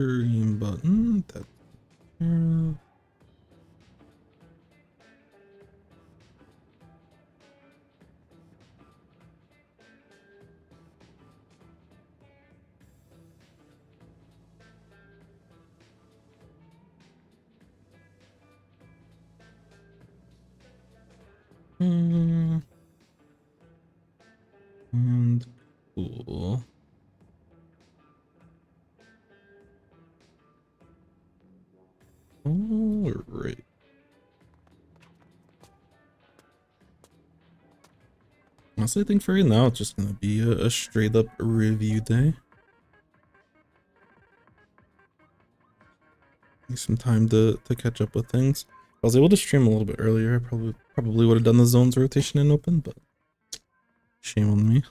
Green button. That's and cool. All right. Honestly, I think for right now it's just gonna be a straight up review day. Need some time to catch up with things. I was able to stream a little bit earlier. I probably would have done the zones rotation in open, but shame on me.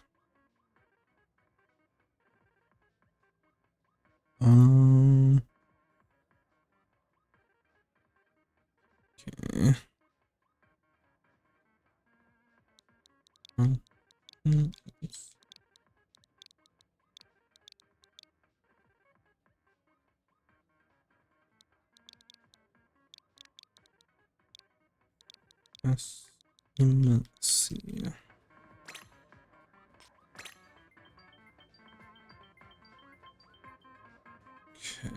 Okay. Let's see. Okay.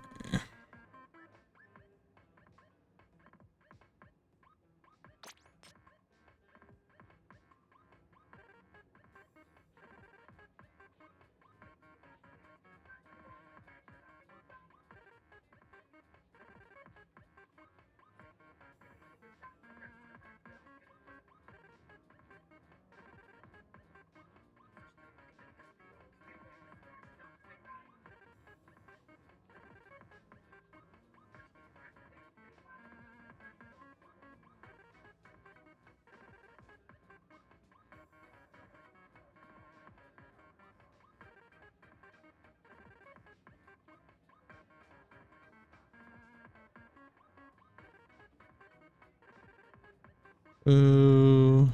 Uh,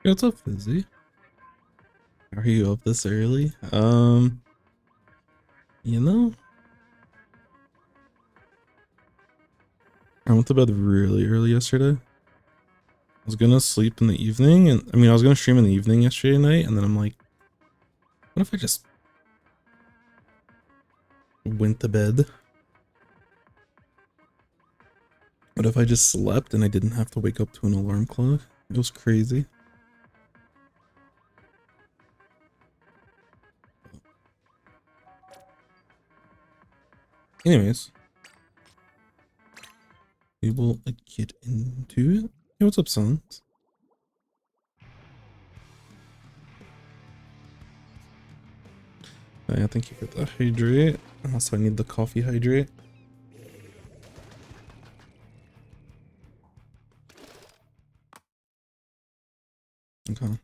what's up, Fizzy? Are you up this early? You know, I went to bed really early yesterday. I was gonna sleep in the evening, and I was gonna stream in the evening yesterday night, and then I'm like, what if I just went to bed? What if I just slept and I didn't have to wake up to an alarm clock? It was crazy. Anyways, we will get into it. Hey, what's up, Sons? Yeah, thank you for the hydrate. Also, I need the coffee hydrate. Okay.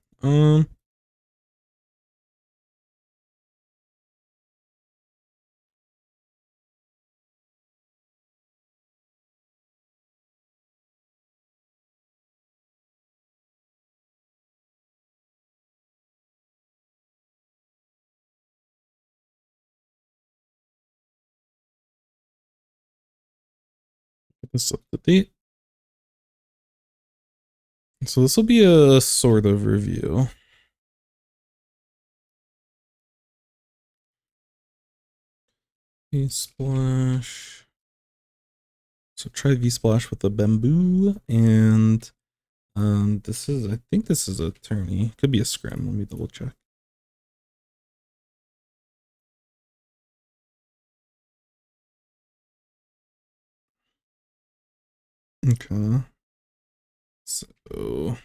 Get this up to date. So this will be a sort of review. V-Splash. So try V-Splash with the bamboo, and I think this is a tourney. Could be a scrim. Let me double check. Okay. So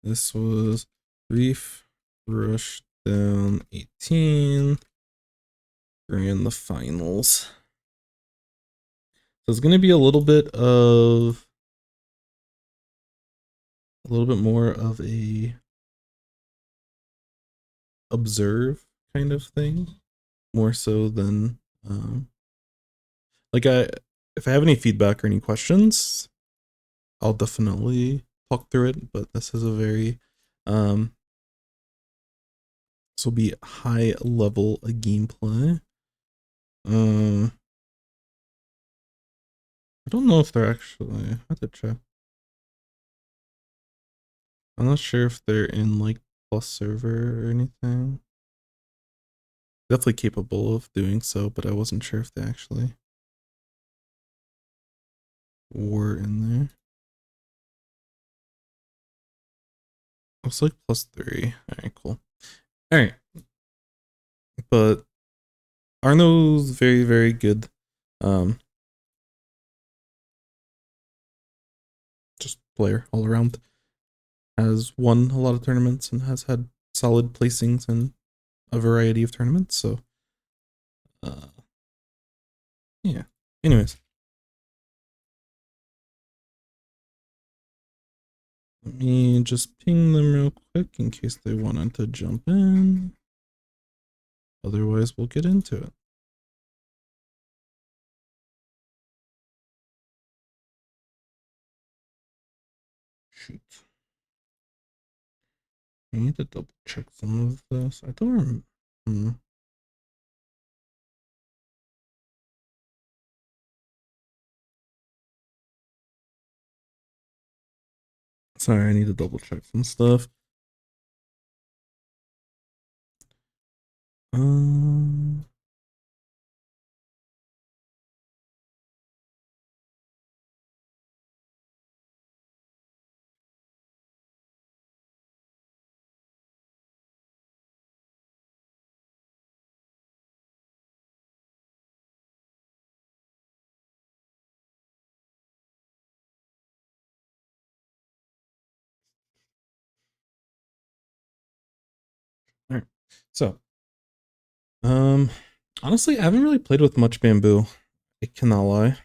this was Reef Rush down 18. We're in the finals. So it's gonna be a little bit more of a observe kind of thing, more so than like if I have any feedback or any questions, I'll definitely talk through it. But this is a very this will be high level gameplay. I don't know if they're actually. I have to check. I'm not sure if they're in like plus server or anything. Definitely capable of doing so, but I wasn't sure if they actually were in there. Looks like +3. Alright, cool. Alright. But Arno's very, very good. Just player all around. Has won a lot of tournaments and has had solid placings in a variety of tournaments, so yeah. Anyways. Let me just ping them real quick in case they wanted to jump in. Otherwise, we'll get into it. Shoot. I need to double check some of this. I don't remember. Sorry, I need to double check some stuff. All right. So, honestly, I haven't really played with much bamboo. I cannot lie.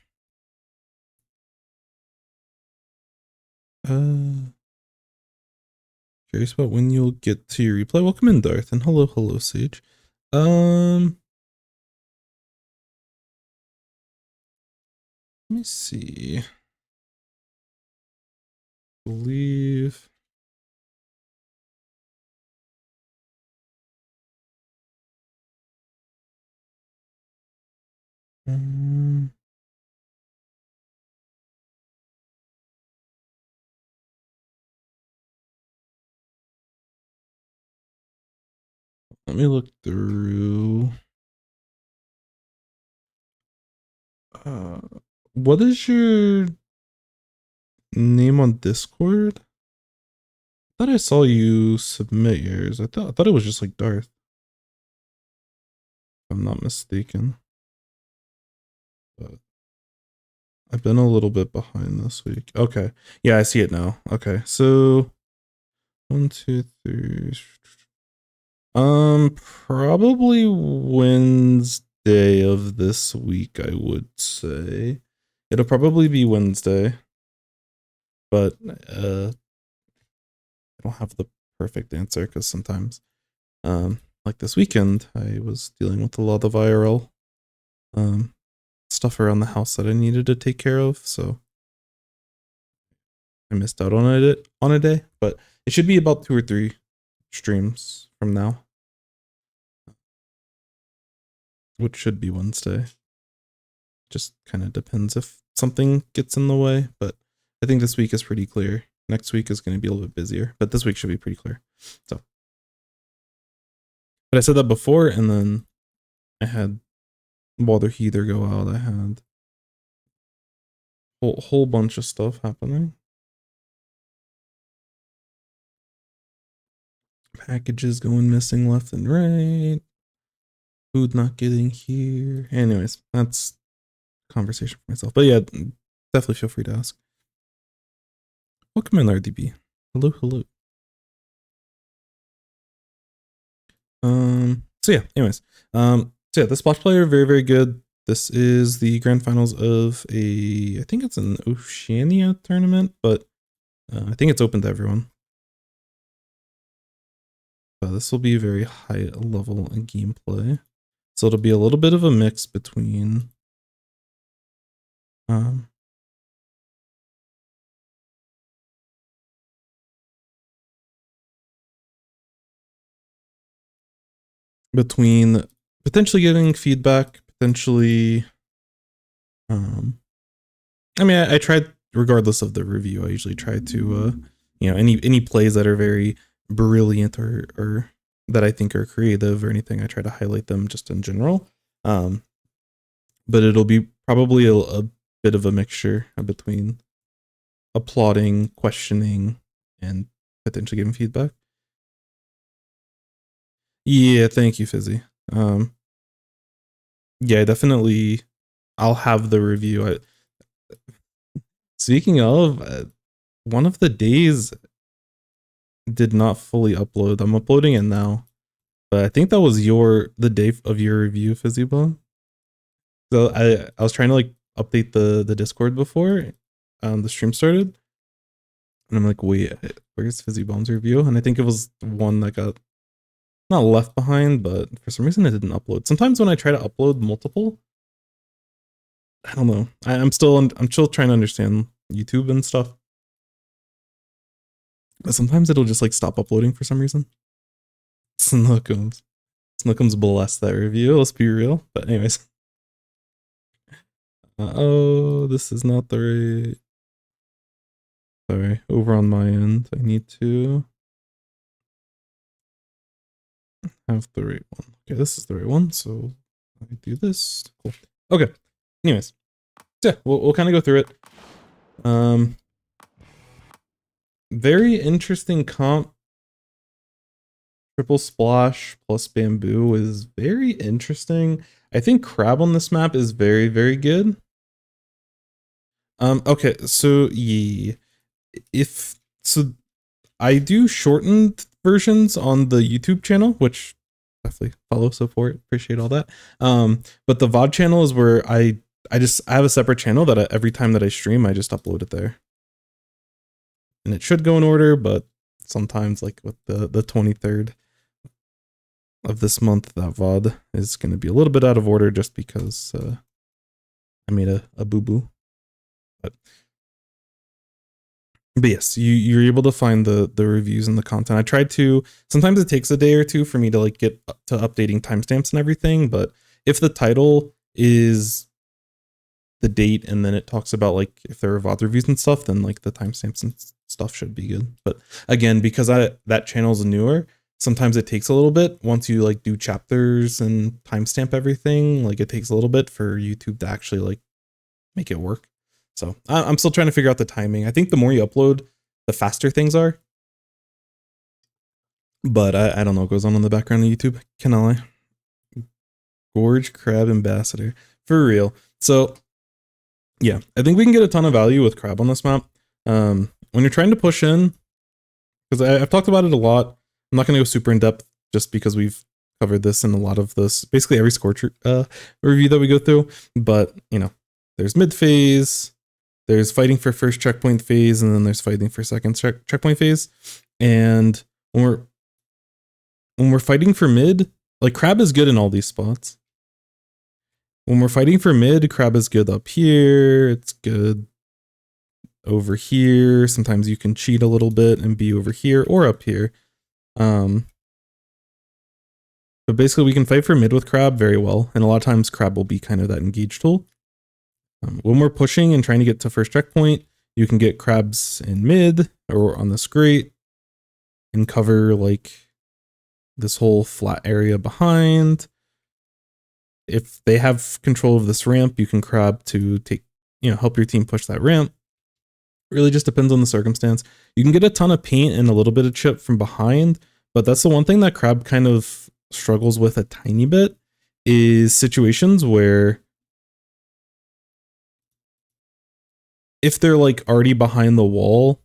Curious about when you'll get to your replay. Welcome in, Darth, and hello, Sage. Let me see. Believe. Let me look through. What is your name on Discord? I thought I saw you submit yours. I thought it was just like Darth. If I'm not mistaken. But I've been a little bit behind this week. Okay. Yeah, I see it now. Okay. So 1, 2, 3. Probably Wednesday of this week, I would say. It'll probably be Wednesday. But I don't have the perfect answer because sometimes like this weekend I was dealing with a lot of IRL stuff around the house that I needed to take care of, so I missed out on a day, but it should be about 2 or 3 streams from now, which should be Wednesday. Just kind of depends if something gets in the way, but I think this week is pretty clear. Next week is going to be a little bit busier, but this week should be pretty clear. So, but I said that before, and then I had Water Heather go out. I had whole bunch of stuff happening. Packages going missing left and right. Food not getting here. Anyways, that's conversation for myself. But yeah, definitely feel free to ask. Welcome in, RDB. Hello, hello. So yeah, anyways. So yeah, the Splash player, very, very good. This is the grand finals of I think it's an Oceania tournament, but I think it's open to everyone. This will be very high level gameplay. So it'll be a little bit of a mix between potentially getting feedback, potentially I mean, I tried, regardless of the review, I usually try to any plays that are very brilliant or that I think are creative or anything, I try to highlight them just in general. But it'll be probably a bit of a mixture between applauding, questioning, and potentially giving feedback. Yeah, thank you, Fizzy. Yeah, definitely. I'll have the review. Speaking of, one of the days did not fully upload. I'm uploading it now, but I think that was the day of your review, Fizzybone. So I was trying to like update the Discord before the stream started, and I'm like, wait, where's Fizzybone's review? And I think it was one that got not left behind, but for some reason it didn't upload. Sometimes when I try to upload multiple, I don't know. I'm still trying to understand YouTube and stuff. But sometimes it'll just like stop uploading for some reason. Snookums blessed that review. Let's be real. But anyways. Oh, this is not the right. Sorry, over on my end, I need to have the right one. Okay, this is the right one. So I do this. Cool. Okay. Anyways, so yeah, we'll kind of go through it. Very interesting comp. Triple Splash plus Bamboo is very interesting. I think Crab on this map is very, very good. Okay, so yeah, I do shortened versions on the YouTube channel, which definitely follow, support, appreciate all that. But the VOD channel is where I have a separate channel that every time that I stream, I just upload it there. And it should go in order, but sometimes like with the 23rd of this month, that VOD is going to be a little bit out of order just because I made a boo-boo. But yes, you're able to find the reviews and the content. I tried to, sometimes it takes a day or two for me to like get to updating timestamps and everything, but if the title is the date and then it talks about like if there are VOD reviews and stuff, then like the timestamps and stuff should be good. But again, because that channel is newer, sometimes it takes a little bit once you like do chapters and timestamp everything. Like it takes a little bit for YouTube to actually like make it work. So I'm still trying to figure out the timing. I think the more you upload, the faster things are. But I don't know what goes on in the background of YouTube. Can I? Gorge Crab Ambassador. For real. So yeah, I think we can get a ton of value with Crab on this map. When you're trying to push in, because I've talked about it a lot. I'm not going to go super in depth just because we've covered this in a lot of this, basically every Scorch review that we go through. But, you know, there's mid phase, there's fighting for first checkpoint phase, and then there's fighting for second checkpoint phase. And when we're fighting for mid, like Crab is good in all these spots. When we're fighting for mid, Crab is good up here. It's good over here. Sometimes you can cheat a little bit and be over here or up here. But basically we can fight for mid with Crab very well. And a lot of times Crab will be kind of that engage tool. When we're pushing and trying to get to first checkpoint, you can get Crabs in mid or on this grate and cover like this whole flat area behind. If they have control of this ramp, you can Crab to take, help your team push that ramp. Really just depends on the circumstance. You can get a ton of paint and a little bit of chip from behind, but that's the one thing that Crab kind of struggles with a tiny bit is situations where if they're like already behind the wall,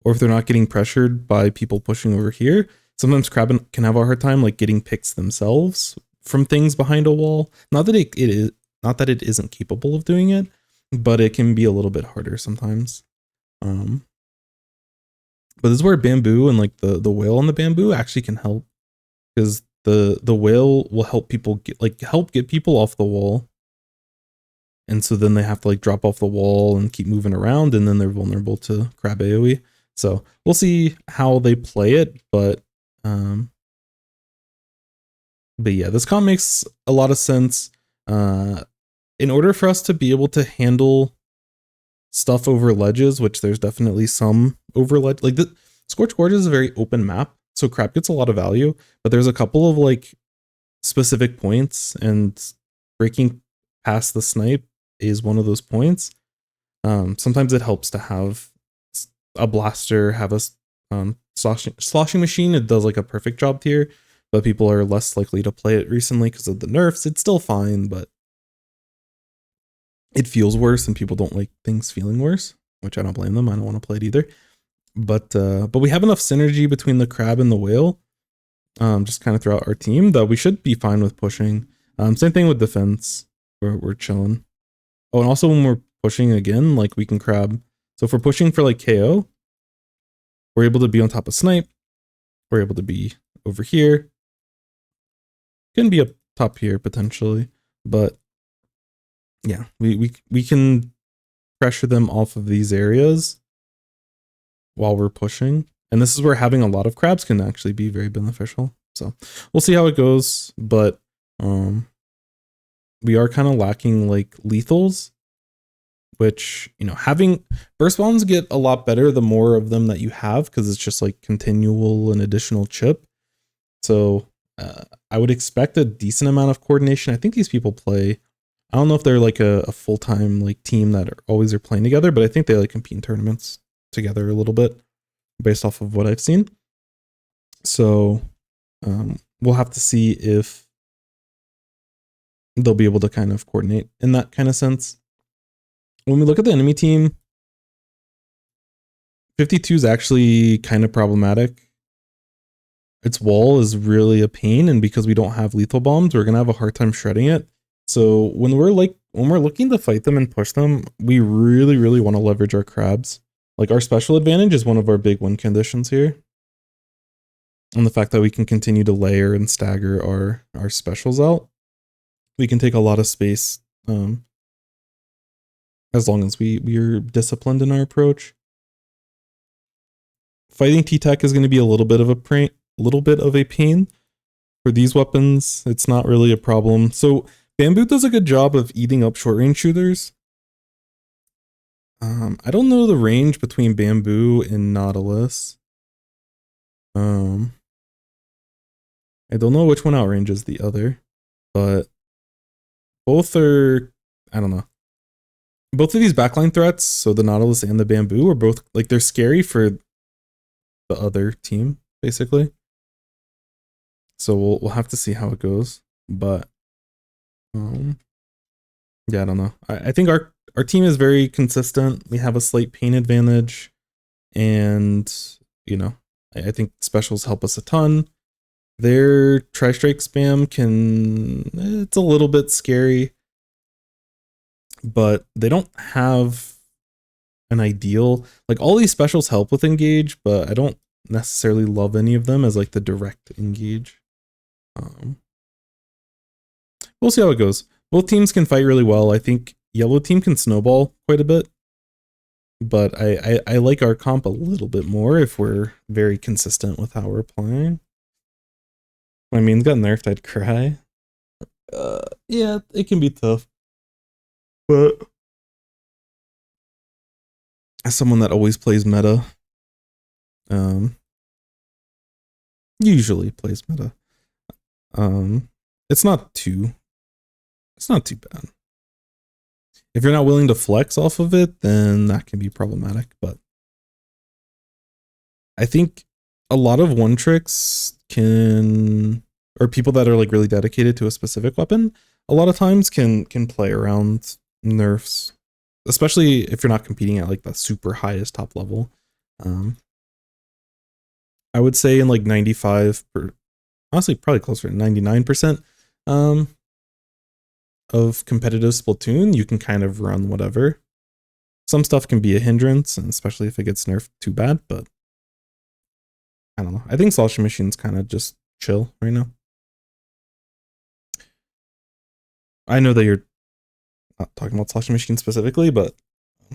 or if they're not getting pressured by people pushing over here, sometimes crab can have a hard time like getting picks themselves from things behind a wall. Not that it is not that it isn't capable of doing it, but it can be a little bit harder sometimes. But this is where bamboo and like the whale on the bamboo actually can help, because the whale will help people get people off the wall. And so then they have to like drop off the wall and keep moving around, and then they're vulnerable to crab AoE. So we'll see how they play it, but yeah, this comp makes a lot of sense. In order for us to be able to handle stuff over ledges, which there's definitely some over ledge, like the Scorched Gorge is a very open map, so crab gets a lot of value, but there's a couple of like specific points, and breaking past the snipe is one of those points. Sometimes it helps to have a blaster, have a sloshing machine. It does like a perfect job here, but people are less likely to play it recently because of the nerfs. It's still fine, but it feels worse, and people don't like things feeling worse, which I don't blame them. I don't want to play it either. But we have enough synergy between the crab and the whale, just kind of throughout our team, that we should be fine with pushing. Same thing with defense. We're chilling. Oh, and also when we're pushing again, like we can crab. So if we're pushing for like KO, we're able to be on top of snipe. We're able to be over here. Can be up top here potentially, but yeah, we can pressure them off of these areas while we're pushing. And this is where having a lot of crabs can actually be very beneficial. So we'll see how it goes, but we are kind of lacking like lethals, which, you know, having burst bombs get a lot better the more of them that you have, because it's just like continual and additional chip. So I would expect a decent amount of coordination. I think these people play, I don't know if they're like a full-time like team that always are playing together, but I think they like compete in tournaments together a little bit based off of what I've seen. So we'll have to see if they'll be able to kind of coordinate in that kind of sense. When we look at the enemy team, 52 is actually kind of problematic. Its wall is really a pain, and because we don't have lethal bombs, we're gonna have a hard time shredding it. So when we're looking to fight them and push them, we really want to leverage our crabs. Like our special advantage is one of our big win conditions here. And the fact that we can continue to layer and stagger our specials out. We can take a lot of space as long as we're disciplined in our approach. Fighting T-Tech is going to be a little bit of a pain. For these weapons, it's not really a problem. So Bamboo does a good job of eating up short range shooters. I don't know the range between Bamboo and Nautilus. I don't know which one outranges the other, but both are, I don't know. Both of these backline threats, so the Nautilus and the Bamboo, are both like, they're scary for the other team, basically. So we'll have to see how it goes, but yeah, I don't know. I think our team is very consistent. We have a slight pain advantage, and you know, I think specials help us a ton. Their tri-strike spam it's a little bit scary, but they don't have an ideal, like all these specials help with engage, but I don't necessarily love any of them as like the direct engage. We'll see how it goes. Both teams can fight really well. I think yellow team can snowball quite a bit, but I like our comp a little bit more if we're very consistent with how we're playing. I mean, it's got nerfed, I'd cry. Yeah, it can be tough, but as someone that always plays meta, usually plays meta, it's not too bad. If you're not willing to flex off of it, then that can be problematic, but I think a lot of one tricks or people that are like really dedicated to a specific weapon, a lot of times can play around nerfs especially if you're not competing at like the super highest top level. I would say in like 95 honestly probably closer to 99% of competitive Splatoon, you can kind of run whatever. Some stuff can be a hindrance, and especially if it gets nerfed too bad, but I don't know. I think Sloshing Machine's kind of just chill right now. I know that you're not talking about Sloshing Machine specifically, but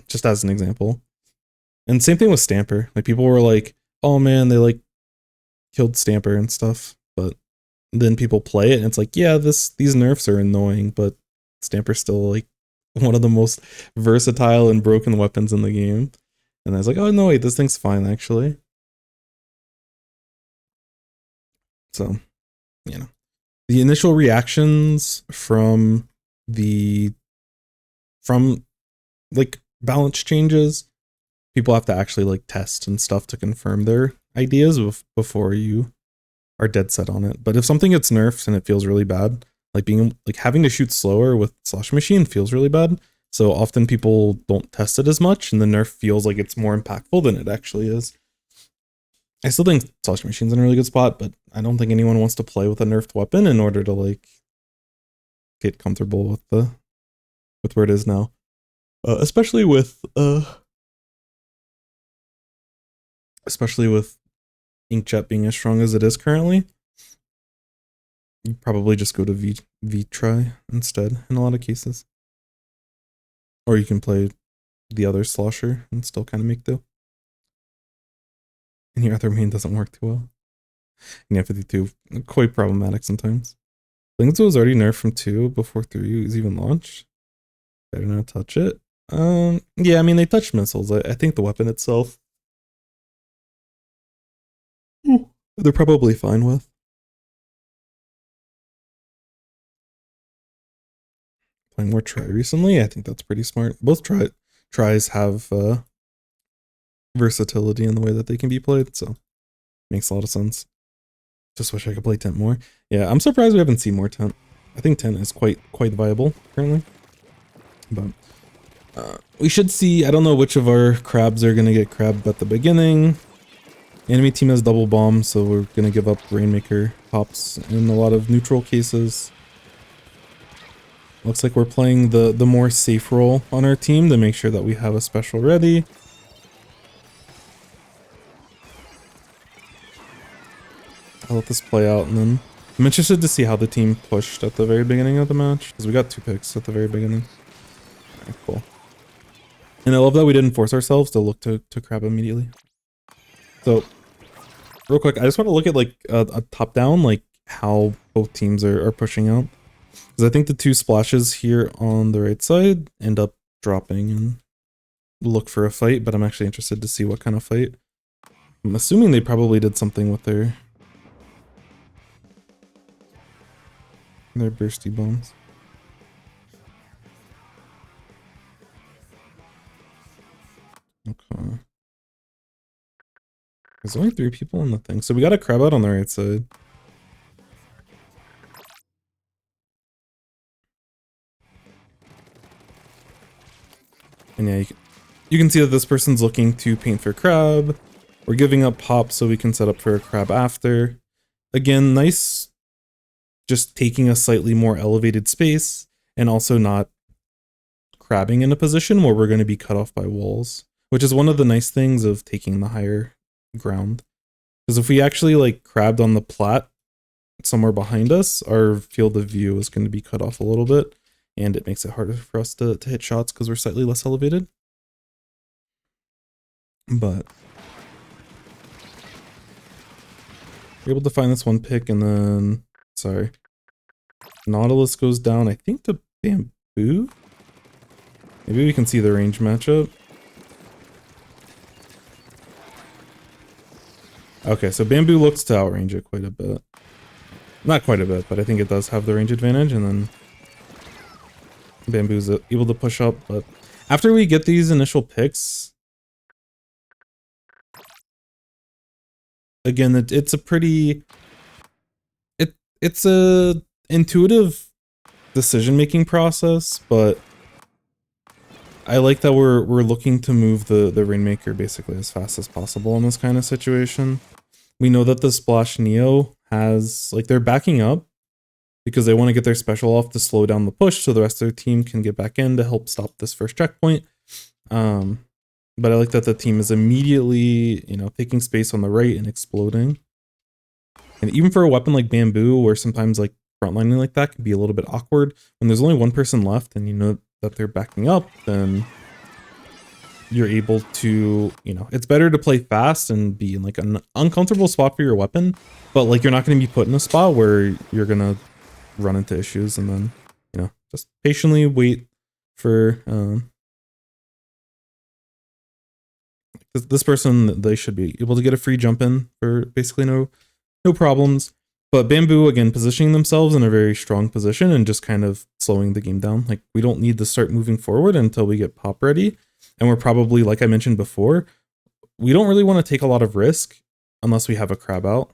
just as an example. And same thing with Stamper. Like people were like, oh man, they like killed Stamper and stuff, but then people play it and it's like, yeah, these nerfs are annoying, but Stamper's still like one of the most versatile and broken weapons in the game. And I was like, oh no, wait, this thing's fine actually. So, you know, the initial reactions from like balance changes, people have to actually like test and stuff to confirm their ideas before you are dead set on it. But if something gets nerfed and it feels really bad, like having to shoot slower with Sloshing Machine feels really bad. So often people don't test it as much, and the nerf feels like it's more impactful than it actually is. I still think Sloshing Machine's in a really good spot, but I don't think anyone wants to play with a nerfed weapon in order to like get comfortable with where it is now. Especially with Inkjet being as strong as it is currently. You probably just go to V-Try instead in a lot of cases. Or you can play the other Slosher and still kind of make do. And your other main doesn't work too well. And yeah, 52, quite problematic sometimes. I think it was already nerfed from 2 before 3 was even launched. Better not touch it. Yeah, I mean, they touched missiles. I think the weapon itself, they're probably fine with. Playing more Try recently, I think that's pretty smart. Both tries have versatility in the way that they can be played, so makes a lot of sense. Just wish I could play Tent more. Yeah, I'm surprised we haven't seen more Tent. I think Tent is quite viable currently, but we should see. I don't know which of our crabs are gonna get crabbed at the beginning. Enemy team has double bomb, so we're gonna give up Rainmaker pops in a lot of neutral cases. Looks like we're playing the more safe role on our team to make sure that we have a special ready. I'll let this play out, and then I'm interested to see how the team pushed at the very beginning of the match, because we got 2 picks at the very beginning. Right, cool. And I love that we didn't force ourselves to look to crab immediately. So, real quick, I just want to look at like a top down, like how both teams are pushing out. Because I think the 2 splashes here on the right side end up dropping and look for a fight, but I'm actually interested to see what kind of fight. I'm assuming they probably did something with their bursty bombs. Okay. There's only 3 people on the thing, so we got a crab out on the right side. And yeah, you can see that this person's looking to paint for crab. We're giving up pop so we can set up for a crab after. Again, nice just taking a slightly more elevated space and also not crabbing in a position where we're going to be cut off by walls, which is one of the nice things of taking the higher ground. Because if we actually like crabbed on the plat somewhere behind us, our field of view is going to be cut off a little bit, and it makes it harder for us to hit shots because we're slightly less elevated. But we're able to find this one pick, and then sorry, Nautilus goes down, I think, to Bamboo. Maybe we can see the range matchup. Okay, so Bamboo looks to outrange it quite a bit. Not quite a bit, but I think it does have the range advantage, and then Bamboo's able to push up. But after we get these initial picks, again, it's a pretty... It's a intuitive decision-making process, but I like that we're looking to move the Rainmaker basically as fast as possible in this kind of situation. We know that the Splash Neo has, like, they're backing up because they want to get their special off to slow down the push so the rest of their team can get back in to help stop this first checkpoint. But I like that the team is immediately, you know, taking space on the right and exploding. And even for a weapon like Bamboo, where sometimes like frontlining like that can be a little bit awkward, when there's only one person left and you know that they're backing up, then you're able to, you know, it's better to play fast and be in like an uncomfortable spot for your weapon, but like you're not going to be put in a spot where you're going to run into issues, and then, you know, just patiently wait for this person. They should be able to get a free jump in for basically no problems. But Bamboo, again, positioning themselves in a very strong position and just kind of slowing the game down. Like, we don't need to start moving forward until we get Pop ready. And we're probably, like I mentioned before, we don't really want to take a lot of risk unless we have a crab out.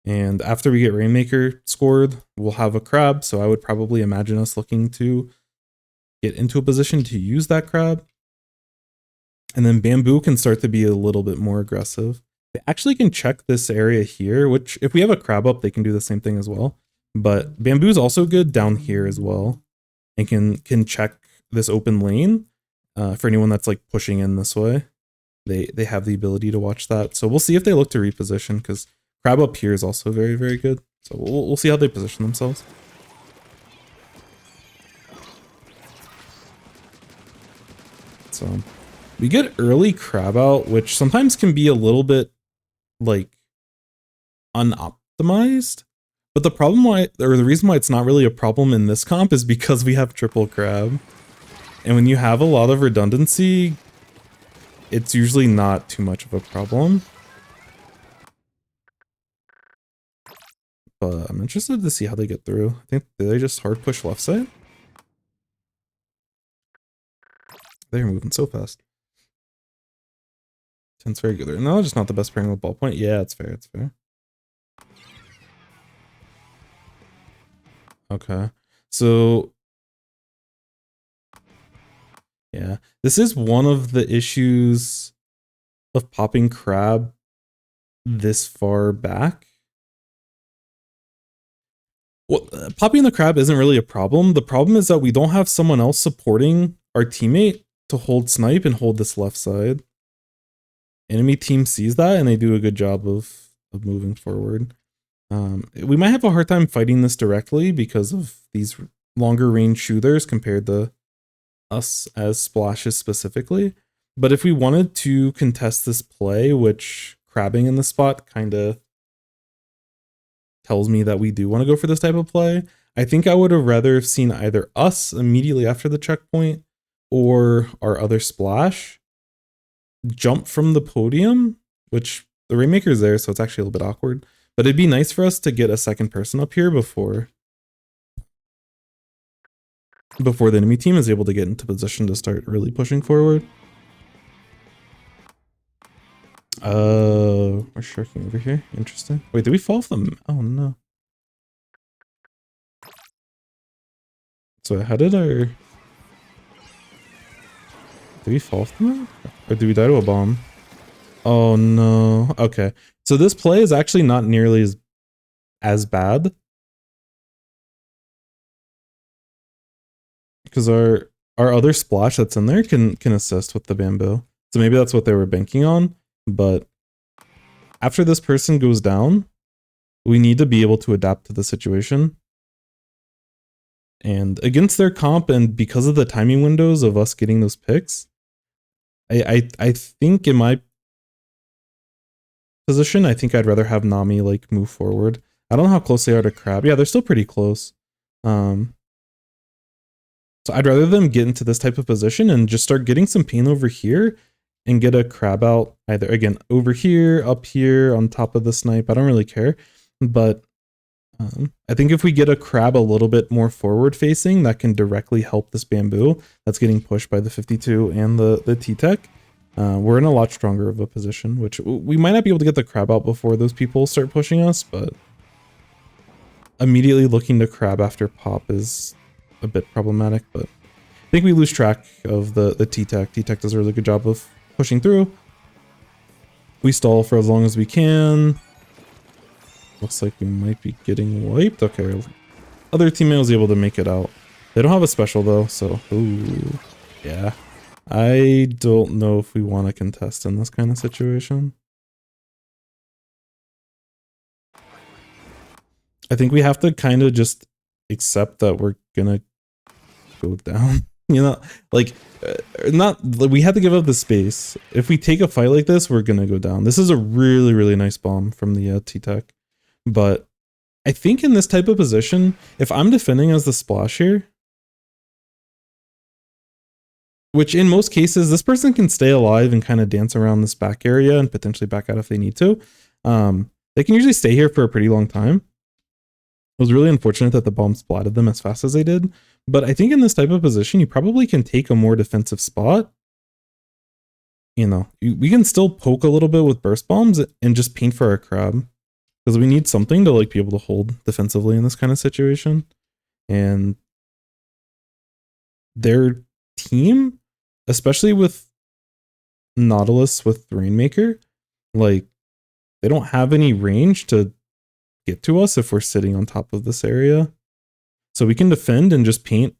And after we get Rainmaker scored, we'll have a crab. So I would probably imagine us looking to get into a position to use that crab. And then Bamboo can start to be a little bit more aggressive. They actually can check this area here, which if we have a crab up, they can do the same thing as well. But Bamboo is also good down here as well, and can check this open lane. For anyone that's like pushing in this way, they have the ability to watch that. So we'll see if they look to reposition, because crab up here is also very, very good. So we'll see how they position themselves. So we get early crab out, which sometimes can be a little bit like unoptimized, but the problem why, or the reason why it's not really a problem in this comp, is because we have triple crab. And when you have a lot of redundancy, it's usually not too much of a problem. But I'm interested to see how they get through. I think, did they just hard push left side? They're moving so fast. 10's very good. No, just not the best pairing with ballpoint. Yeah, it's fair, it's fair. Okay, so yeah, this is one of the issues of popping crab this far back. Well, popping the crab isn't really a problem. The problem is that we don't have someone else supporting our teammate to hold snipe and hold this left side. Enemy team sees that and they do a good job of moving forward. We might have a hard time fighting this directly because of these longer range shooters compared to us as splashes specifically. But if we wanted to contest this play, which crabbing in the spot kind of tells me that we do want to go for this type of play, I think I would have rather have seen either us immediately after the checkpoint or our other splash jump from the podium, which the Rainmaker's there, so it's actually a little bit awkward. But it'd be nice for us to get a second person up here before the enemy team is able to get into position to start really pushing forward. We're shirking over here. Interesting. Wait, did we fall off them? Oh no. So how did our... Did we fall off the map? Or did we die to a bomb? Oh no. Okay. So this play is actually not nearly as bad. Because our other splash that's in there can assist with the bamboo. So maybe that's what they were banking on. But after this person goes down, we need to be able to adapt to the situation. And against their comp, and because of the timing windows of us getting those picks, I think in my position, I think I'd rather have Nami like move forward. I don't know how close they are to crab. Yeah, they're still pretty close. So I'd rather them get into this type of position and just start getting some pain over here and get a crab out either, again, over here, up here, on top of the snipe. I don't really care. But I think if we get a crab a little bit more forward facing, that can directly help this bamboo that's getting pushed by the 52 and the T-Tech. We're in a lot stronger of a position, which we might not be able to get the crab out before those people start pushing us, but immediately looking to crab after pop is a bit problematic. But think we lose track of the T-Tech. T-Tech does a really good job of pushing through. We stall for as long as we can. Looks like we might be getting wiped. Okay, other teammate was able to make it out. They don't have a special though, so ooh, yeah. I don't know if we want to contest in this kind of situation. I think we have to kind of just accept that we're gonna go down. You know, like, we have to give up the space. If we take a fight like this, we're gonna go down. This is a really, really nice bomb from the T-Tech. But I think in this type of position, if I'm defending as the splash here, which in most cases, this person can stay alive and kind of dance around this back area and potentially back out if they need to. They can usually stay here for a pretty long time. It was really unfortunate that the bomb splatted them as fast as they did. But I think in this type of position, you probably can take a more defensive spot. You know, we can still poke a little bit with burst bombs and just paint for our crab. Because we need something to like be able to hold defensively in this kind of situation. And their team, especially with Nautilus with Rainmaker, like they don't have any range to get to us if we're sitting on top of this area. So we can defend and just paint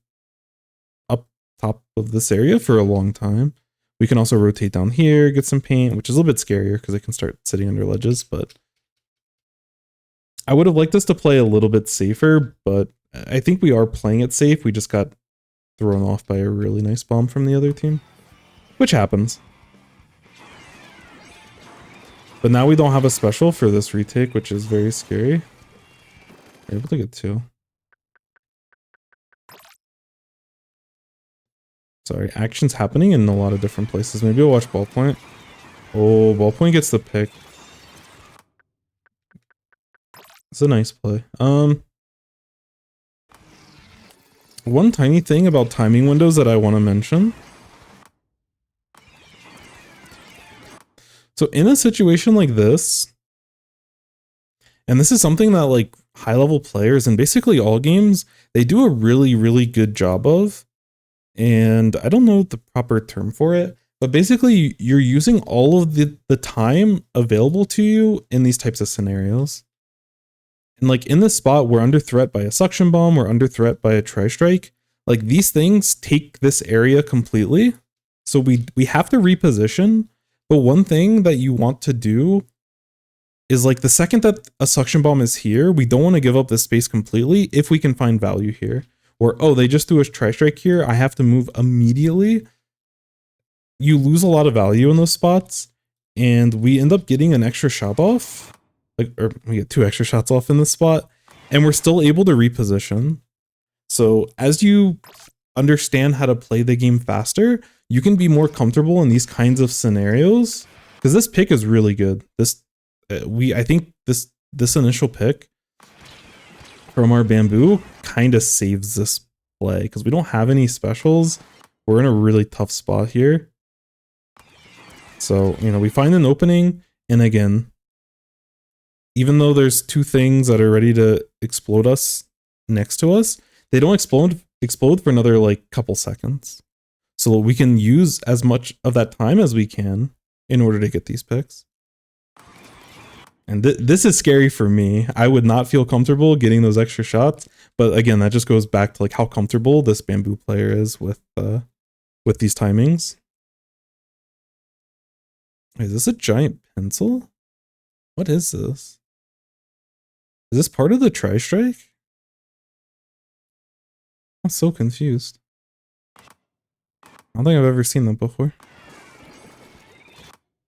up top of this area for a long time. We can also rotate down here, get some paint, which is a little bit scarier because they can start sitting under ledges, but I would have liked us to play a little bit safer, but I think we are playing it safe. We just got thrown off by a really nice bomb from the other team, which happens. But now we don't have a special for this retake, which is very scary. We're able to get 2. Sorry, action's happening in a lot of different places. Maybe I'll watch Ballpoint. Oh, Ballpoint gets the pick. It's a nice play. One tiny thing about timing windows that I want to mention. So in a situation like this, and this is something that like high level players and basically all games, they do a really, really good job of. And I don't know the proper term for it, but basically you're using all of the time available to you in these types of scenarios. And like in this spot, we're under threat by a suction bomb, we're under threat by a tri-strike. Like these things take this area completely. So we have to reposition. But one thing that you want to do is like the second that a suction bomb is here, we don't want to give up this space completely if we can find value here. Or, oh, they just threw a tri-strike here, I have to move immediately. You lose a lot of value in those spots. And we end up getting an extra shot off. Or we get 2 extra shots off in this spot, and we're still able to reposition. So as you understand how to play the game faster, you can be more comfortable in these kinds of scenarios. Because this pick is really good. I think this initial pick from our bamboo kind of saves this play because we don't have any specials. We're in a really tough spot here. So, you know, we find an opening, and again, even though there's 2 things that are ready to explode us next to us, they don't explode for another like couple seconds. So we can use as much of that time as we can in order to get these picks. And this is scary for me. I would not feel comfortable getting those extra shots. But again, that just goes back to like how comfortable this bamboo player is with these timings. Is this a giant pencil? What is this? Is this part of the tri-strike? I'm so confused. I don't think I've ever seen that before.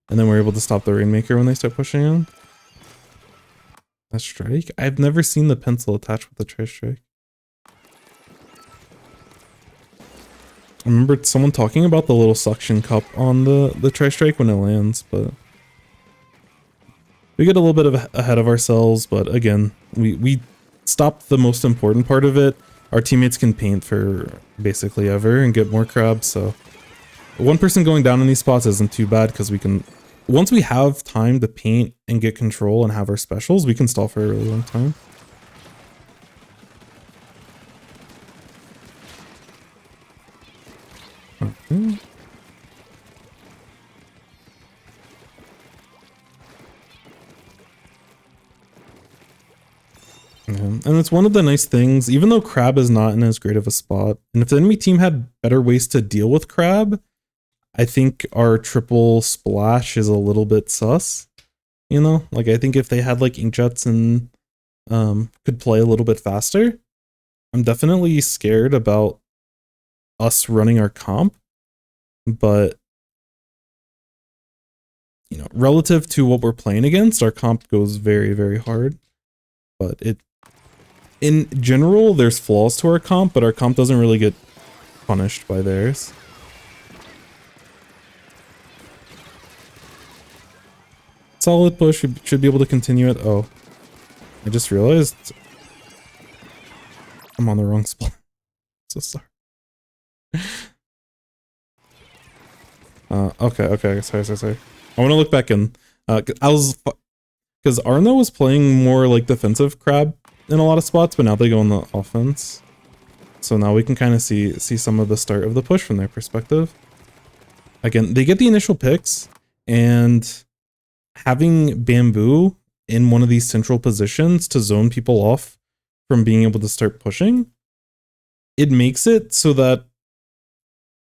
And then we're able to stop the Rainmaker when they start pushing in. That strike? I've never seen the pencil attached with the tri-strike. I remember someone talking about the little suction cup on the tri-strike when it lands, but we get a little bit ahead of ourselves. But again, we stopped the most important part of it. Our teammates can paint for basically ever and get more crabs, so 1 person going down in these spots isn't too bad because we can, once we have time to paint and get control and have our specials, we can stall for a really long time. Yeah. And it's one of the nice things, even though crab is not in as great of a spot, and if the enemy team had better ways to deal with crab, I think our triple splash is a little bit sus. You know, like I think if they had like inkjets and could play a little bit faster, I'm definitely scared about us running our comp, but you know, relative to what we're playing against, our comp goes very, very hard. But it, in general, there's flaws to our comp, but our comp doesn't really get punished by theirs. Solid push, we should be able to continue it. Oh, I just realized I'm on the wrong spot. So sorry. Okay, sorry. I want to look back in. Because Arno was playing more like defensive crab in a lot of spots, but now they go on the offense. So now we can kind of see some of the start of the push from their perspective. Again, they get the initial picks, and having Bamboo in one of these central positions to zone people off from being able to start pushing, it makes it so that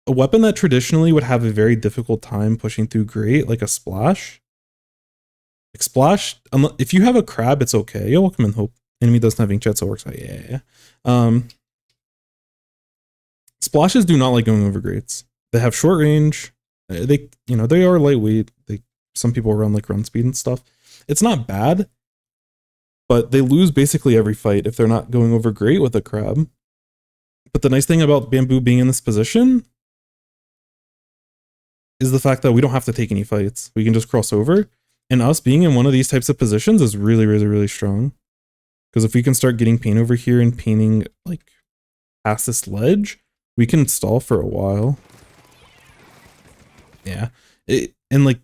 a weapon that traditionally would have a very difficult time pushing through Great, like a Splash. Like Splash, if you have a crab, it's okay. You're welcome in Hope. Enemy doesn't have inkjet, so it works out. Yeah. Splashes do not like going over Greats. They have short range. They are lightweight. Some people run like run speed and stuff. It's not bad, but they lose basically every fight if they're not going over Great with a crab. But the nice thing about Bamboo being in this position is the fact that we don't have to take any fights. We can just cross over. And us being in one of these types of positions is really, really, really strong. Because if we can start getting paint over here and painting like past this ledge, we can stall for a while. Yeah. And like,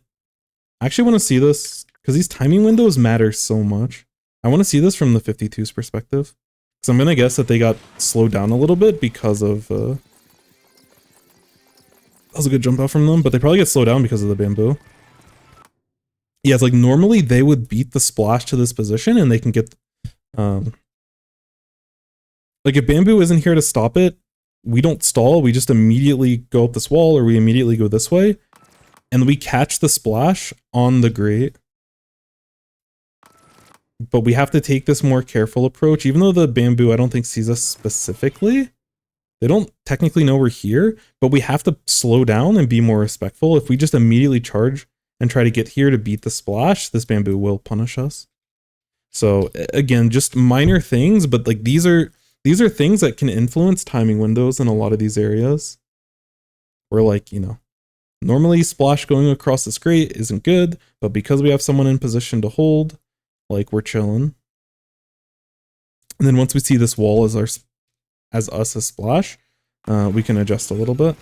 I actually want to see this because these timing windows matter so much. I want to see this from the 52's perspective. Because I'm going to guess that they got slowed down a little bit because of... that was a good jump out from them, but they probably get slowed down because of the Bamboo. Yeah, it's like normally they would beat the Splash to this position and they can get... like if Bamboo isn't here to stop it, we don't stall, we just immediately go up this wall or we immediately go this way. And we catch the Splash on the Great. But we have to take this more careful approach, even though the Bamboo I don't think sees us specifically. They don't technically know we're here, but we have to slow down and be more respectful. If we just immediately charge and try to get here to beat the Splash, this Bamboo will punish us. So again, just minor things, but like these are things that can influence timing windows in a lot of these areas. Where like, you know, normally Splash going across this Great isn't good, but because we have someone in position to hold, like we're chilling. And then once we see this wall as us a Splash, we can adjust a little bit.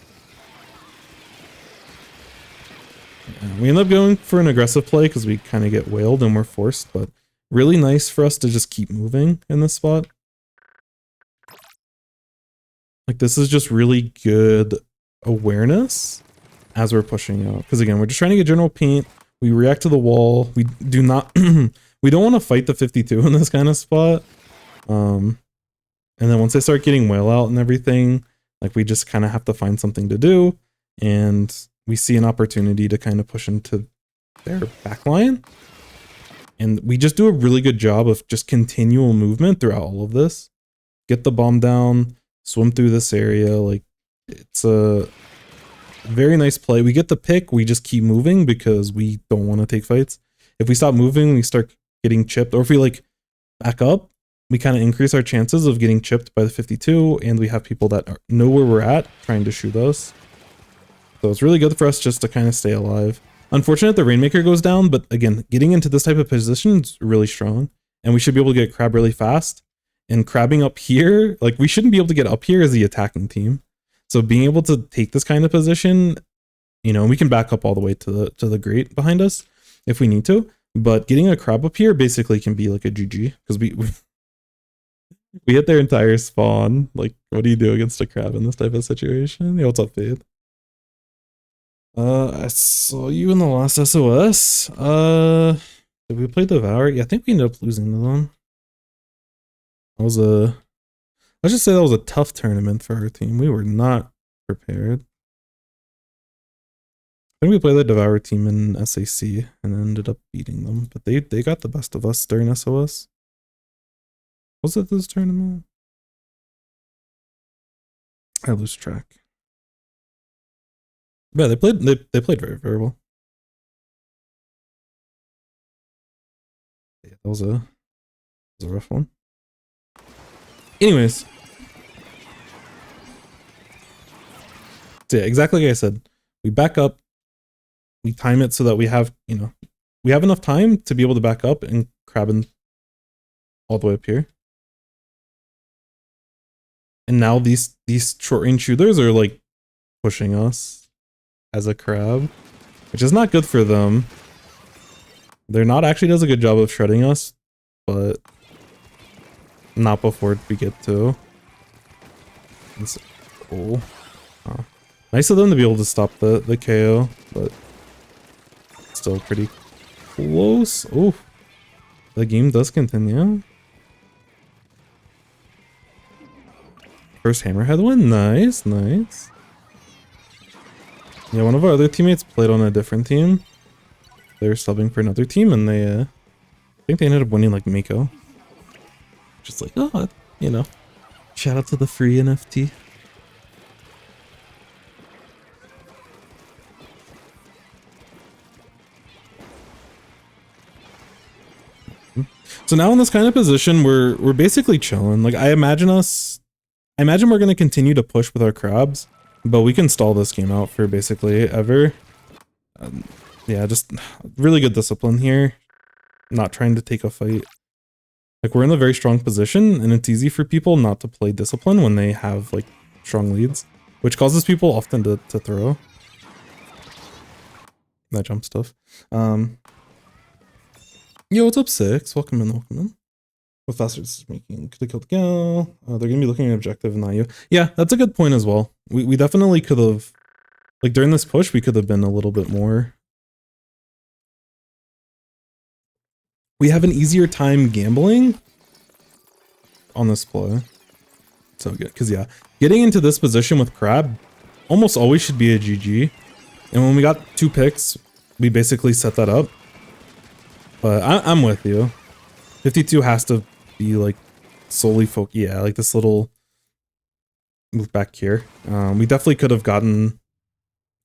We end up going for an aggressive play because we kind of get whaled and we're forced, but really nice for us to just keep moving in this spot. Like this is just really good awareness as we're pushing out. Because again, we're just trying to get general paint. We react to the wall. We do not... we don't want to fight the 52 in this kind of spot. And then once they start getting whale out and everything, like we just kind of have to find something to do. And we see an opportunity to kind of push into their backline. And we just do a really good job of just continual movement throughout all of this. Get the bomb down, swim through this area. Like it's a very nice play. We get the pick, we just keep moving because we don't want to take fights. If we stop moving, we start getting chipped. Or if we like back up, we kind of increase our chances of getting chipped by the 52, and we have people that know where we're at trying to shoot us. So it's really good for us just to kind of stay alive. Unfortunate the Rainmaker goes down, but again, getting into this type of position is really strong. And we should be able to get crab really fast. And crabbing up here, like we shouldn't be able to get up here as the attacking team. So being able to take this kind of position, you know, we can back up all the way to the Great behind us if we need to. But getting a crab up here basically can be like a GG because we hit their entire spawn. Like, what do you do against a crab in this type of situation? Yeah, what's up, Fade? I saw you in the last SOS. Did we play Devour? Yeah, I think we ended up losing the one. That was a, let's just say that was a tough tournament for our team. We were not prepared. I think we played the Devour team in SAC and ended up beating them, but they got the best of us during SOS. Was it this tournament? I lose track. Yeah, they played very, very well. Yeah, that was a rough one. Anyways. So yeah, exactly like I said. We back up. We time it so that we have, you know, we have enough time to be able to back up and crab in all the way up here. And now these short range shooters are like pushing us as a crab, which is not good for them. They're not actually does a good job of shredding us, but not before we get to. It's cool. Oh. Nice of them to be able to stop the KO, but still pretty close. Oh, the game does continue. First Hammerhead win. Nice, nice. Yeah, one of our other teammates played on a different team. They were subbing for another team, and they, I think they ended up winning like Mako. Just like, oh, you know, shout out to the free NFT. So now in this kind of position, we're basically chilling. Like I imagine we're gonna continue to push with our crabs, but we can stall this game out for basically ever. Yeah, just really good discipline here. Not trying to take a fight. Like we're in a very strong position, and it's easy for people not to play discipline when they have like strong leads, which causes people often to throw. That jump stuff. Yo, what's up, Six? Welcome in, welcome in. What faster is making? Could have killed the gal. They're gonna be looking at objective, not you. Yeah, that's a good point as well. We definitely could have, like during this push, we could have been a little bit more. We have an easier time gambling on this play. So good, because yeah, getting into this position with Crab almost always should be a GG. And when we got 2 picks, we basically set that up. But I'm with you. 52 has to be like solely focused. Yeah, like this little move back here. We definitely could have gotten,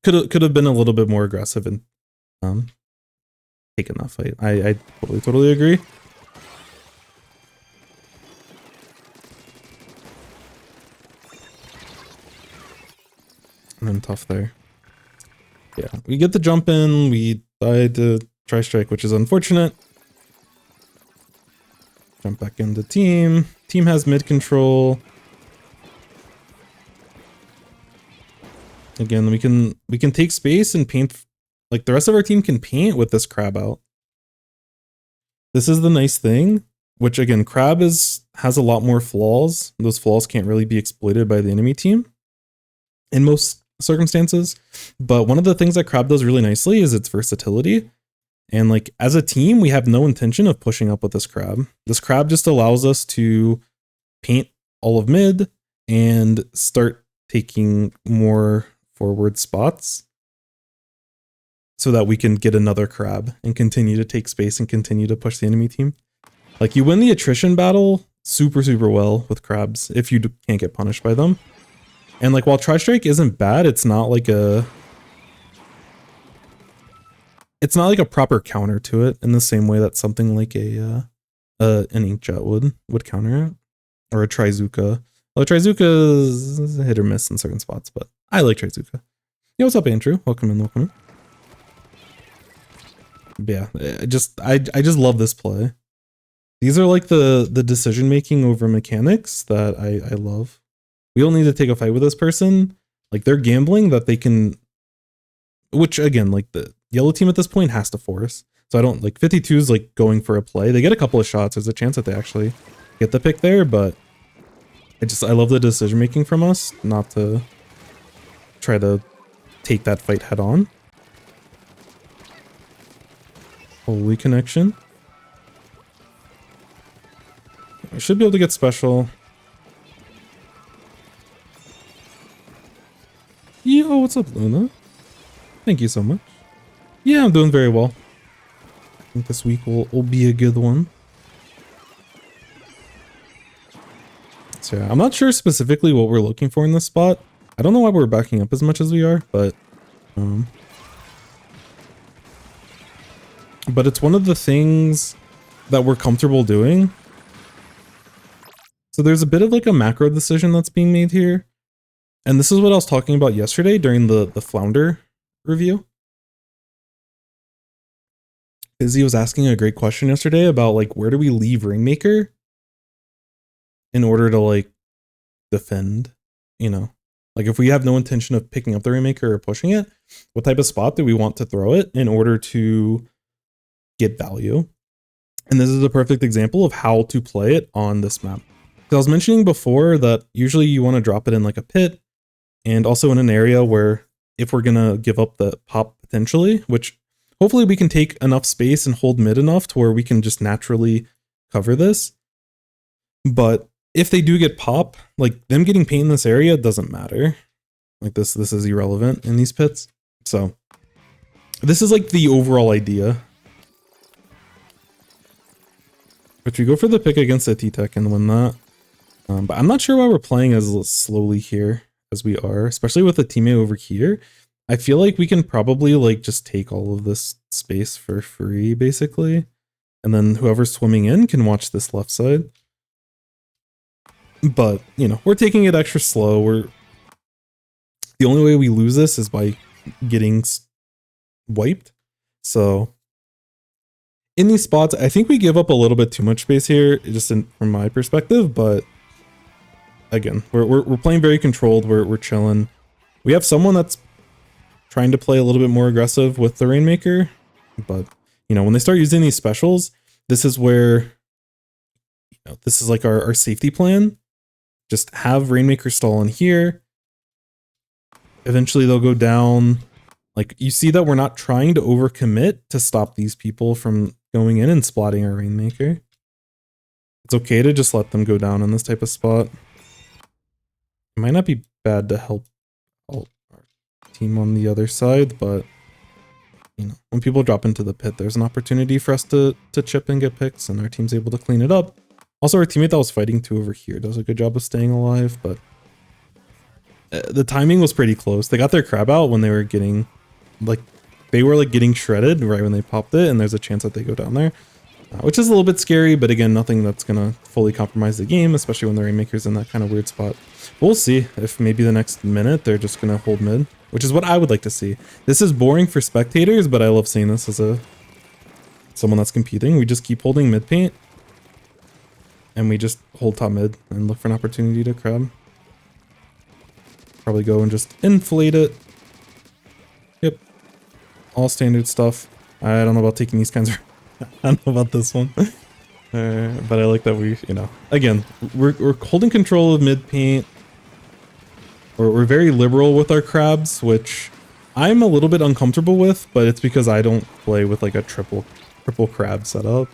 could have been a little bit more aggressive and taken that fight. I totally agree. And then tough there. Yeah, we get the jump in. We died to try strike, which is unfortunate. Jump back into team. Team has mid control. Again, we can take space and paint. Like the rest of our team can paint with this crab out. This is the nice thing, which again, crab has a lot more flaws. Those flaws can't really be exploited by the enemy team in most circumstances. But one of the things that crab does really nicely is its versatility. And like as a team, we have no intention of pushing up with this crab. This crab just allows us to paint all of mid and start taking more forward spots so that we can get another crab and continue to take space and continue to push the enemy team. Like you win the attrition battle super well with crabs if you can't get punished by them. And like while Tri-Strike isn't bad, it's not like a proper counter to it in the same way that something like an Inkjet would counter it, or a Trizuka. Well, Trizuka is a hit or miss in certain spots, but I like Trizuka. Yo, what's up, Andrew? Welcome in, welcome in. Yeah, I just love this play. These are like the decision making over mechanics that I love. We don't need to take a fight with this person. Like they're gambling that they can, which again, like the yellow team at this point has to force. So I don't like 52 is like going for a play. They get a couple of shots. There's a chance that they actually get the pick there, but I love the decision making from us not to try to take that fight head on. Holy connection. I should be able to get special. Yo, what's up, Luna? Thank you so much. Yeah, I'm doing very well. I think this week will be a good one. So yeah, I'm not sure specifically what we're looking for in this spot. I don't know why we're backing up as much as we are, but it's one of the things that we're comfortable doing. So there's a bit of like a macro decision that's being made here. And this is what I was talking about yesterday during the Flounder review. Izzy was asking a great question yesterday about like, where do we leave Rainmaker in order to like defend, you know? Like if we have no intention of picking up the Rainmaker or pushing it, what type of spot do we want to throw it in order to get value? And this is a perfect example of how to play it on this map. So I was mentioning before that usually you want to drop it in like a pit and also in an area where if we're going to give up the pop potentially, which hopefully we can take enough space and hold mid enough to where we can just naturally cover this. But if they do get pop, like them getting paint in this area doesn't matter. Like this is irrelevant in these pits. So this is like the overall idea. But we go for the pick against the T-Tech and win that. But I'm not sure why we're playing as slowly here as we are, especially with a teammate over here. I feel like we can probably like just take all of this space for free, basically. And then whoever's swimming in can watch this left side. But, you know, we're taking it extra slow. The only way we lose this is by getting wiped. So in these spots, I think we give up a little bit too much space here, just from my perspective, but again, we're playing very controlled. We're chilling. We have someone that's trying to play a little bit more aggressive with the Rainmaker, but you know, when they start using these specials, this is where, you know, this is like our safety plan. Just have Rainmaker stall in here. Eventually they'll go down. Like you see that we're not trying to overcommit to stop these people from going in and splatting our Rainmaker. It's okay to just let them go down in this type of spot. It might not be bad to help our team on the other side, but you know, when people drop into the pit, there's an opportunity for us to chip and get picks, and our team's able to clean it up. Also, our teammate that was fighting to over here does a good job of staying alive, but the timing was pretty close. They got their crab out when they were getting, like, they were like getting shredded right when they popped it, and there's a chance that they go down there. Which is a little bit scary, but again, nothing that's going to fully compromise the game, especially when the Rainmaker's in that kind of weird spot. We'll see if maybe the next minute they're just going to hold mid, which is what I would like to see. This is boring for spectators, but I love seeing this as someone that's competing. We just keep holding mid paint, and we just hold top mid and look for an opportunity to crab. Probably go and just inflate it. Yep. All standard stuff. I don't know about taking these kinds of... I don't know about this one. But I like that we, you know, again, we're holding control of mid paint. We're very liberal with our crabs, which I'm a little bit uncomfortable with, but it's because I don't play with like a triple crab setup.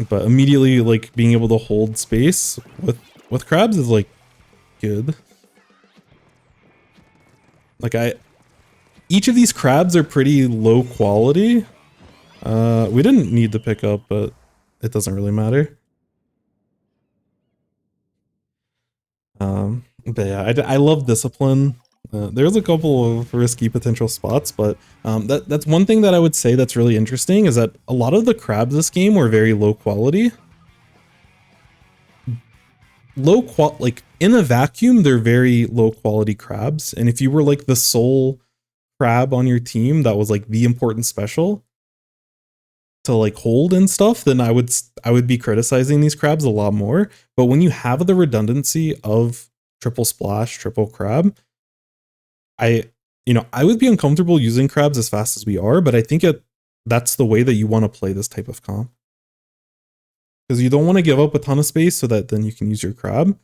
But immediately, like, being able to hold space with crabs is like good. Like each of these crabs are pretty low quality. We didn't need to pick up, but it doesn't really matter. But yeah, I love discipline. There's a couple of risky potential spots, but that's one thing that I would say that's really interesting is that a lot of the crabs this game were very low quality. Like in a vacuum, they're very low quality crabs. And if you were like the sole crab on your team that was like the important special to like hold and stuff, then I would be criticizing these crabs a lot more. But when you have the redundancy of triple splash, triple crab, I would be uncomfortable using crabs as fast as we are, but I think that's the way that you want to play this type of comp. Because you don't want to give up a ton of space so that then you can use your crab.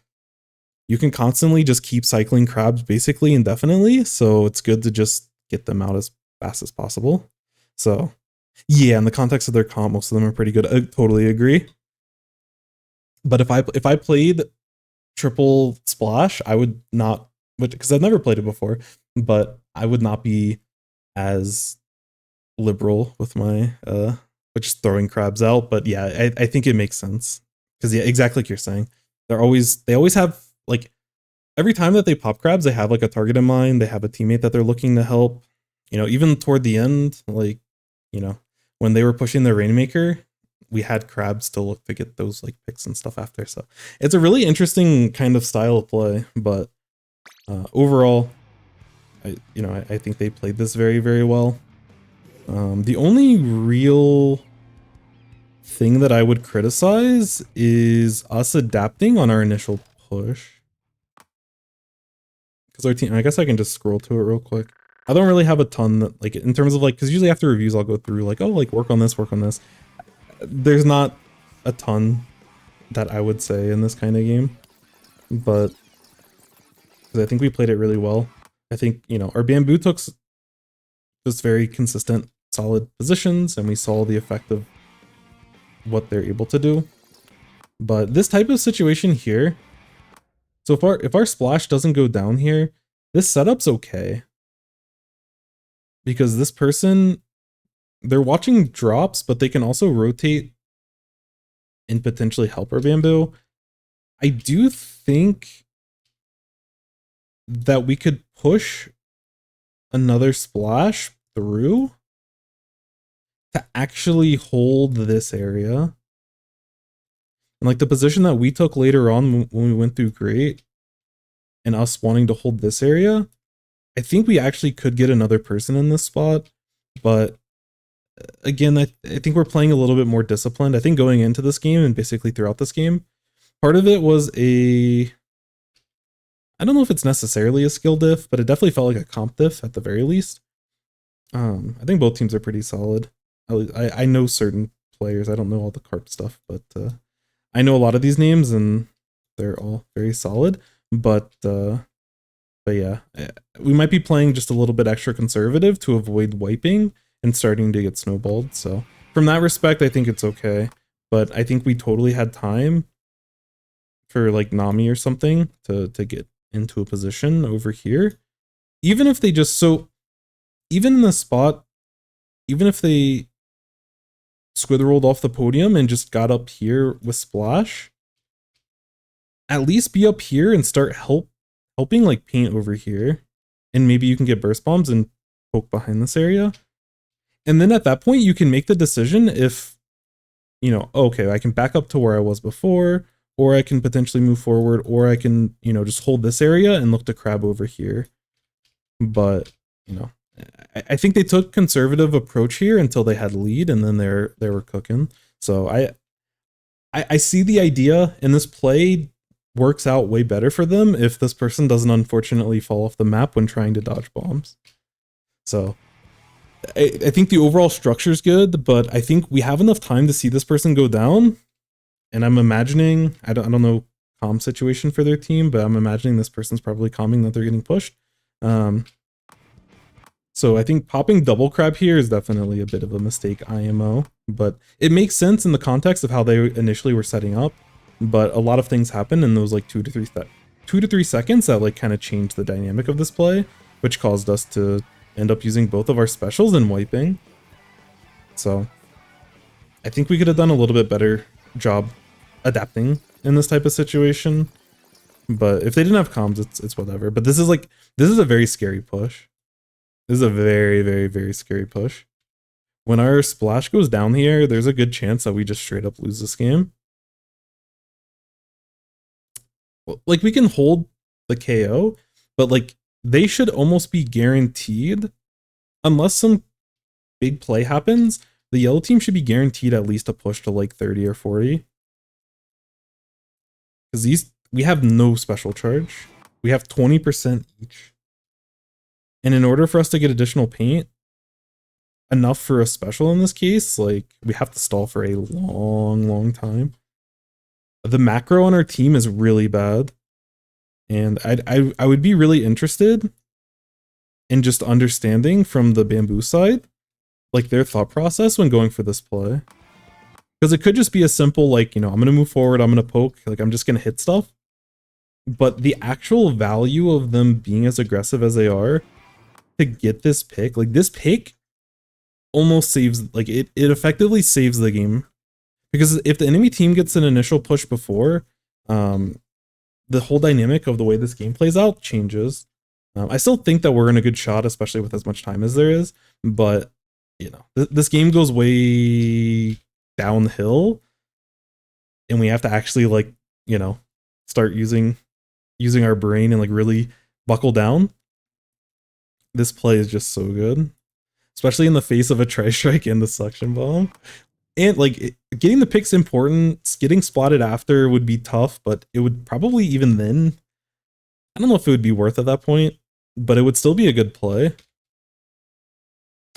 You can constantly just keep cycling crabs basically indefinitely, so it's good to just get them out as fast as possible. So yeah, in the context of their comp, most of them are pretty good. I totally agree. But if I played triple splash, I would not, because I've never played it before, but I would not be as liberal with my with just throwing crabs out. But yeah, I think it makes sense. Because yeah, exactly like you're saying. They always have like every time that they pop crabs, they have like a target in mind, they have a teammate that they're looking to help. You know, even toward the end, like, you know, when they were pushing the Rainmaker, we had crabs to look to get those like picks and stuff after. So it's a really interesting kind of style of play, but overall, I think they played this very, very well. The only real thing that I would criticize is us adapting on our initial push. Because our team, I guess I can just scroll to it real quick. I don't really have a ton that, like, in terms of like, because usually after reviews I'll go through like, oh, like work on this, work on this. There's not a ton that I would say in this kind of game, but I think we played it really well. I think, you know, our bamboo took just very consistent, solid positions, and we saw the effect of what they're able to do. But this type of situation here, so far, if our splash doesn't go down here, this setup's okay. Because this person, they're watching drops, but they can also rotate and potentially help our bamboo. I do think that we could push another splash through to actually hold this area. And like the position that we took later on when we went through Great and us wanting to hold this area, I think we actually could get another person in this spot. But again, I think we're playing a little bit more disciplined. I think going into this game and basically throughout this game, part of it was I don't know if it's necessarily a skill diff, but it definitely felt like a comp diff at the very least. I think both teams are pretty solid. I know certain players. I don't know all the carp stuff, but I know a lot of these names and they're all very solid. But yeah, we might be playing just a little bit extra conservative to avoid wiping and starting to get snowballed. So from that respect, I think it's okay. But I think we totally had time for like Nami or something to get into a position over here. Even if they just, so even in the spot, even if they squid rolled off the podium and just got up here with splash, at least be up here and start helping like paint over here, and maybe you can get burst bombs and poke behind this area. And then at that point you can make the decision if, you know, okay, I can back up to where I was before, or I can potentially move forward, or I can, you know, just hold this area and look to crab over here. But, you know, I think they took conservative approach here until they had lead, and then they were cooking. So I see the idea, and this play works out way better for them if this person doesn't unfortunately fall off the map when trying to dodge bombs. So I think the overall structure is good, but I think we have enough time to see this person go down. And I'm imagining, I don't know calm situation for their team, but I'm imagining this person's probably calming that they're getting pushed. So I think popping double crab here is definitely a bit of a mistake IMO, but it makes sense in the context of how they initially were setting up. But a lot of things happen in those like 2 to 3 seconds that like kind of changed the dynamic of this play, which caused us to end up using both of our specials and wiping. So I think we could have done a little bit better job adapting in this type of situation. But if they didn't have comms, it's whatever. But this is a very scary push. This is a very, very, very scary push. When our splash goes down here, there's a good chance that we just straight up lose this game. Like, we can hold the KO, but like they should almost be guaranteed, unless some big play happens, the yellow team should be guaranteed at least a push to like 30 or 40. Because we have no special charge. We have 20% each. And in order for us to get additional paint, enough for a special in this case, like we have to stall for a long, long time. The macro on our team is really bad. And I would be really interested in just understanding from the bamboo side, like their thought process when going for this play. Because it could just be a simple, like, I'm going to move forward, I'm going to poke, like, I'm just going to hit stuff. But the actual value of them being as aggressive as they are to get this pick, like, this pick almost saves, like, it effectively saves the game. Because if the enemy team gets an initial push before, the whole dynamic of the way this game plays out changes. I still think that we're in a good shot, especially with as much time as there is, but, this game goes way downhill, and we have to actually, like, start using our brain and, like, really buckle down. This play is just so good, especially in the face of a tri-strike and the suction bomb. And, like, getting the pick's important. Getting spotted after would be tough, but it would probably, even then, I don't know if it would be worth at that point, but it would still be a good play.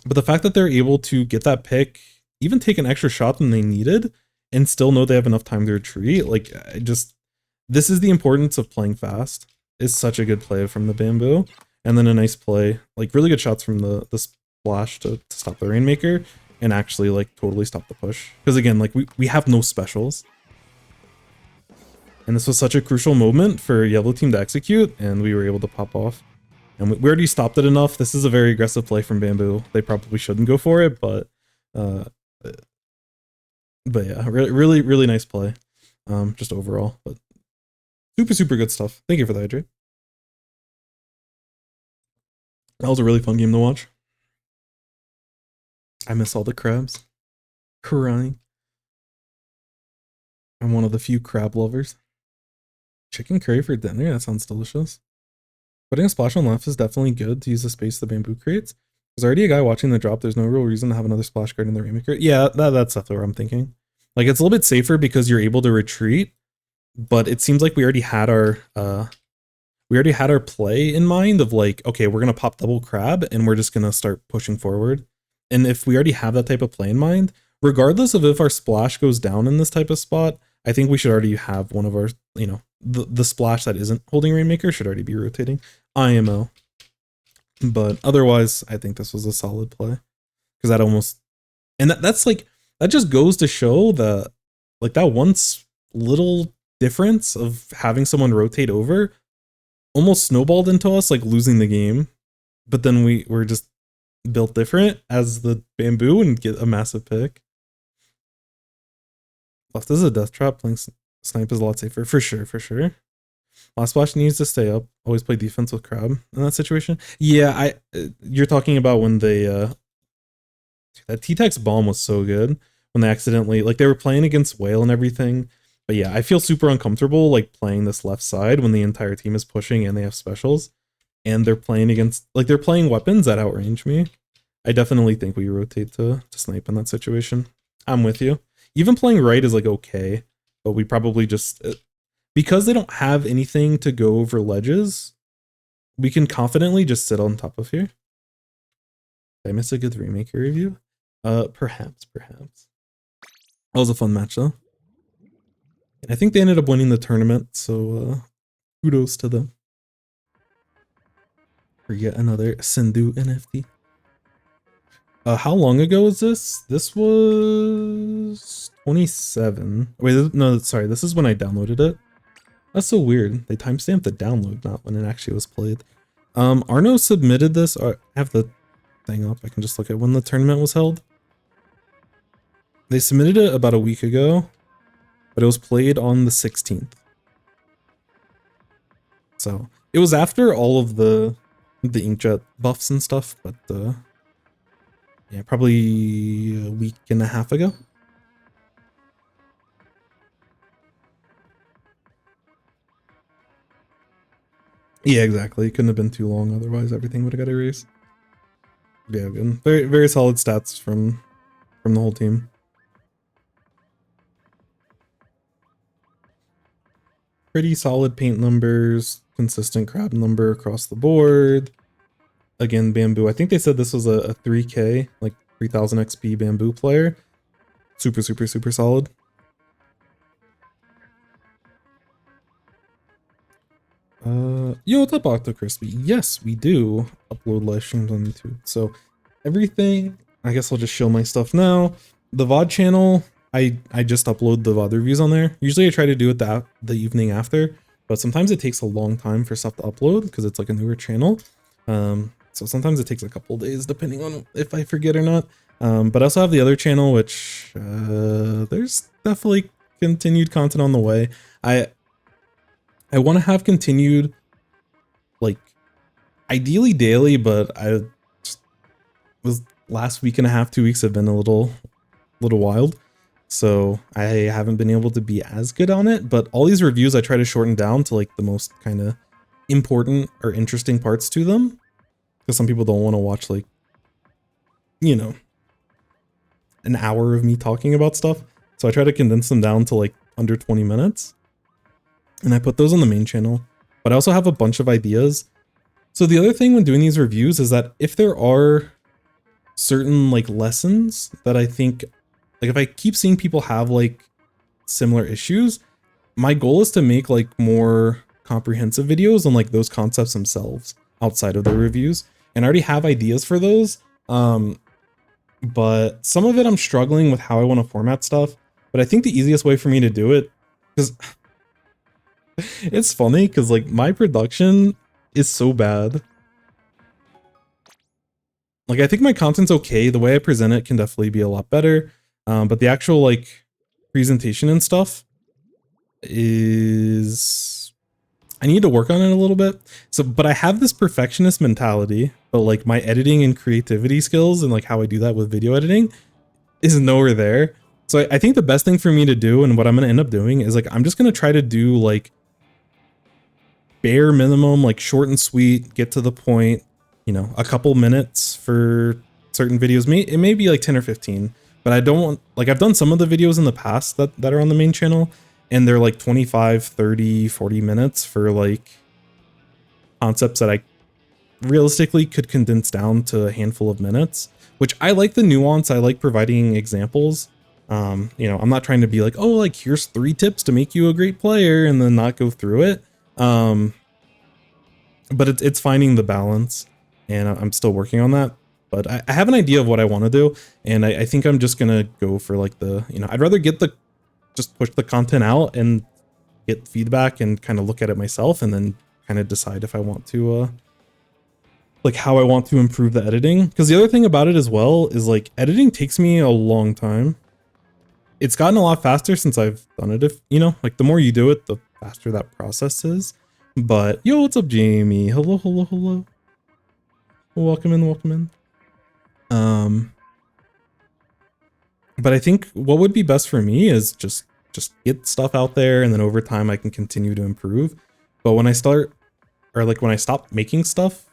But the fact that they're able to get that pick, even take an extra shot than they needed, and still know they have enough time to retreat, like, this is the importance of playing fast. It's such a good play from the Bamboo. And then a nice play, like, really good shots from the splash to stop the Rainmaker and actually, like, totally stop the push. Because again, like, we have no specials. And this was such a crucial moment for Yellow Team to execute, and we were able to pop off. And we already stopped it enough. This is a very aggressive play from Bamboo. They probably shouldn't go for it, but yeah, really, really nice play. Just overall, but super good stuff. Thank you for that, Adrian. That was a really fun game to watch. I miss all the crabs. Crying. I'm one of the few crab lovers. Chicken curry for dinner? That sounds delicious. Putting a splash on left is definitely good to use the space the Bamboo creates. There's already a guy watching the drop. There's no real reason to have another splash guard in the Rainmaker. Yeah, that's definitely what I'm thinking. Like, it's a little bit safer because you're able to retreat, but it seems like we already had our play in mind of, like, okay, we're gonna pop double crab and we're just gonna start pushing forward. And if we already have that type of play in mind, regardless of if our splash goes down in this type of spot, I think we should already have one of our, the splash that isn't holding Rainmaker should already be rotating. IMO. But otherwise, I think this was a solid play. Because that almost, and that's like, that just goes to show that, like, that once little difference of having someone rotate over almost snowballed into us, like, losing the game. But then we're just built different as the Bamboo and get a massive pick. Left is a death trap. Playing snipe is a lot safer. For sure. Last splash needs to stay up. Always play defense with crab in that situation. Yeah, you're talking about when they that T-Tex bomb was so good when they accidentally, like, they were playing against Whale and everything. But yeah, I feel super uncomfortable, like, playing this left side when the entire team is pushing and they have specials. And they're playing against, like, they're playing weapons that outrange me. I definitely think we rotate to snipe in that situation. I'm with you. Even playing right is, like, okay. But we probably just, because they don't have anything to go over ledges, we can confidently just sit on top of here. Did I miss a good Rainmaker review? Perhaps. That was a fun match, though. And I think they ended up winning the tournament, so kudos to them. For yet another Sindhu NFT. How long ago was this? This was 27. Wait, no, sorry. This is when I downloaded it. That's so weird. They timestamped the download, not when it actually was played. Arno submitted this. I have the thing up. I can just look at when the tournament was held. They submitted it about a week ago, but it was played on the 16th. So it was after all of the inkjet buffs and stuff, but yeah, probably a week and a half ago. Yeah, exactly. It couldn't have been too long, otherwise everything would have got erased. Yeah, good. Very, very solid stats from the whole team. Pretty solid paint numbers, consistent crab number across the board. Again, Bamboo. I think they said this was a 3K, like 3000 XP Bamboo player. Super solid. Yo, what's up, Octocrispy? Yes, we do upload live streams on YouTube. So everything, I guess I'll just show my stuff now. The VOD channel, I just upload the VOD reviews on there. Usually I try to do it the evening after, but sometimes it takes a long time for stuff to upload because it's like a newer channel. So sometimes it takes a couple days depending on if I forget or not. But I also have the other channel, which there's definitely continued content on the way. I want to have continued, like, ideally daily, but I just was last week and a half, 2 weeks have been a little wild. So I haven't been able to be as good on it, but all these reviews I try to shorten down to like the most kind of important or interesting parts to them. Because some people don't want to watch, like, you know, an hour of me talking about stuff. So I try to condense them down to like under 20 minutes. And I put those on the main channel. But I also have a bunch of ideas. So the other thing when doing these reviews is that if there are certain like lessons that I think, like if I keep seeing people have like similar issues, my goal is to make like more comprehensive videos on like those concepts themselves outside of the reviews. And I already have ideas for those. But some of it I'm struggling with how I want to format stuff. But I think the easiest way for me to do it, because it's funny, because like my production is so bad. Like I think my content's okay. The way I present it can definitely be a lot better. But the actual like presentation and stuff is, I need to work on it a little bit. So, but I have this perfectionist mentality, but like my editing and creativity skills and like how I do that with video editing is nowhere there. So I think the best thing for me to do and what I'm going to end up doing is like, I'm just going to try to do like bare minimum, like short and sweet, get to the point, you know, a couple minutes for certain videos. It may be like 10 or 15, but I don't want, like I've done some of the videos in the past that are on the main channel and they're like 25, 30, 40 minutes for like concepts that I realistically could condense down to a handful of minutes, which I like the nuance. I like providing examples. You know, I'm not trying to be like, oh, like here's 3 tips to make you a great player and then not go through it. But it's finding the balance and I'm still working on that. But I have an idea of what I want to do. And I think I'm just going to go for like the, you know, I'd rather get just push the content out and get feedback and kind of look at it myself and then kind of decide if I want to, like how I want to improve the editing. Because the other thing about it as well is like editing takes me a long time. It's gotten a lot faster since I've done it. If you know, like the more you do it, the faster that process is. But yo, what's up, Jamie? Hello, hello, hello. Welcome in, welcome in. But I think what would be best for me is just get stuff out there, and then over time I can continue to improve. But when I start, or like when I stop making stuff,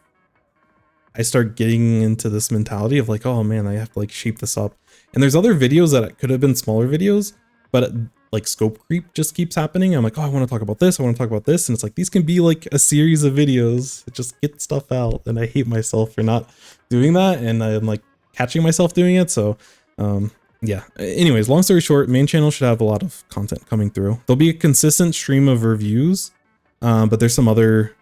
I start getting into this mentality of like, oh man, I have to like shape this up. And there's other videos that could have been smaller videos, but like scope creep just keeps happening. I'm like, oh, I want to talk about this. I want to talk about this. And it's like, these can be like a series of videos. Just get stuff out. And I hate myself for not doing that. And I'm like catching myself doing it. So, yeah. Anyways, long story short, main channel should have a lot of content coming through. There'll be a consistent stream of reviews, but there's some other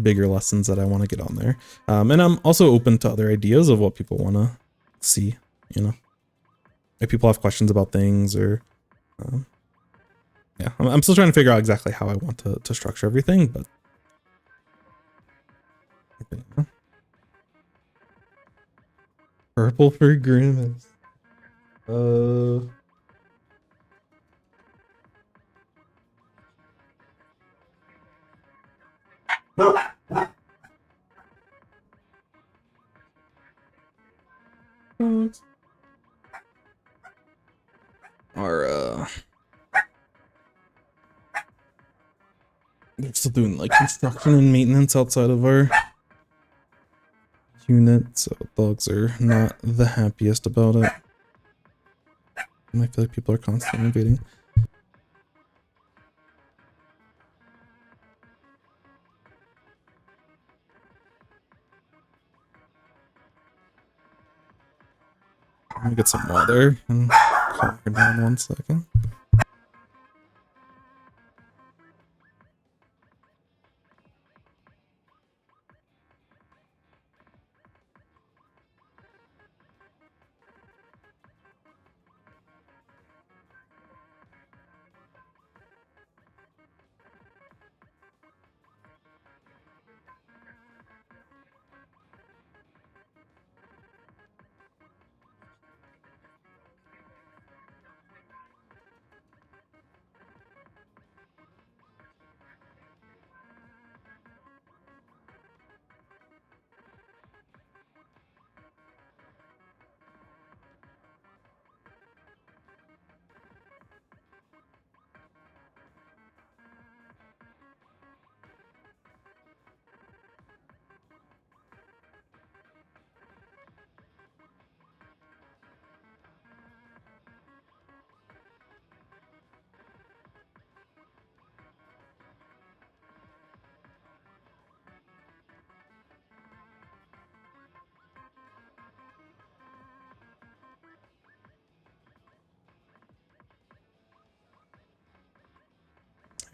bigger lessons that I want to get on there. And I'm also open to other ideas of what people want to see, you know, if people have questions about things or, yeah, I'm still trying to figure out exactly how I want to structure everything, but yeah. Purple for Grimace. Our they're still doing like construction and maintenance outside of our unit, so dogs are not the happiest about it. And I feel like people are constantly invading. Let me get some water and calm her down 1 second.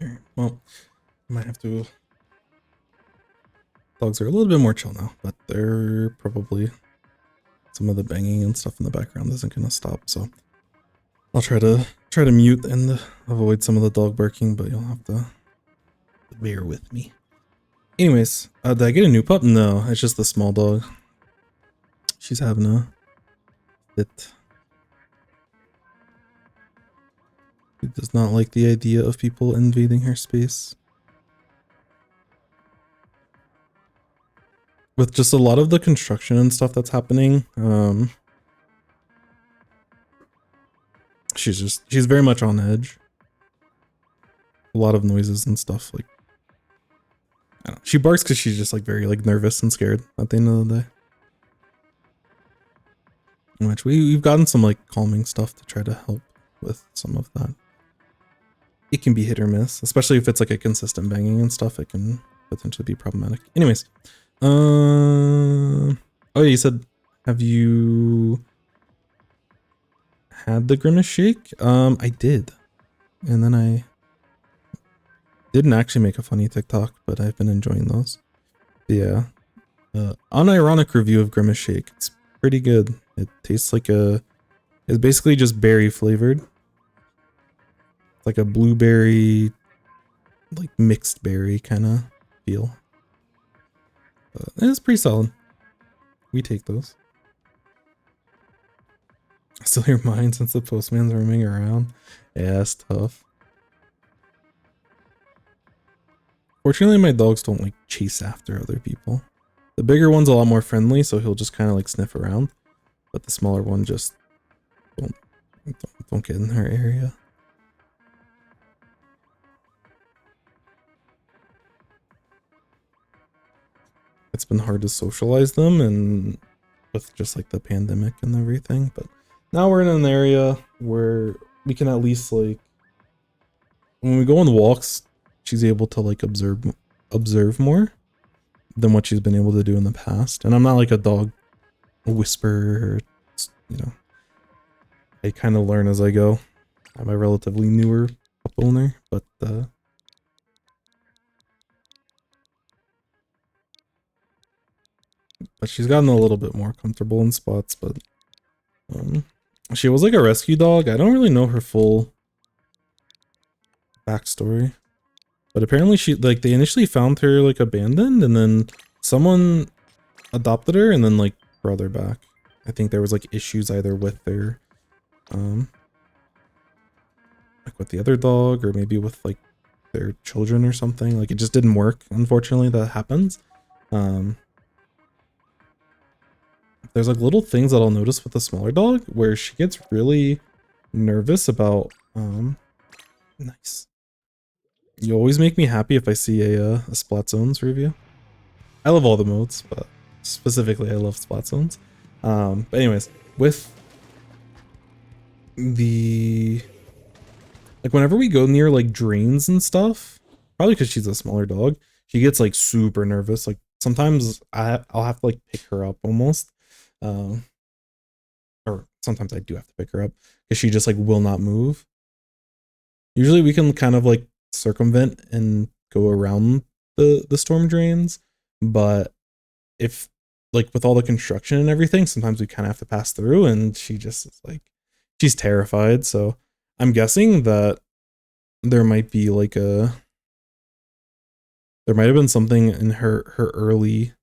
Alright, well, I might have to. Dogs are a little bit more chill now, but they're probably some of the banging and stuff in the background isn't gonna stop, so I'll try to mute and avoid some of the dog barking, but you'll have to bear with me. Anyways, did I get a new pup? No, it's just the small dog. She's having a fit. She does not like the idea of people invading her space. With just a lot of the construction and stuff that's happening, she's very much on edge. A lot of noises and stuff, like, I don't know. She barks because she's just like very like nervous and scared at the end of the day. Which we've gotten some like calming stuff to try to help with some of that. It can be hit or miss, especially if it's like a consistent banging and stuff. It can potentially be problematic. Anyways, oh yeah, you said, have you had the Grimace Shake? I did, and then I didn't actually make a funny TikTok, but I've been enjoying those. Yeah, unironic review of Grimace Shake. It's pretty good. It tastes like it's basically just berry flavored. It's like a blueberry, like mixed berry kind of feel. It's pretty solid. We take those. I still hear mine since the postman's roaming around. Yeah, it's tough. Fortunately, my dogs don't like chase after other people. The bigger one's a lot more friendly, so he'll just kind of like sniff around. But the smaller one just don't get in her area. It's been hard to socialize them, and with just like the pandemic and everything, but now we're in an area where we can at least like, when we go on walks, she's able to like observe more than what she's been able to do in the past. And I'm not like a dog whisperer, you know. I kind of learn as I go. I'm a relatively newer pup owner, but she's gotten a little bit more comfortable in spots. But she was like a rescue dog. I don't really know her full backstory, but apparently they initially found her like abandoned, and then someone adopted her and then like brought her back. I think there was like issues either with their like with the other dog, or maybe with like their children or something. Like it just didn't work, unfortunately. That happens. There's like little things that I'll notice with a smaller dog where she gets really nervous about nice. You always make me happy if I see a Splat Zones review. I love all the modes, but specifically I love Splat Zones. But anyways, with the like whenever we go near like drains and stuff, probably because she's a smaller dog, she gets like super nervous. Like sometimes I'll have to like pick her up almost. Or sometimes I do have to pick her up because she just like will not move. Usually we can kind of like circumvent and go around the storm drains, but if like with all the construction and everything, sometimes we kind of have to pass through, and she just is like, she's terrified. So I'm guessing that there might be like there might have been something in her early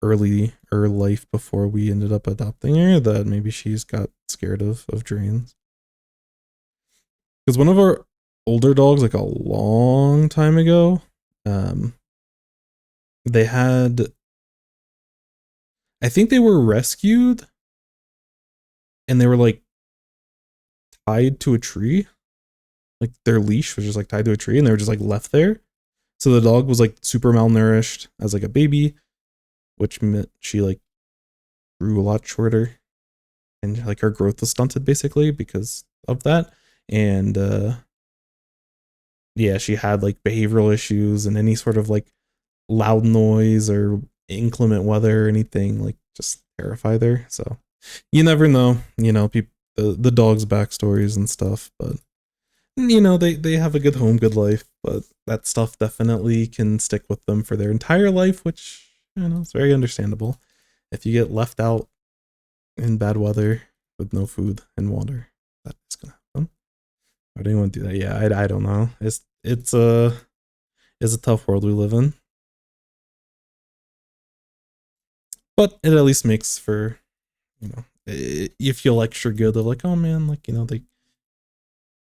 life before we ended up adopting her that maybe she's got scared of drains. Because one of our older dogs, like a long time ago, they had, I think they were rescued and they were like tied to a tree. Like their leash was just like tied to a tree and they were just like left there. So the dog was like super malnourished as like a baby, which meant she like grew a lot shorter and like her growth was stunted basically because of that. And yeah, she had like behavioral issues, and any sort of like loud noise or inclement weather or anything like just terrified her. So you never know, you know, the dog's backstories and stuff. But you know, they have a good home, good life, but that stuff definitely can stick with them for their entire life, which, you know, is very understandable. If you get left out in bad weather with no food and water, that is gonna happen. Why do you want to do that? Yeah, I don't know. It's a tough world we live in, but it at least makes for, you know, you feel extra good of like, oh man, like, you know, they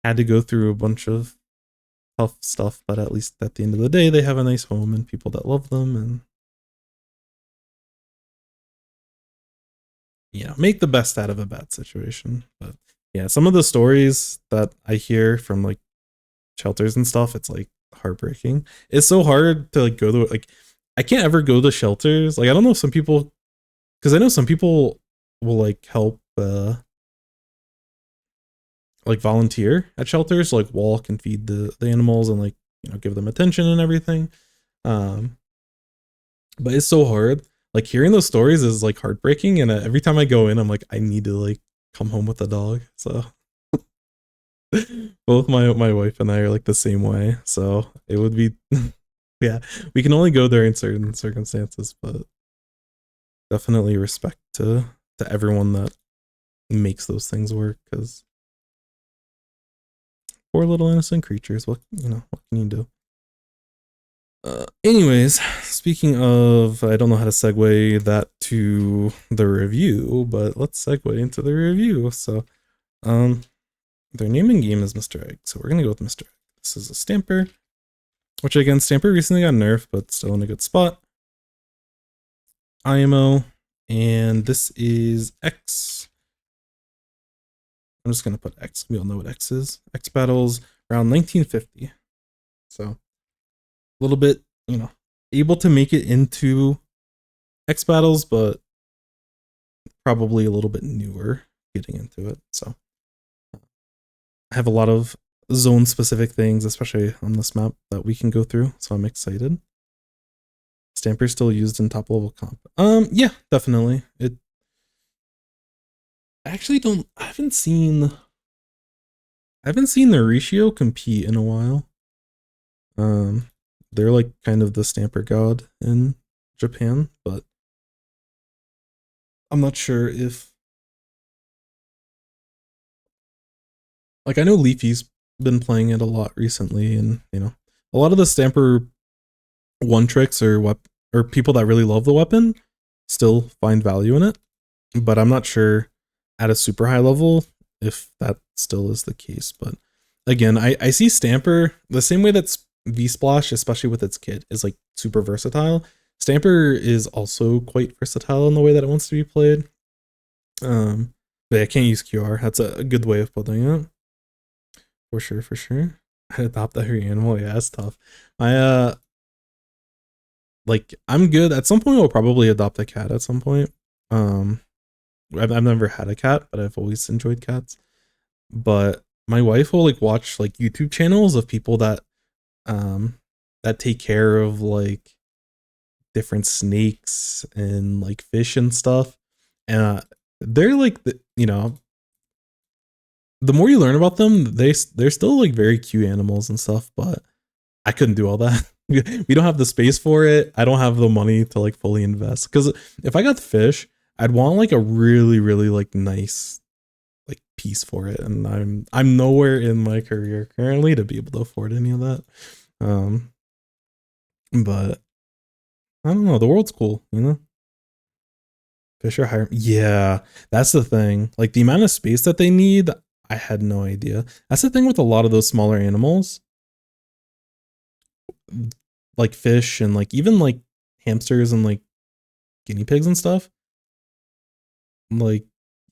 had to go through a bunch of tough stuff, but at least at the end of the day, they have a nice home and people that love them, and yeah, make the best out of a bad situation. But yeah, some of the stories that I hear from like shelters and stuff, it's like heartbreaking. It's so hard to like go to, like, I can't ever go to shelters. Like, I don't know if some people, because I know some people will like help like volunteer at shelters, like walk and feed the animals and like, you know, give them attention and everything. Um, but it's so hard. Like hearing those stories is like heartbreaking, and every time I go in, I'm like, I need to like come home with a dog. So both my wife and I are like the same way. So it would be, yeah, we can only go there in certain circumstances, but definitely respect to everyone that makes those things work, because poor little innocent creatures. What, you know, what can you do? Anyways, speaking of, I don't know how to segue that to the review, but let's segue into the review. So, their naming game is Mr. Egg, so we're gonna go with Mr. Egg. This is a Stamper, which again, Stamper recently got nerfed, but still in a good spot. IMO, and this is X. I'm just gonna put X. We all know what X is. X battles around 1950. So a little bit, you know, able to make it into X battles, but probably a little bit newer getting into it. So I have a lot of zone specific things, especially on this map, that we can go through. So I'm excited. Stamper still used in top level comp. Yeah, definitely. It I actually don't. I haven't seen the Ratio compete in a while. They're like kind of the Stamper god in Japan, but I'm not sure if, like, I know Leafy's been playing it a lot recently, and you know, a lot of the Stamper one tricks or people that really love the weapon still find value in it, but I'm not sure at a super high level if that still is the case. But again, I see Stamper the same way that V Splash, especially with its kit, is like super versatile. Stamper is also quite versatile in the way that it wants to be played. But I can't use QR. That's a good way of putting it. For sure, for sure. I adopt every animal. Yeah, it's tough. I like, I'm good. At some point I'll probably adopt a cat at some point. I've never had a cat, but I've always enjoyed cats. But my wife will like watch like YouTube channels of people that take care of like different snakes and like fish and stuff. And they're like you know, the more you learn about them, they're still like very cute animals and stuff, but I couldn't do all that. We don't have the space for it. I don't have the money to like fully invest, because if I got the fish, I'd want like a really really like nice like piece for it, and I'm nowhere in my career currently to be able to afford any of that. But I don't know, the world's cool, you know. Fish are higher. Yeah, that's the thing. Like the amount of space that they need, I had no idea. That's the thing with a lot of those smaller animals, like fish and like even like hamsters and like guinea pigs and stuff. Like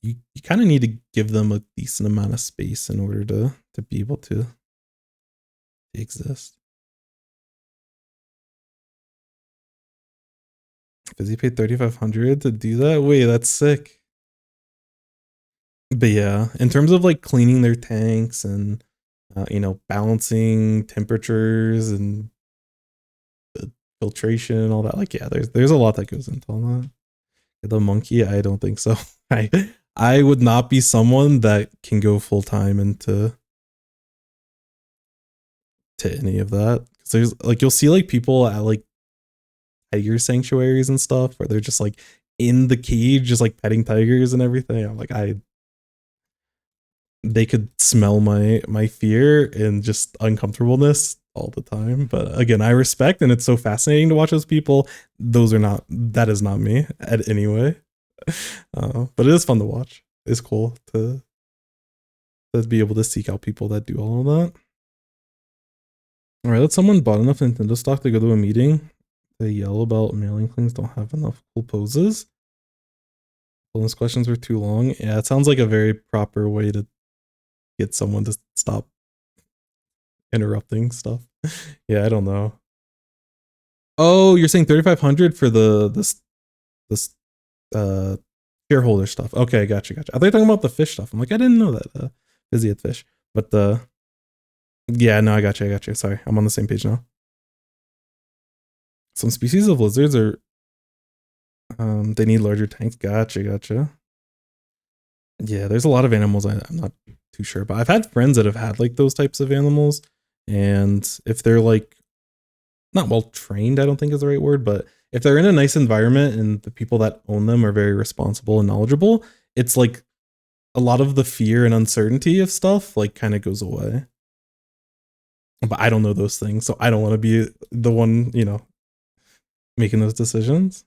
you kind of need to give them a decent amount of space in order to be able to exist. Because he paid 3,500 to do that. Wait, that's sick. But yeah, in terms of like cleaning their tanks and you know, balancing temperatures and the filtration and all that, like yeah, there's a lot that goes into all that. The monkey, I don't think so. I would not be someone that can go full time into to any of that. Because there's like you'll see like people at like tiger sanctuaries and stuff where they're just like in the cage, just like petting tigers and everything. I'm like, they could smell my fear and just uncomfortableness all the time. But again, I respect, and it's so fascinating to watch those people. That is not me at any way. But it is fun to watch. It's cool to be able to seek out people that do all of that. All right, let someone bought enough Nintendo stock to go to a meeting. They yell about mailing things don't have enough cool poses. Bonus questions were too long. Yeah, it sounds like a very proper way to get someone to stop interrupting stuff. Yeah, I don't know. Oh, you're saying 3,500 for this shareholder stuff. Okay, gotcha. I thought you were talking about the fish stuff. I'm like, I didn't know that. Busy at fish. But yeah, no, I got you. Sorry, I'm on the same page now. Some species of lizards are they need larger tanks. Gotcha. Yeah, there's a lot of animals I'm not too sure, but I've had friends that have had like those types of animals, and if they're like not well trained, I don't think is the right word, but if they're in a nice environment and the people that own them are very responsible and knowledgeable, it's like a lot of the fear and uncertainty of stuff like kind of goes away. But I don't know those things, so I don't want to be the one, making those decisions.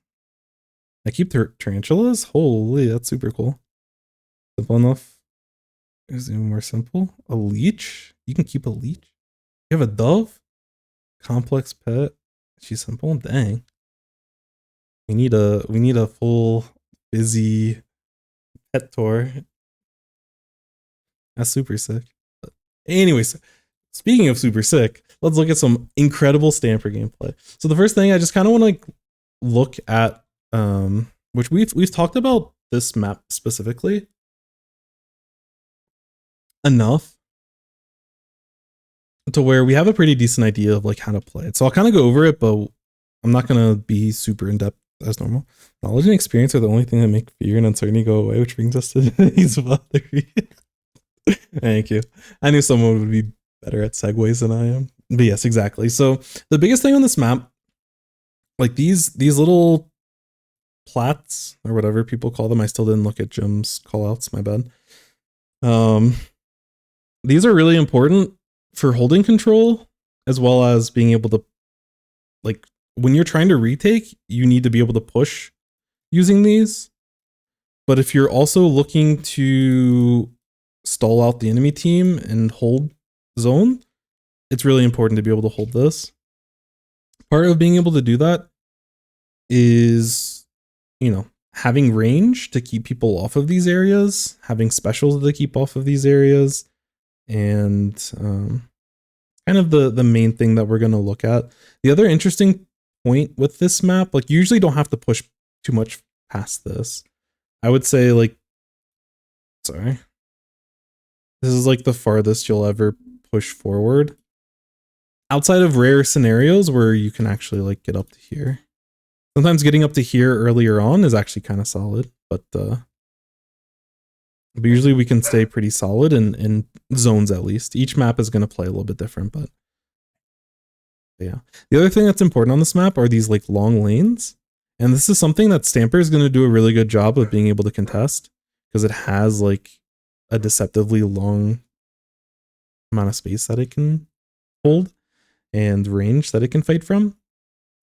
I keep tarantulas. Holy, that's super cool. Simple enough. Is it more simple? A leech? You can keep a leech? You have a dove? Complex pet? She's simple? Dang. We need a full busy pet tour. That's super sick. Anyways, speaking of super sick, let's look at some incredible Stamper gameplay. So the first thing I just kind of want to like look at, which we've talked about this map specifically enough to where we have a pretty decent idea of like how to play it. So I'll kind of go over it, but I'm not gonna be super in depth as normal. Knowledge and experience are the only thing that make fear and uncertainty go away, which brings us to today's Valkyrie. Thank you. I knew someone would be better at segues than I am. But yes, exactly. So the biggest thing on this map, like these little plats or whatever people call them. I still didn't look at Jim's callouts, my bad. These are really important for holding control, as well as being able to, like, when you're trying to retake, you need to be able to push using these. But if you're also looking to stall out the enemy team and hold zone, it's really important to be able to hold this. Part of being able to do that is, having range to keep people off of these areas, having specials to keep off of these areas, and kind of the main thing that we're going to look at. The other interesting point with this map, like you usually don't have to push too much past this. I would say like, sorry, this is like the farthest you'll ever push forward. Outside of rare scenarios where you can actually like get up to here. Sometimes getting up to here earlier on is actually kind of solid, but usually we can stay pretty solid in zones at least. Each map is going to play a little bit different, but yeah. The other thing that's important on this map are these like long lanes. And this is something that Stamper is going to do a really good job of being able to contest, because it has like a deceptively long amount of space that it can hold and range that it can fight from.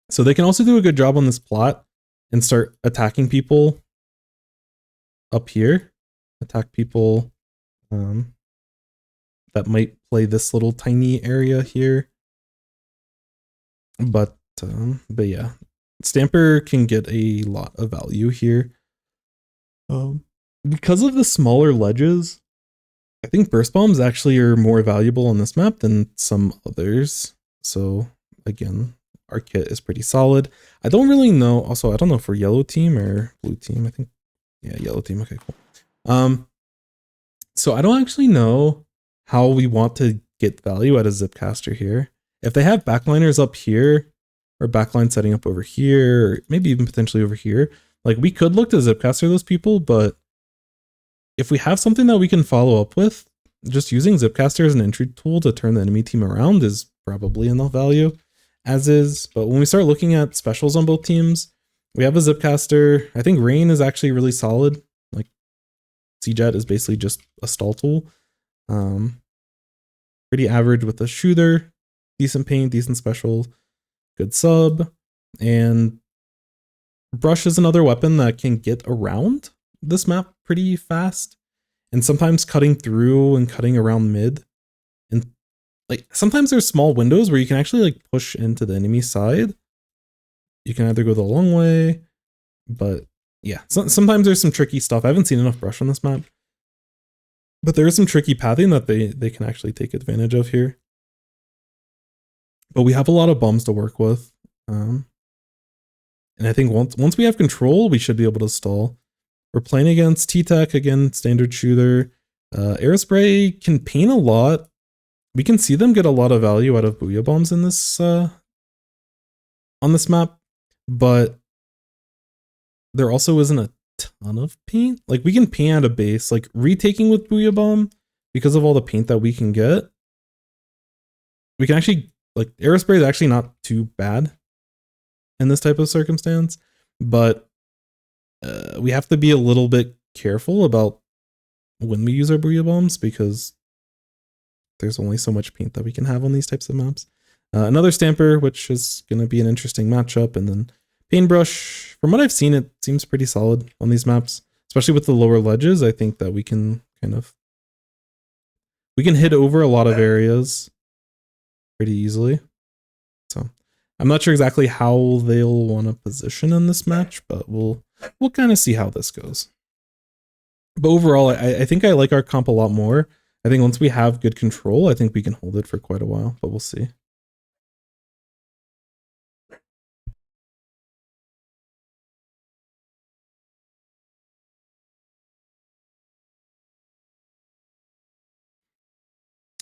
So they can also do a good job on this plot and start attacking people up here. Attack people that might play this little tiny area here. But yeah, Stamper can get a lot of value here. Because of the smaller ledges, I think burst bombs actually are more valuable on this map than some others. So again, our kit is pretty solid. I don't really know. Also, I don't know for yellow team or blue team. I think, yeah, yellow team. Okay, cool. So I don't actually know how we want to get value out of Zipcaster here. If they have backliners up here, or backline setting up over here, or maybe even potentially over here, like we could look to Zipcaster those people, but if we have something that we can follow up with, just using Zipcaster as an entry tool to turn the enemy team around is probably enough value as is. But when we start looking at specials on both teams, we have a Zipcaster. I think Rain is actually really solid. Like C-Jet is basically just a stall tool. Pretty average with a shooter, decent paint, decent special, good sub, and Brush is another weapon that can get around this map pretty fast, and sometimes cutting through and cutting around mid. And like sometimes there's small windows where you can actually like push into the enemy side. You can either go the long way, but yeah, sometimes there's some tricky stuff. I haven't seen enough Brush on this map, but there is some tricky pathing that they can actually take advantage of here. But we have a lot of bombs to work with. And I think once we have control, we should be able to stall. We're playing against T-Tech, again, standard shooter. Aerospray can paint a lot. We can see them get a lot of value out of Booyah Bombs in this on this map, but there also isn't a ton of paint. Like we can paint at a base, like retaking with Booyah Bomb, because of all the paint that we can get. We can actually, like Aerospray is actually not too bad in this type of circumstance, but we have to be a little bit careful about when we use our Booyah Bombs, because there's only so much paint that we can have on these types of maps. Another Stamper, which is going to be an interesting matchup, and then Paintbrush. From what I've seen, it seems pretty solid on these maps, especially with the lower ledges. I think that we can hit over a lot of areas pretty easily. So I'm not sure exactly how they'll want to position in this match, but we'll kind of see how this goes. But overall, I think I like our comp a lot more. I think once we have good control, I think we can hold it for quite a while, but we'll see.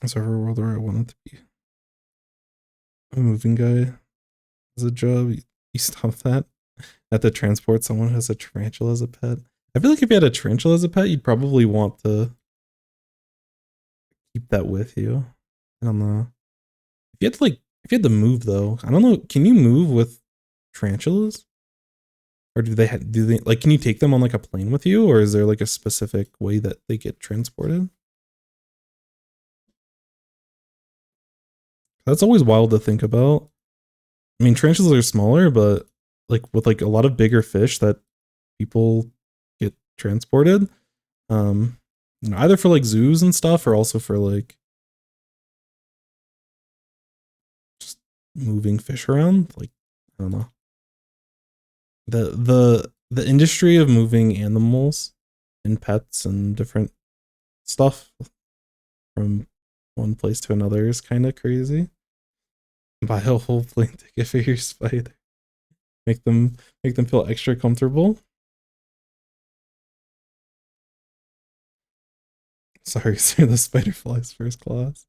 Is there a world where I wanted to be a moving guy as a job? You stop that. At the transport, someone who has a tarantula as a pet. I feel like if you had a tarantula as a pet, you'd probably want to keep that with you. I don't know. If you had to move though, I don't know. Can you move with tarantulas? Or do they like, can you take them on like a plane with you, or is there like a specific way that they get transported? That's always wild to think about. I mean, tarantulas are smaller, but like with like a lot of bigger fish that people get transported, either for like zoos and stuff, or also for like just moving fish around. Like, I don't know. The industry of moving animals and pets and different stuff from one place to another is kind of crazy. Buy a whole plane ticket for your spider. Make them feel extra comfortable. Sorry, sir, the spider flies first class.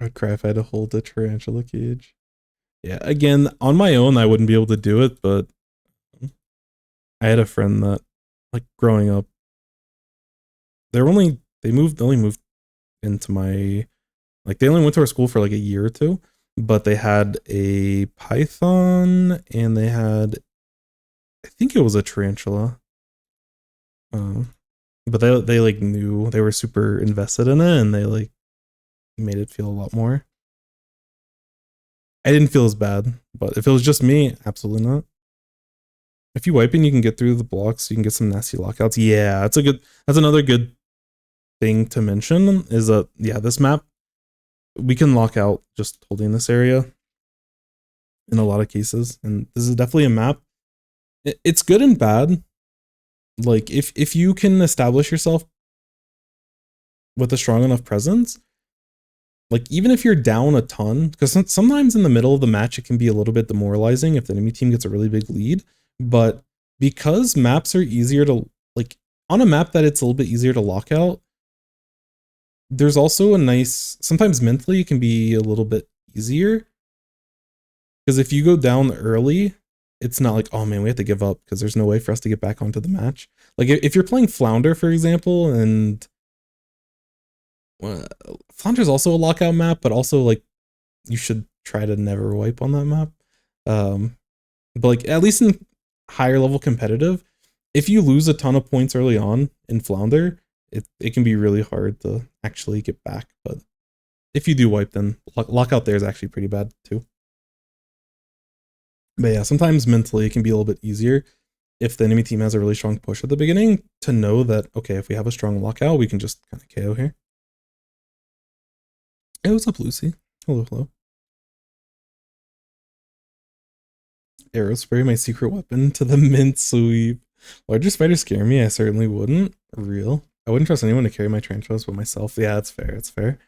I'd cry if I had to hold a tarantula cage. Yeah, again, on my own, I wouldn't be able to do it, but I had a friend that, like, growing up, they only moved into my, like, they only went to our school for like a year or two, but they had a python and they had, I think it was a tarantula. But they like knew, they were super invested in it, and they like made it feel a lot more. I didn't feel as bad, but if it was just me, absolutely not. If you wipe and you can get through the blocks, you can get some nasty lockouts. Yeah, that's another good thing to mention is that, yeah, this map, we can lock out just holding this area in a lot of cases. And this is definitely a map. It's good and bad. Like if you can establish yourself with a strong enough presence, like even if you're down a ton, because sometimes in the middle of the match, it can be a little bit demoralizing if the enemy team gets a really big lead. But because maps are easier to, like, on a map that it's a little bit easier to lock out, there's also a nice, sometimes mentally it can be a little bit easier. Because if you go down early, it's not like, oh man, we have to give up because there's no way for us to get back onto the match. Like if you're playing Flounder, for example, and Flandre is also a lockout map, but also like you should try to never wipe on that map. But like at least in higher level competitive, if you lose a ton of points early on in Flounder, it can be really hard to actually get back. But if you do wipe, then lockout there is actually pretty bad too. But yeah, sometimes mentally it can be a little bit easier if the enemy team has a really strong push at the beginning to know that, okay, if we have a strong lockout, we can just kind of KO here. Hey, what's up, Lucy? Hello, hello. Arrow spray, my secret weapon to the mint sweep. Larger spiders scare me. I certainly wouldn't. Real. I wouldn't trust anyone to carry my tarantulas but myself. Yeah, it's fair. It's fair.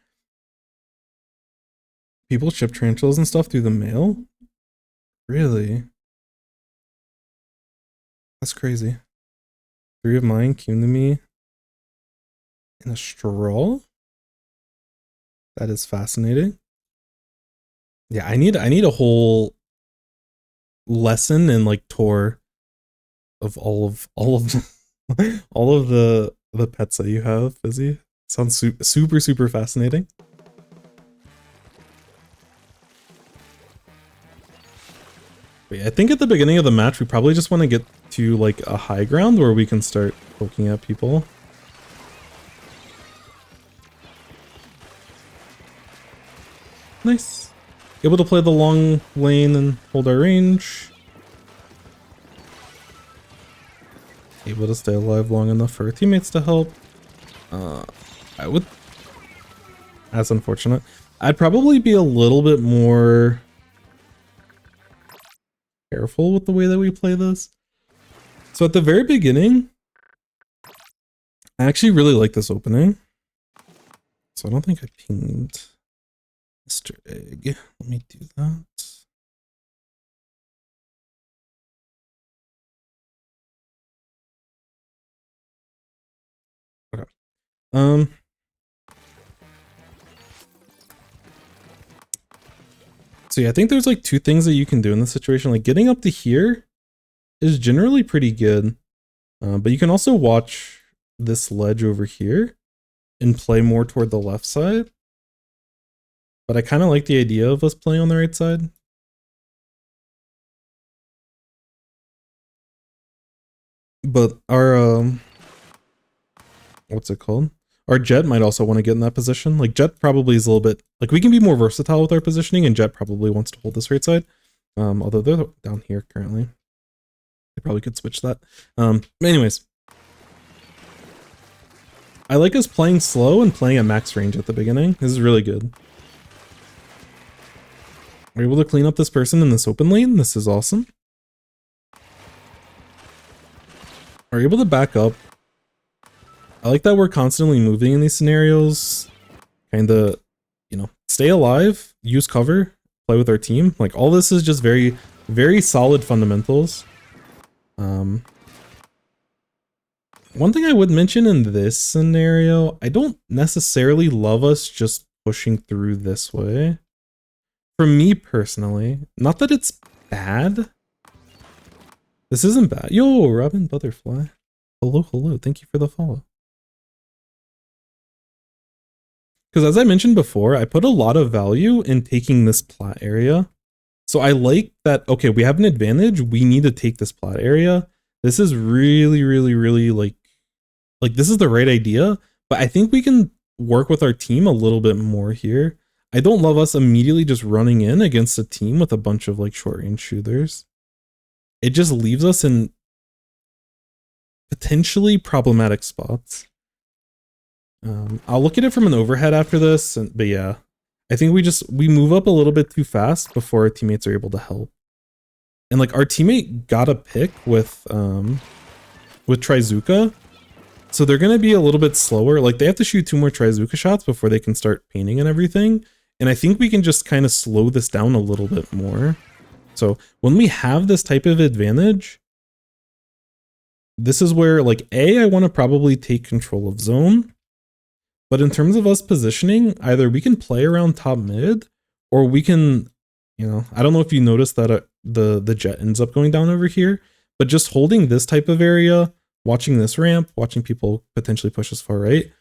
People ship tarantulas and stuff through the mail? Really? That's crazy. 3 of mine came to me in a straw? That is fascinating. Yeah, I need a whole lesson in like tour of all of all of the pets that you have, Fizzy. Sounds super fascinating. But yeah, I think at the beginning of the match we probably just want to get to like a high ground where we can start poking at people. Nice. Able to play the long lane and hold our range. Able to stay alive long enough for our teammates to help. I would... That's unfortunate. I'd probably be a little bit more careful with the way that we play this. So at the very beginning, I actually really like this opening. So I don't think I pinged Mr. Egg. Let me do that. Okay. So yeah, I think there's like 2 things that you can do in this situation. Like getting up to here is generally pretty good. But you can also watch this ledge over here and play more toward the left side. But I kind of like the idea of us playing on the right side. But our, what's it called? Our Jett might also want to get in that position. Like Jett probably is a little bit, like we can be more versatile with our positioning and Jett probably wants to hold this right side. Although they're down here currently. They probably could switch that. Anyways. I like us playing slow and playing at max range at the beginning. This is really good. We're able to clean up this person in this open lane. This is awesome. We're able to back up. I like that we're constantly moving in these scenarios. Kind of, you know, stay alive, use cover, play with our team. Like all this is just very, very solid fundamentals. One thing I would mention in this scenario, I don't necessarily love us just pushing through this way. For me personally, not that it's bad. This isn't bad. Yo, Robin Butterfly. Hello, hello. Thank you for the follow. Because as I mentioned before, I put a lot of value in taking this plat area. So I like that, okay, we have an advantage. We need to take this plat area. This is really like this is the right idea, but I think we can work with our team a little bit more here. I don't love us immediately just running in against a team with a bunch of like short range shooters. It just leaves us in potentially problematic spots. I'll look at it from an overhead after this, but yeah, I think we move up a little bit too fast before our teammates are able to help. And like our teammate got a pick with Trizuka. So they're going to be a little bit slower. Like they have to shoot 2 more Trizuka shots before they can start painting and everything. And I think we can just kind of slow this down a little bit more. So when we have this type of advantage, this is where like I want to probably take control of zone. But in terms of us positioning, either we can play around top mid or we can, you know, I don't know if you noticed that the Jett ends up going down over here, but just holding this type of area, watching this ramp, watching people potentially push us far right,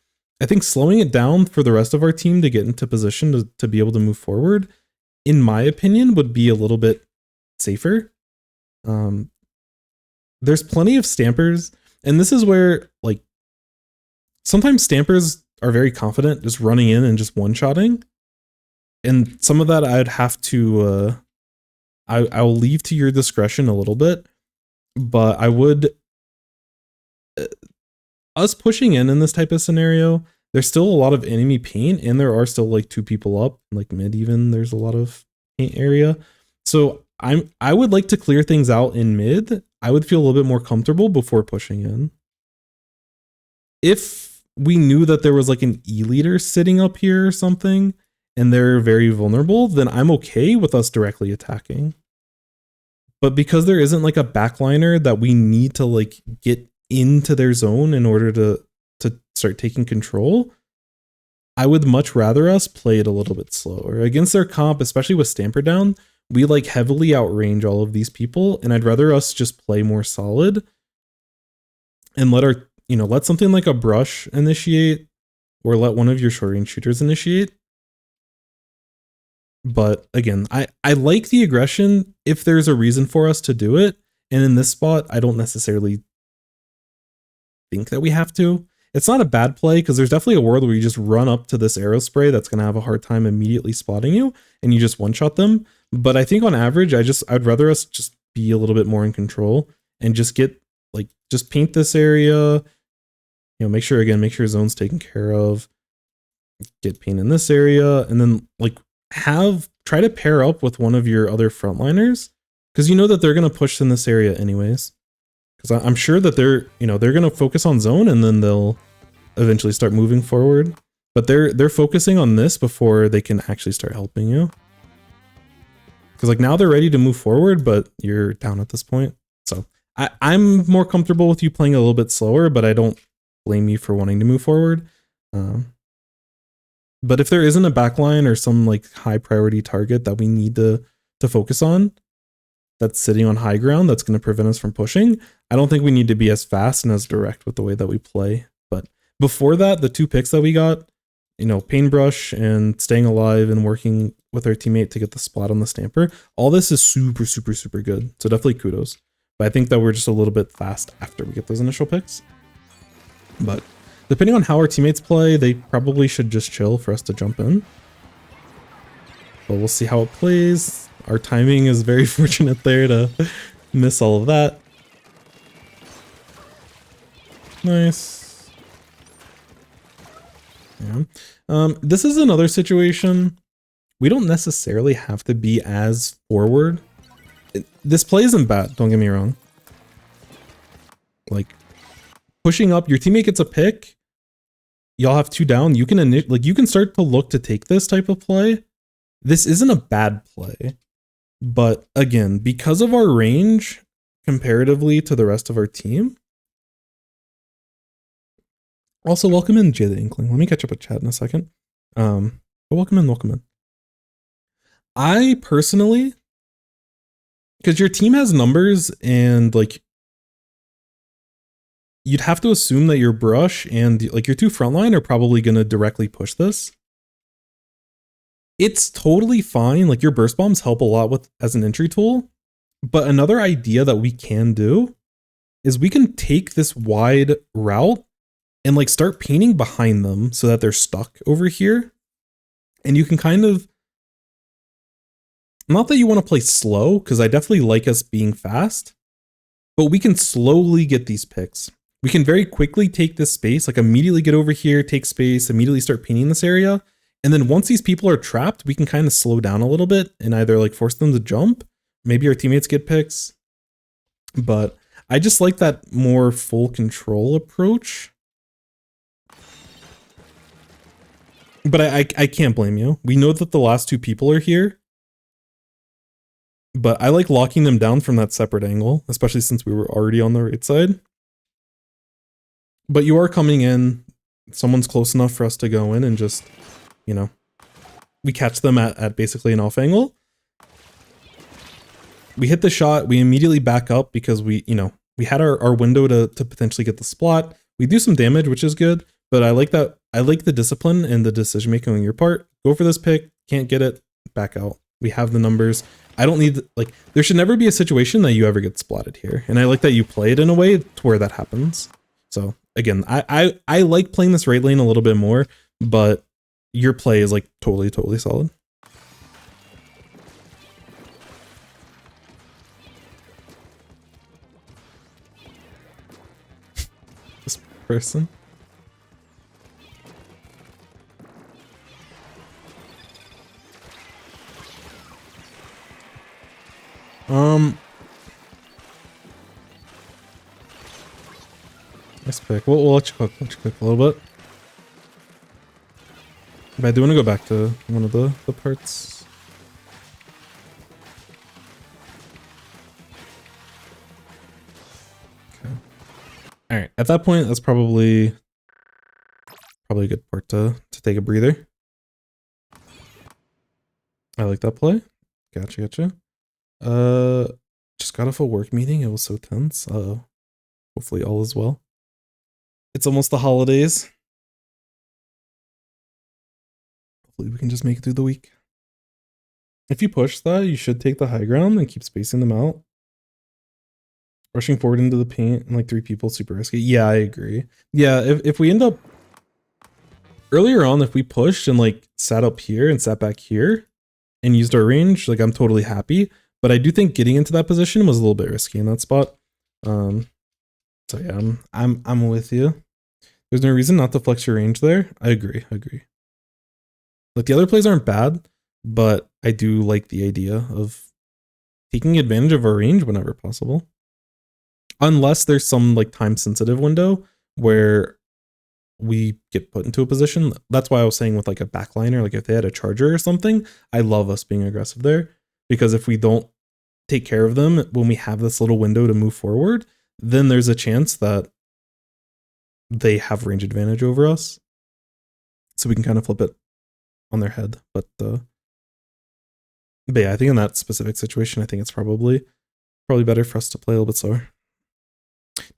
I think slowing it down for the rest of our team to get into position to be able to move forward, in my opinion, would be a little bit safer. There's plenty of stampers, and this is where, like, sometimes stampers are very confident just running in and just one-shotting. And some of that I'd have to, I'll leave to your discretion a little bit, but I would, us pushing in this type of scenario, there's still a lot of enemy paint, and there are still like 2 people up, like mid even, there's a lot of paint area. So I would like to clear things out in mid. I would feel a little bit more comfortable before pushing in. If we knew that there was like an E-leader sitting up here or something, and they're very vulnerable, then I'm okay with us directly attacking. But because there isn't like a backliner that we need to like get into their zone in order to start taking control, I would much rather us play it a little bit slower. Against their comp, especially with Stamper down, we like heavily outrange all of these people, and I'd rather us just play more solid and let our, let something like a brush initiate, or let one of your short range shooters initiate. But again, I like the aggression if there's a reason for us to do it. And in this spot, I don't necessarily think that we have to. It's not a bad play, because there's definitely a world where you just run up to this arrow spray that's going to have a hard time immediately spotting you, and you just one-shot them. But I think on average, I'd rather us just be a little bit more in control and just get, like, just paint this area, make sure zone's taken care of, get paint in this area, and then like try to pair up with one of your other frontliners, because you know that they're going to push in this area anyways. Because I'm sure that they're going to focus on zone, and then they'll eventually start moving forward. But they're focusing on this before they can actually start helping you. Because like now they're ready to move forward, but you're down at this point. So I'm more comfortable with you playing a little bit slower, but I don't blame you for wanting to move forward. But if there isn't a backline or some like high priority target that we need to focus on, that's sitting on high ground, that's going to prevent us from pushing, I don't think we need to be as fast and as direct with the way that we play. But before that, the 2 picks that we got, Paintbrush and staying alive and working with our teammate to get the splat on the Stamper, all this is super, super, super good. So definitely kudos. But I think that we're just a little bit fast after we get those initial picks. But depending on how our teammates play, they probably should just chill for us to jump in. But we'll see how it plays. Our timing is very fortunate there to miss all of that. Nice. Yeah. This is another situation. We don't necessarily have to be as forward. This play isn't bad, don't get me wrong. Like, pushing up, your teammate gets a pick, y'all have 2 down, you can start to look to take this type of play. This isn't a bad play. But again, because of our range comparatively to the rest of our team. Also, welcome in, Jay the Inkling. Let me catch up with chat in a second. But welcome in. I personally, because your team has numbers, and like you'd have to assume that your brush and like your 2 frontline are probably going to directly push this. It's totally fine. Like your burst bombs help a lot with as an entry tool. But another idea that we can do is we can take this wide route and like start painting behind them so that they're stuck over here. And you can kind of, not that you want to play slow, because I definitely like us being fast, but we can slowly get these picks. We can very quickly take this space, like immediately get over here, take space, immediately start painting this area. And then once these people are trapped, we can kind of slow down a little bit and either like force them to jump. Maybe our teammates get picks. But I just like that more full control approach. But I can't blame you. We know that the last 2 people are here. But I like locking them down from that separate angle, especially since we were already on the right side. But you are coming in. Someone's close enough for us to go in and just, we catch them at basically an off angle. We hit the shot. We immediately back up because we had our window to potentially get the splat. We do some damage, which is good. But I like that I like the discipline and the decision making on your part. Go for this pick, can't get it, back out. We have the numbers. I don't need, like, there should never be a situation that you ever get splatted here. And I like that you play it in a way to where that happens. So again, I like playing this right lane a little bit more, but your play is like totally solid. This person. Nice pick. We'll let you cook a little bit. But I do want to go back to one of the parts. Okay. All right. At that point, that's probably a good part to take a breather. I like that play. Gotcha. Just got off a work meeting. It was so tense. Hopefully all is well. It's almost the holidays. Hopefully we can just make it through the week. If you push that, you should take the high ground and keep spacing them out. Rushing forward into the paint and like 3 people, super risky. Yeah, I agree. Yeah, if we end up earlier on, if we pushed and like sat up here and sat back here and used our range, like I'm totally happy. But I do think getting into that position was a little bit risky in that spot. So yeah, I'm with you. There's no reason not to flex your range there. I agree. Like the other plays aren't bad, but I do like the idea of taking advantage of our range whenever possible. Unless there's some like time sensitive window where we get put into a position. That's why I was saying with like a backliner, like if they had a charger or something, I love us being aggressive there. Because if we don't take care of them when we have this little window to move forward, then there's a chance that they have range advantage over us. So we can kind of flip it on their head. But yeah, I think in that specific situation, I think it's probably better for us to play a little bit slower.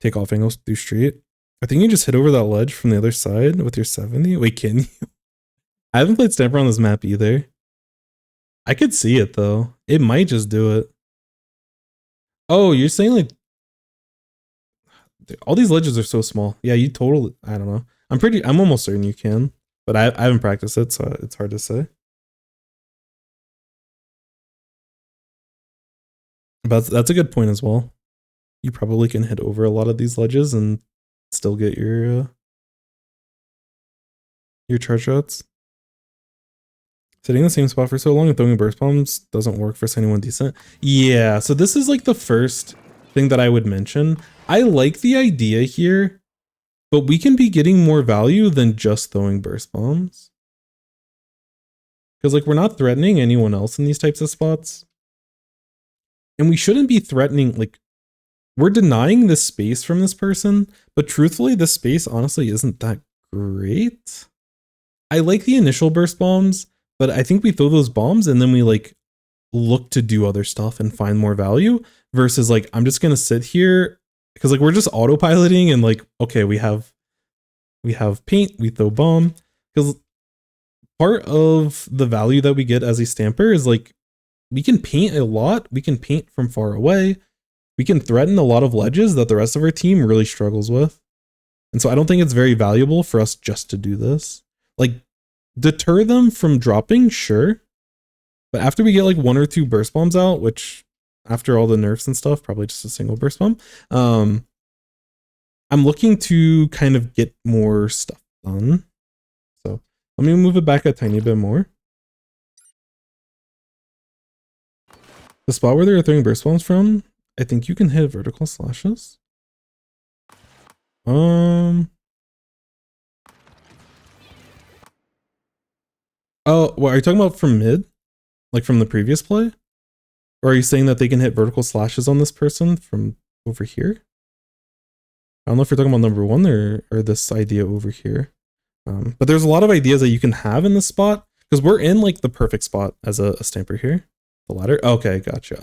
Take off angles through street. I think you just hit over that ledge from the other side with your 70. Wait, can you? I haven't played Stamper on this map either. I could see it though. It might just do it. Oh, you're saying like all these ledges are so small. Yeah, you totally, I don't know. I'm almost certain you can, but I haven't practiced it, so it's hard to say. But that's a good point as well. You probably can hit over a lot of these ledges and still get your charge shots. Sitting in the same spot for so long and throwing burst bombs doesn't work for anyone decent. Yeah, so this is like the first thing that I would mention. I like the idea here, but we can be getting more value than just throwing burst bombs. Because like we're not threatening anyone else in these types of spots. And we shouldn't be threatening, like, we're denying this space from this person, but truthfully, this space honestly isn't that great. I like the initial burst bombs, but I think we throw those bombs and then we like look to do other stuff and find more value versus like, I'm just going to sit here because like we're just autopiloting and like, okay, we have paint, we throw bomb, because part of the value that we get as a stamper is like, we can paint a lot. We can paint from far away. We can threaten a lot of ledges that the rest of our team really struggles with. And so I don't think it's very valuable for us just to do this. Like, deter them from dropping, sure. But after we get like 1 or 2 burst bombs out, which after all the nerfs and stuff, probably just a single burst bomb, I'm looking to kind of get more stuff done. So let me move it back a tiny bit more. The spot where they're throwing burst bombs from, I think you can hit vertical slashes. Oh, what are you talking about from mid? Like from the previous play? Or are you saying that they can hit vertical slashes on this person from over here? I don't know if you're talking about number 1 or this idea over here. But there's a lot of ideas that you can have in this spot because we're in like the perfect spot as a stamper here. The ladder? Okay, gotcha.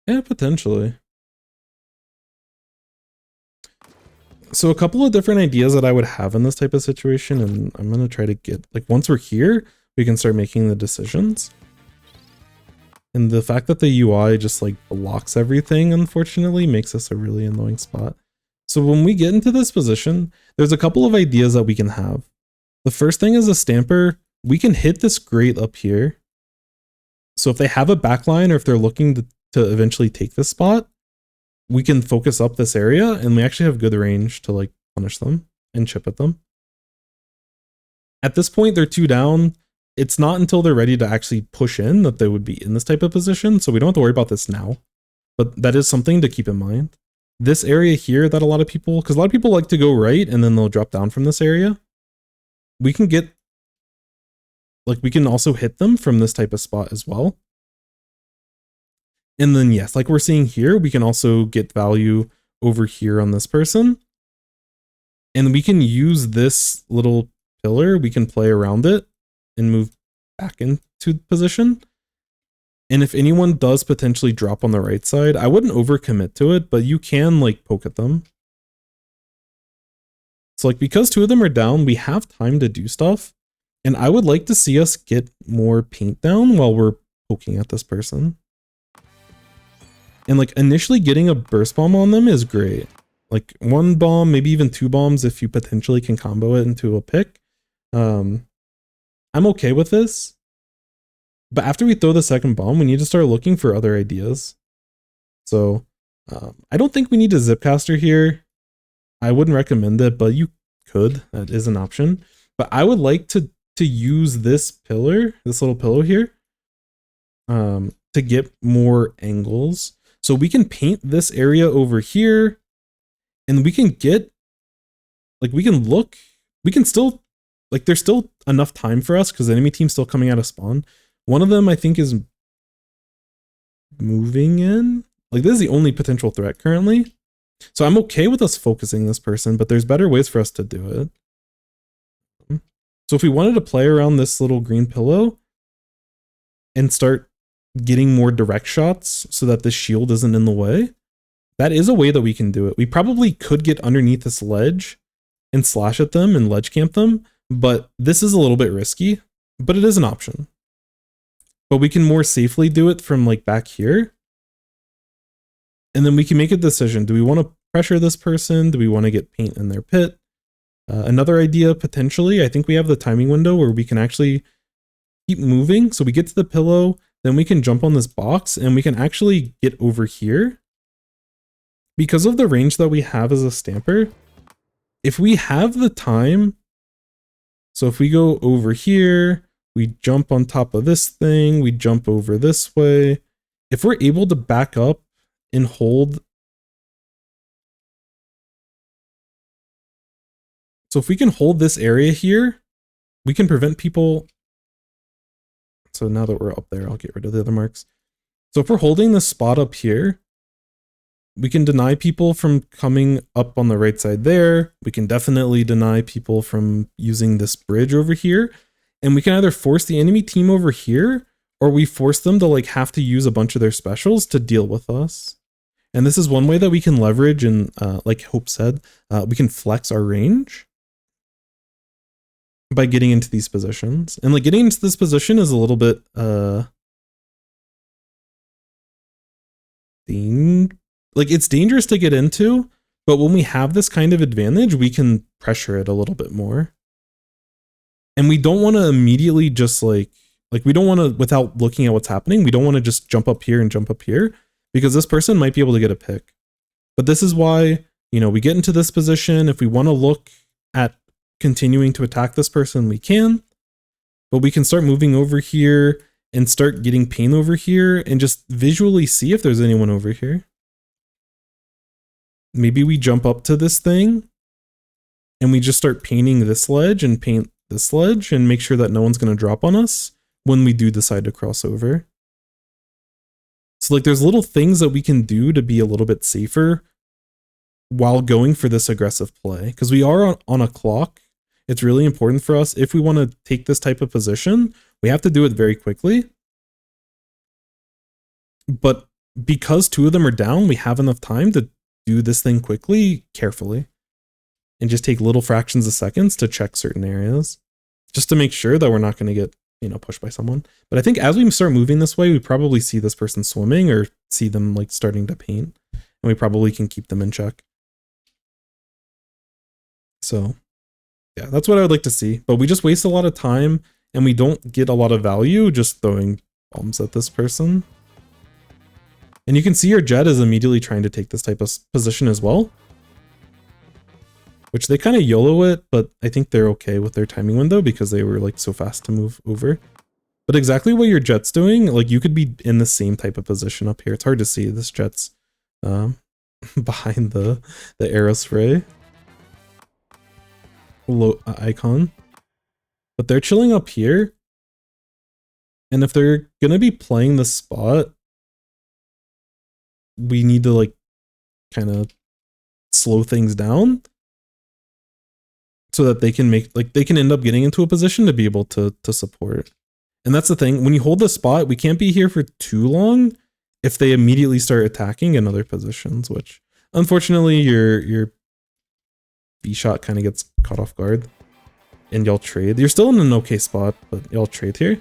Yeah, potentially. So a couple of different ideas that I would have in this type of situation, and I'm going to try to get, like, once we're here, we can start making the decisions. And the fact that the UI just like blocks everything, unfortunately, makes this a really annoying spot. So when we get into this position, there's a couple of ideas that we can have. The first thing is a stamper. We can hit this grate up here. So if they have a backline or if they're looking to eventually take this spot, we can focus up this area and we actually have good range to like punish them and chip at them. At this point, they're 2 down. It's not until they're ready to actually push in that they would be in this type of position. So we don't have to worry about this now, but that is something to keep in mind. This area here that a lot of people, because a lot of people like to go right and then they'll drop down from this area. We can get, like, we can also hit them from this type of spot as well. And then, yes, like we're seeing here, we can also get value over here on this person. And we can use this little pillar, we can play around it and move back into position. And if anyone does potentially drop on the right side, I wouldn't overcommit to it, but you can like poke at them. So like because 2 of them are down, we have time to do stuff. And I would like to see us get more paint down while we're poking at this person. And like initially getting a burst bomb on them is great. Like 1 bomb, maybe even 2 bombs if you potentially can combo it into a pick. I'm okay with this. But after we throw the second bomb, we need to start looking for other ideas. So I don't think we need a Zipcaster here. I wouldn't recommend it, but you could. That is an option. But I would like to use this pillar, this little pillow here, to get more angles. So we can paint this area over here, and we can get, like, we can look, we can still, like, there's still enough time for us because the enemy team's still coming out of spawn. One of them, I think, is moving in. Like, this is the only potential threat currently. So I'm okay with us focusing this person, but there's better ways for us to do it. So if we wanted to play around this little green pillow and start getting more direct shots so that this shield isn't in the way, that is a way that we can do it. We probably could get underneath this ledge and slash at them and ledge camp them, but this is a little bit risky, but it is an option. But we can more safely do it from like back here. And then we can make a decision. Do we want to pressure this person? Do we want to get paint in their pit? Another idea, potentially, I think we have the timing window where we can actually keep moving. So we get to the pillow, then we can jump on this box and we can actually get over here. Because of the range that we have as a stamper, if we have the time, so if we go over here, we jump on top of this thing, we jump over this way. If we're able to back up and hold, so if we can hold this area here, we can prevent people. So now that we're up there, I'll get rid of the other marks. So if we're holding this spot up here, we can deny people from coming up on the right side there. We can definitely deny people from using this bridge over here. And we can either force the enemy team over here, or we force them to like have to use a bunch of their specials to deal with us. And this is one way that we can leverage, and like Hope said, we can flex our range by getting into these positions. And like getting into this position is a little bit like it's dangerous to get into, but when we have this kind of advantage, we can pressure it a little bit more. And we don't want to immediately just like we don't want to, without looking at what's happening, we don't want to just jump up here and jump up here, because this person might be able to get a pick. But this is why, you know, we get into this position. If we want to look at continuing to attack this person, we can, but we can start moving over here and start getting pain over here and just visually see if there's anyone over here. Maybe we jump up to this thing and we just start painting this ledge and paint this ledge and make sure that no one's going to drop on us when we do decide to cross over. So like there's little things that we can do to be a little bit safer while going for this aggressive play, because we are on a clock. It's really important for us. If we want to take this type of position, we have to do it very quickly. But because 2 of them are down, we have enough time to do this thing quickly, carefully. and just take little fractions of seconds to check certain areas, just to make sure that we're not going to get, you know, pushed by someone. But I think as we start moving this way, we probably see this person swimming or see them like starting to paint, and we probably can keep them in check. So yeah, that's what I would like to see. But we just waste a lot of time and we don't get a lot of value just throwing bombs at this person. And you can see your Jet is immediately trying to take this type of position as well, which they kind of YOLO it, but I think they're okay with their timing window because they were like so fast to move over. But exactly what your Jet's doing, like you could be in the same type of position up here. It's hard to see. This Jet's behind the arrow spray icon, but they're chilling up here. And if they're gonna be playing the spot, we need to like kind of slow things down so that they can make, like, they can end up getting into a position to be able to support. And that's the thing, when you hold the spot, we can't be here for too long if they immediately start attacking in other positions, which unfortunately your B shot kind of gets caught off guard and y'all trade. You're still in an okay spot, but y'all trade here.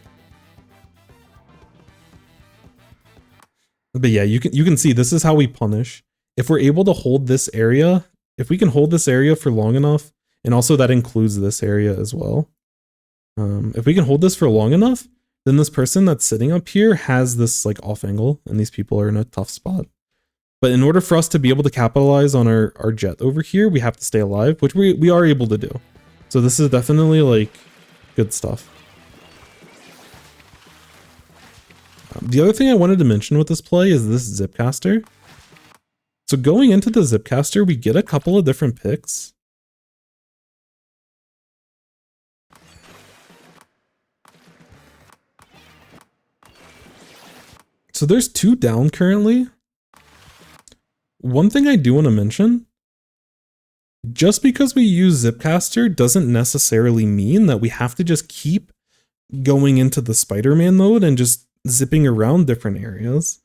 But yeah, you can see this is how we punish. If we're able to hold this area, if we can hold this area for long enough, and also that includes this area as well. If we can hold this for long enough, then this person that's sitting up here has this like off angle and these people are in a tough spot. But in order for us to be able to capitalize on our Jet over here, we have to stay alive, which we are able to do. So this is definitely like good stuff. The other thing I wanted to mention with this play is this Zipcaster. So going into the Zipcaster, we get a couple of different picks. So there's 2 down currently. One thing I do want to mention, just because we use Zipcaster doesn't necessarily mean that we have to just keep going into the Spider-Man mode and just zipping around different areas.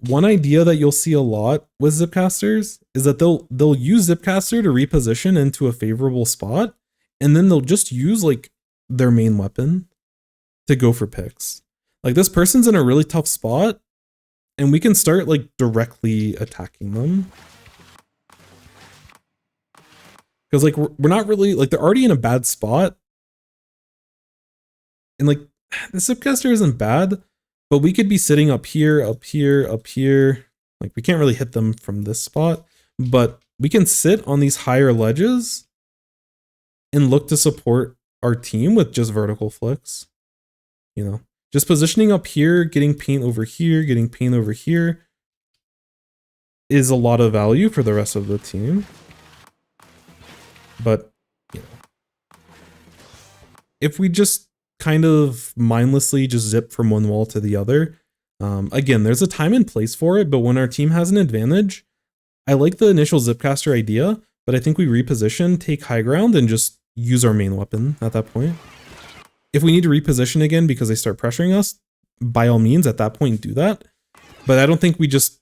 One idea that you'll see a lot with Zipcasters is that they'll use Zipcaster to reposition into a favorable spot, and then they'll just use like their main weapon to go for picks. Like this person's in a really tough spot, and we can start like directly attacking them. Because like we're not really, like they're already in a bad spot. And like the Zipcaster isn't bad, but we could be sitting up here, up here, up here. Like we can't really hit them from this spot, but we can sit on these higher ledges and look to support our team with just vertical flicks. You know, just positioning up here, getting paint over here, getting paint over here is a lot of value for the rest of the team. But, you know, if we just kind of mindlessly just zip from one wall to the other, again, there's a time and place for it, but when our team has an advantage, I like the initial Zipcaster idea, but I think we reposition, take high ground, and just use our main weapon at that point. If we need to reposition again because they start pressuring us, by all means, at that point, do that. But I don't think we just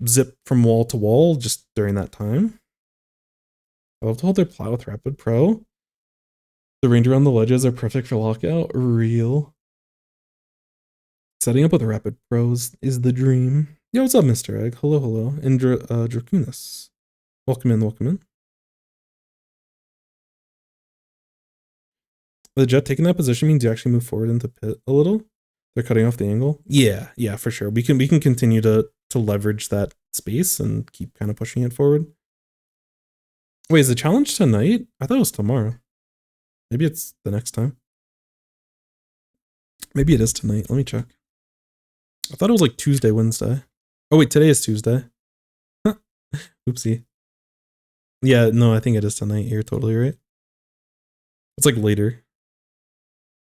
zip from wall to wall just during that time. I love to hold their plow with Rapid Pro. The range around the ledges are perfect for lockout. Real. Setting up with the Rapid Pros is the dream. Yo, what's up, Mr. Egg? Hello, hello. And Dracunis. Welcome in, welcome in. The Jet taking that position means you actually move forward into pit a little. They're cutting off the angle. Yeah, for sure. We can continue to leverage that space and keep kind of pushing it forward. Wait, is the challenge tonight? I thought it was tomorrow. Maybe it's the next time. Maybe it is tonight. Let me check. I thought it was like Tuesday, Wednesday. Oh wait, today is Tuesday. Oopsie. Yeah, no, I think it is tonight. You're totally right. It's like later.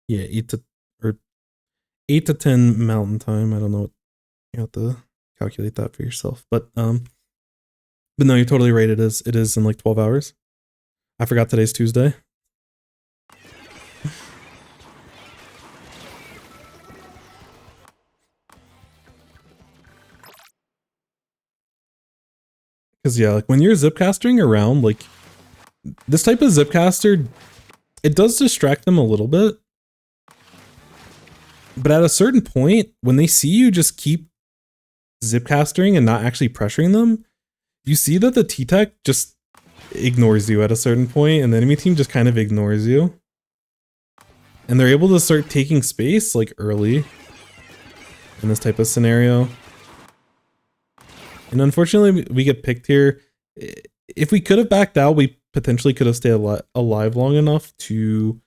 Yeah, 8 to 10 mountain time. I don't know what, you have to calculate that for yourself. But no, you're totally right. It is in like 12 hours. I forgot today's Tuesday. Because yeah, like when you're zipcasting around, like this type of Zipcaster, it does distract them a little bit. But at a certain point, when they see you just keep Zipcastering and not actually pressuring them, you see that the T-Tech just ignores you at a certain point, and the enemy team just kind of ignores you. And they're able to start taking space like early in this type of scenario. And unfortunately, we get picked here. If we could have backed out, we potentially could have stayed alive long enough to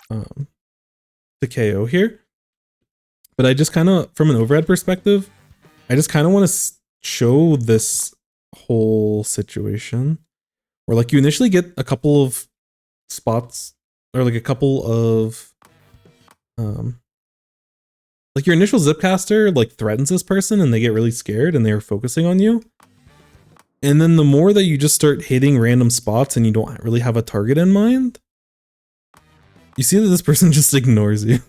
KO here. But I just kind of, from an overhead perspective, I just kind of want to show this whole situation where like you initially get a couple of spots or like a couple of like your initial Zipcaster like threatens this person and they get really scared and they're focusing on you. And then the more that you just start hitting random spots and you don't really have a target in mind, you see that this person just ignores you.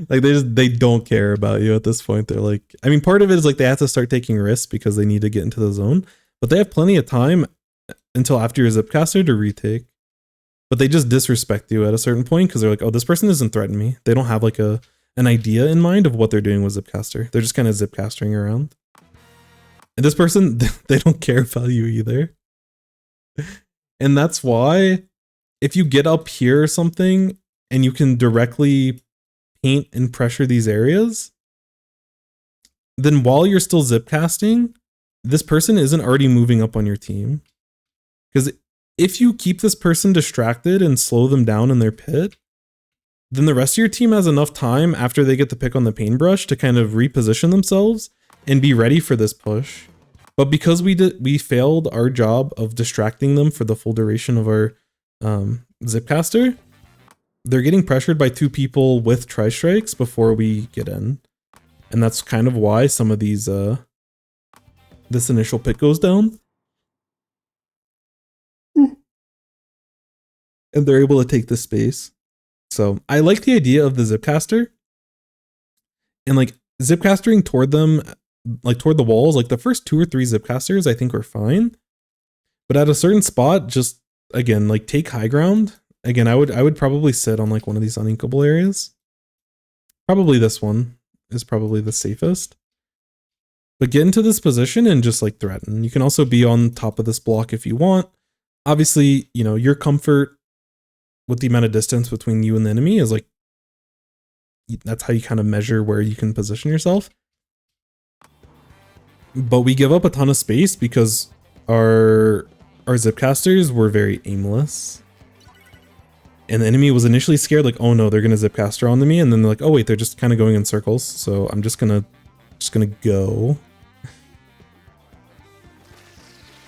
Like they don't care about you at this point. They're like, I mean, part of it is like they have to start taking risks because they need to get into the zone, but they have plenty of time until after your Zipcaster to retake. But they just disrespect you at a certain point because they're like, oh, this person doesn't threaten me. They don't have like an idea in mind of what they're doing with Zipcaster. They're just kind of Zipcastering around. And this person, they don't care about you either. And that's why if you get up here or something and you can directly paint and pressure these areas, then while you're still Zipcasting, this person isn't already moving up on your team. Because if you keep this person distracted and slow them down in their pit, then the rest of your team has enough time after they get the pick on the paintbrush to kind of reposition themselves and be ready for this push. But because we failed our job of distracting them for the full duration of our Zipcaster, they're getting pressured by two people with tri-strikes before we get in. And that's kind of why some of these this initial pick goes down. And they're able to take the space. So I like the idea of the Zipcaster. And like Zipcastering toward them, like toward the walls, like the first 2 or 3 Zipcasters I think are fine. But at a certain spot, just again, like take high ground. Again, I would probably sit on like one of these uninkable areas. Probably this one is probably the safest. But get into this position and just like threaten. You can also be on top of this block if you want. Obviously, you know, your comfort with the amount of distance between you and the enemy is like, that's how you kind of measure where you can position yourself. But we give up a ton of space because our Zipcasters were very aimless. And the enemy was initially scared, like, oh no, they're gonna Zipcaster onto me, and then they're like, oh wait, they're just kind of going in circles, so I'm just gonna go.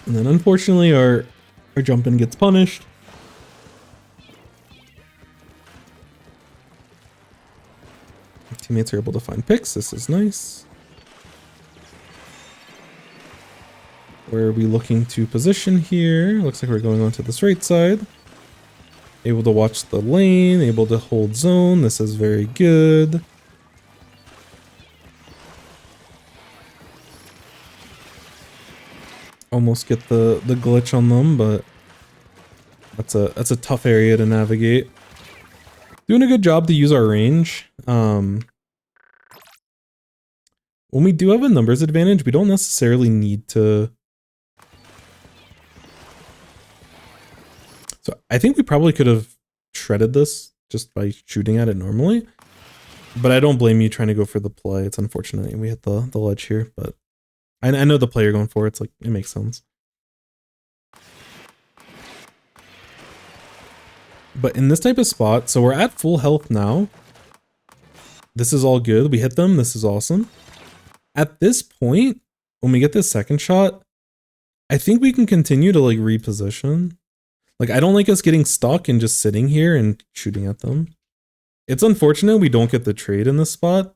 And then unfortunately our jump in gets punished. Our teammates are able to find picks. This is nice. Where are we looking to position here? Looks like we're going onto this right side. Able to watch the lane, able to hold zone. This is very good. Almost get the glitch on them, but that's a tough area to navigate. Doing a good job to use our range. When we do have a numbers advantage, we don't necessarily need to. So I think we probably could have shredded this just by shooting at it normally. But I don't blame you trying to go for the play. It's unfortunate we hit the ledge here, but I know the play you're going for. It's like, it makes sense. But in this type of spot, so we're at full health now. This is all good. We hit them. This is awesome. At this point, when we get this second shot, I think we can continue to like reposition. Like, I don't like us getting stuck and just sitting here and shooting at them. It's unfortunate we don't get the trade in this spot.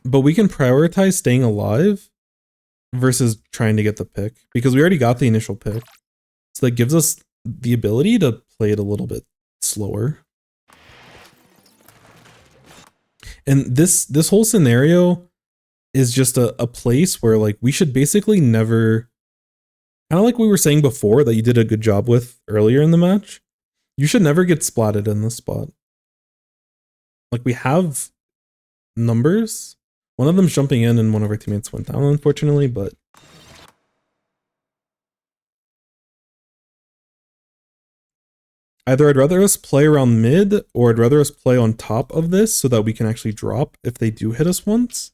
But we can prioritize staying alive versus trying to get the pick. Because we already got the initial pick. So that gives us the ability to play it a little bit slower. And this whole scenario, is just a place where like we should basically never, kind of like we were saying before that you did a good job with earlier in the match, you should never get splatted in this spot. Like we have numbers. One of them's jumping in and one of our teammates went down, unfortunately, but either I'd rather us play around mid or I'd rather us play on top of this so that we can actually drop if they do hit us once.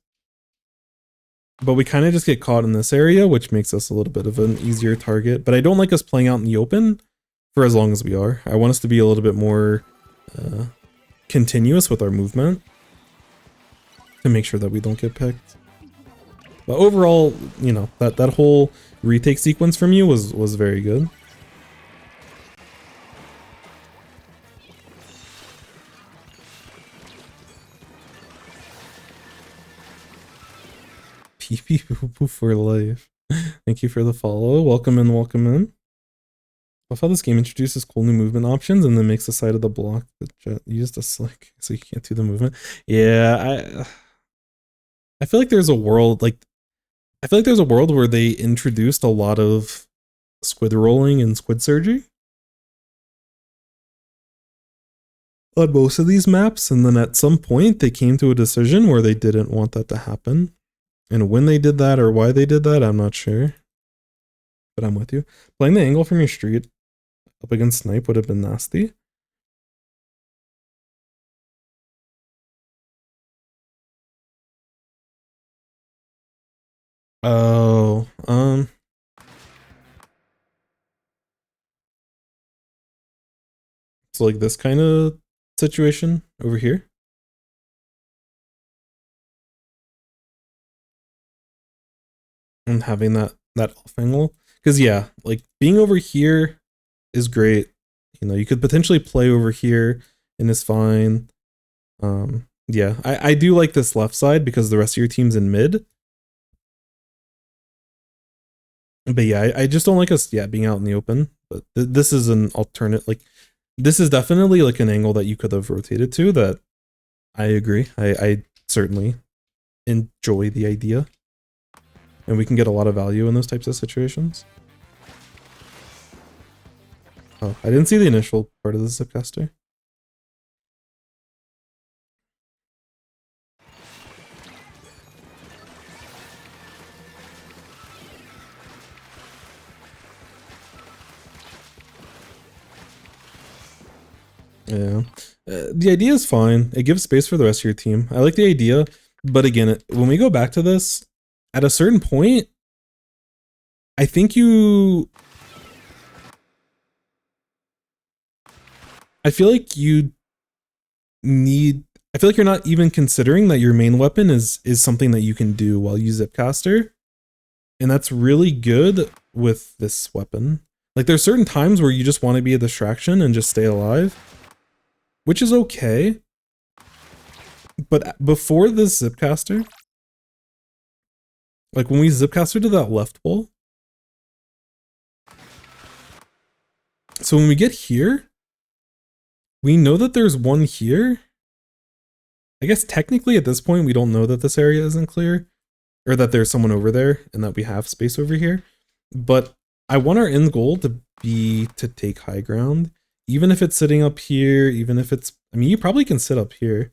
But we kind of just get caught in this area, which makes us a little bit of an easier target. But I don't like us playing out in the open for as long as we are. I want us to be a little bit more continuous with our movement to make sure that we don't get picked. But overall, you know, that whole retake sequence from you was very good. PP poo for life. Thank you for the follow. Welcome in, welcome in. I love how this game introduces cool new movement options and then makes the side of the block used a slick so you can't do the movement. Yeah, I feel like there's a world where they introduced a lot of squid rolling and squid surgery on most of these maps, and then at some point they came to a decision where they didn't want that to happen. And when they did that or why they did that, I'm not sure. But I'm with you. Playing the angle from your street up against snipe would have been nasty. Oh, it's like this kind of situation over here. And having that off angle, because yeah, like being over here is great. You know, you could potentially play over here and it's fine. Yeah, I do like this left side because the rest of your team's in mid. But yeah, I just don't like us being out in the open. But this is an alternate, like this is definitely like an angle that you could have rotated to. That I agree. I certainly enjoy the idea. And we can get a lot of value in those types of situations. Oh, I didn't see the initial part of the Zipcaster. Yeah. The idea is fine. It gives space for the rest of your team. I like the idea. But again, when we go back to this, at a certain point, I think I feel like you're not even considering that your main weapon is something that you can do while you Zipcaster. And that's really good with this weapon. Like there's certain times where you just want to be a distraction and just stay alive, which is okay. But before this Zipcaster, like when we Zipcaster to that left wall, so when we get here, we know that there's one here. I guess technically at this point, we don't know that this area isn't clear or that there's someone over there and that we have space over here. But I want our end goal to be to take high ground, even if it's sitting up here, even if it's, I mean, you probably can sit up here,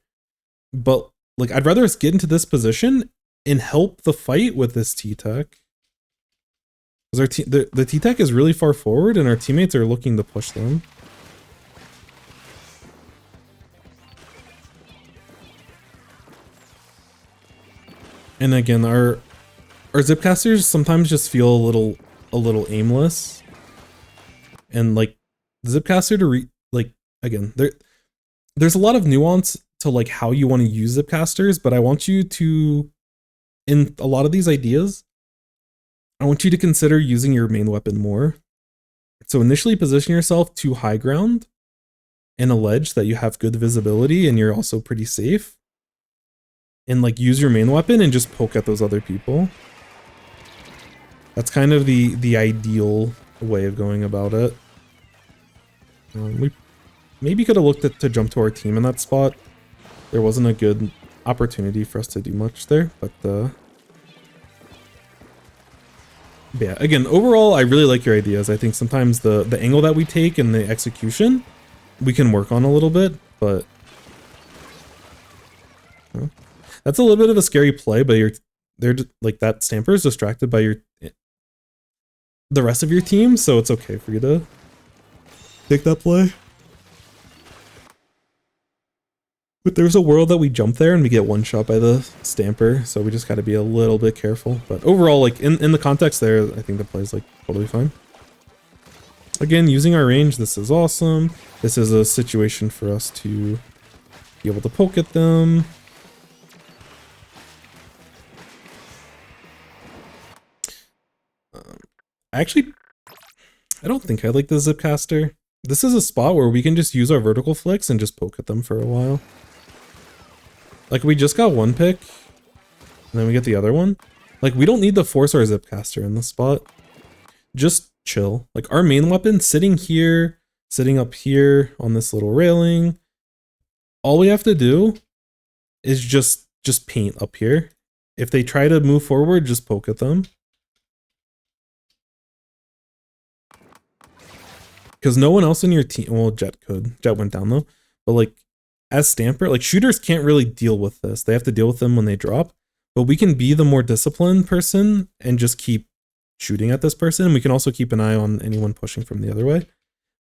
but like, I'd rather us get into this position and help the fight with this T-Tech. Because the T-Tech is really far forward and our teammates are looking to push them. And again, our Zipcasters sometimes just feel a little aimless. And like the Zipcaster again, there's a lot of nuance to like how you want to use Zipcasters, but I want you to, in a lot of these ideas, I want you to consider using your main weapon more. So initially position yourself to high ground in a ledge that you have good visibility and you're also pretty safe. And like use your main weapon and just poke at those other people. That's kind of the ideal way of going about it. We maybe could have looked to jump to our team in that spot. There wasn't a good opportunity for us to do much there, but But yeah, again, overall, I really like your ideas. I think sometimes the angle that we take and the execution, we can work on a little bit, but that's a little bit of a scary play, but they're like that Stamper is distracted by the rest of your team, so it's okay for you to take that play. But there's a world that we jump there and we get one shot by the Stamper, so we just got to be a little bit careful. But overall, like in the context there, I think the play is like totally fine. Again, using our range, this is awesome. This is a situation for us to be able to poke at them. I don't think I like the Zipcaster. This is a spot where we can just use our vertical flicks and just poke at them for a while. Like, we just got one pick, and then we get the other one. Like, we don't need to force our Zipcaster in this spot. Just chill. Like, our main weapon sitting here, sitting up here on this little railing. All we have to do is just paint up here. If they try to move forward, just poke at them. Because no one else in your team, well, Jet could. Jet went down though. But like, as Stamper, like shooters can't really deal with this. They have to deal with them when they drop. But we can be the more disciplined person and just keep shooting at this person. We can also keep an eye on anyone pushing from the other way.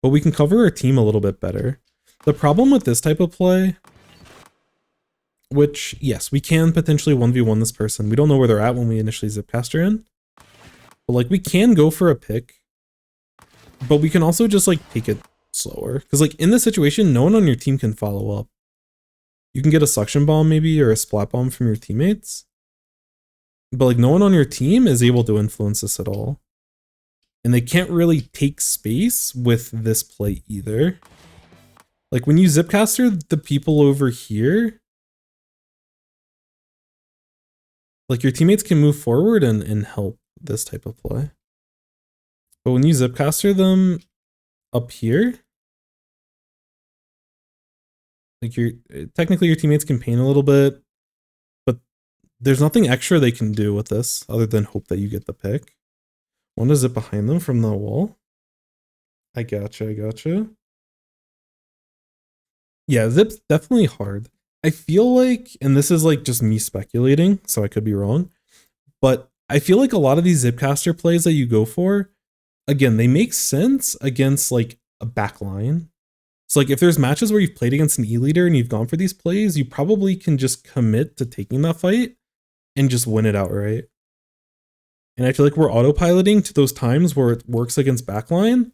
But we can cover our team a little bit better. The problem with this type of play, which, yes, we can potentially 1v1 this person. We don't know where they're at when we initially Zipcaster in. But like, we can go for a pick. But we can also just like take it slower. Because like in this situation, no one on your team can follow up. You can get a suction bomb maybe or a splat bomb from your teammates. But like no one on your team is able to influence this at all. And they can't really take space with this play either. Like when you Zipcaster the people over here, like your teammates can move forward and help this type of play. But when you Zipcaster them up here, like technically your teammates can paint a little bit, but there's nothing extra they can do with this other than hope that you get the pick. Want to zip behind them from the wall? I gotcha. Yeah, zip's definitely hard. I feel like, and this is like just me speculating, so I could be wrong, but I feel like a lot of these Zipcaster plays that you go for, again, they make sense against like a backline. So like if there's matches where you've played against an E-leader and you've gone for these plays, you probably can just commit to taking that fight and just win it outright. And I feel like we're autopiloting to those times where it works against backline,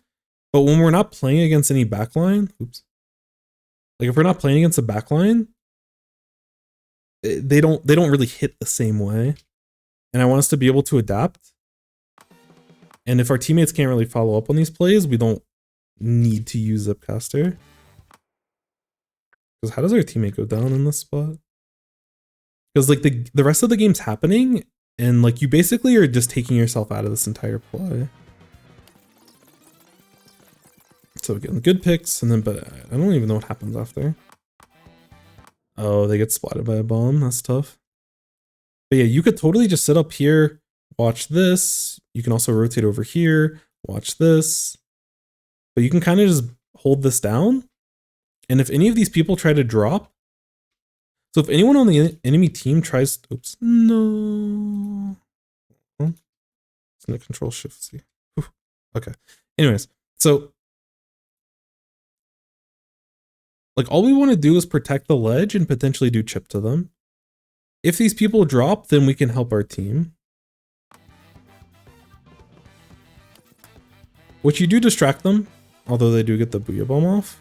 but when we're not playing against any backline, like if we're not playing against a backline, they don't really hit the same way. And I want us to be able to adapt. And if our teammates can't really follow up on these plays, we don't need to use Zipcaster. Because how does our teammate go down in this spot? Because like the rest of the game's happening, and like you basically are just taking yourself out of this entire play. So again, good picks, and then but I don't even know what happens after. Oh, they get splatted by a bomb. That's tough. But yeah, you could totally just sit up here, watch this. You can also rotate over here, watch this. But you can kind of just hold this down. And if any of these people try to drop, so if anyone on the enemy team tries, oops, no. It's gonna control shift C. Okay. Anyways, so like all we want to do is protect the ledge and potentially do chip to them. If these people drop, then we can help our team. Which you do distract them, although they do get the Booyah Bomb off.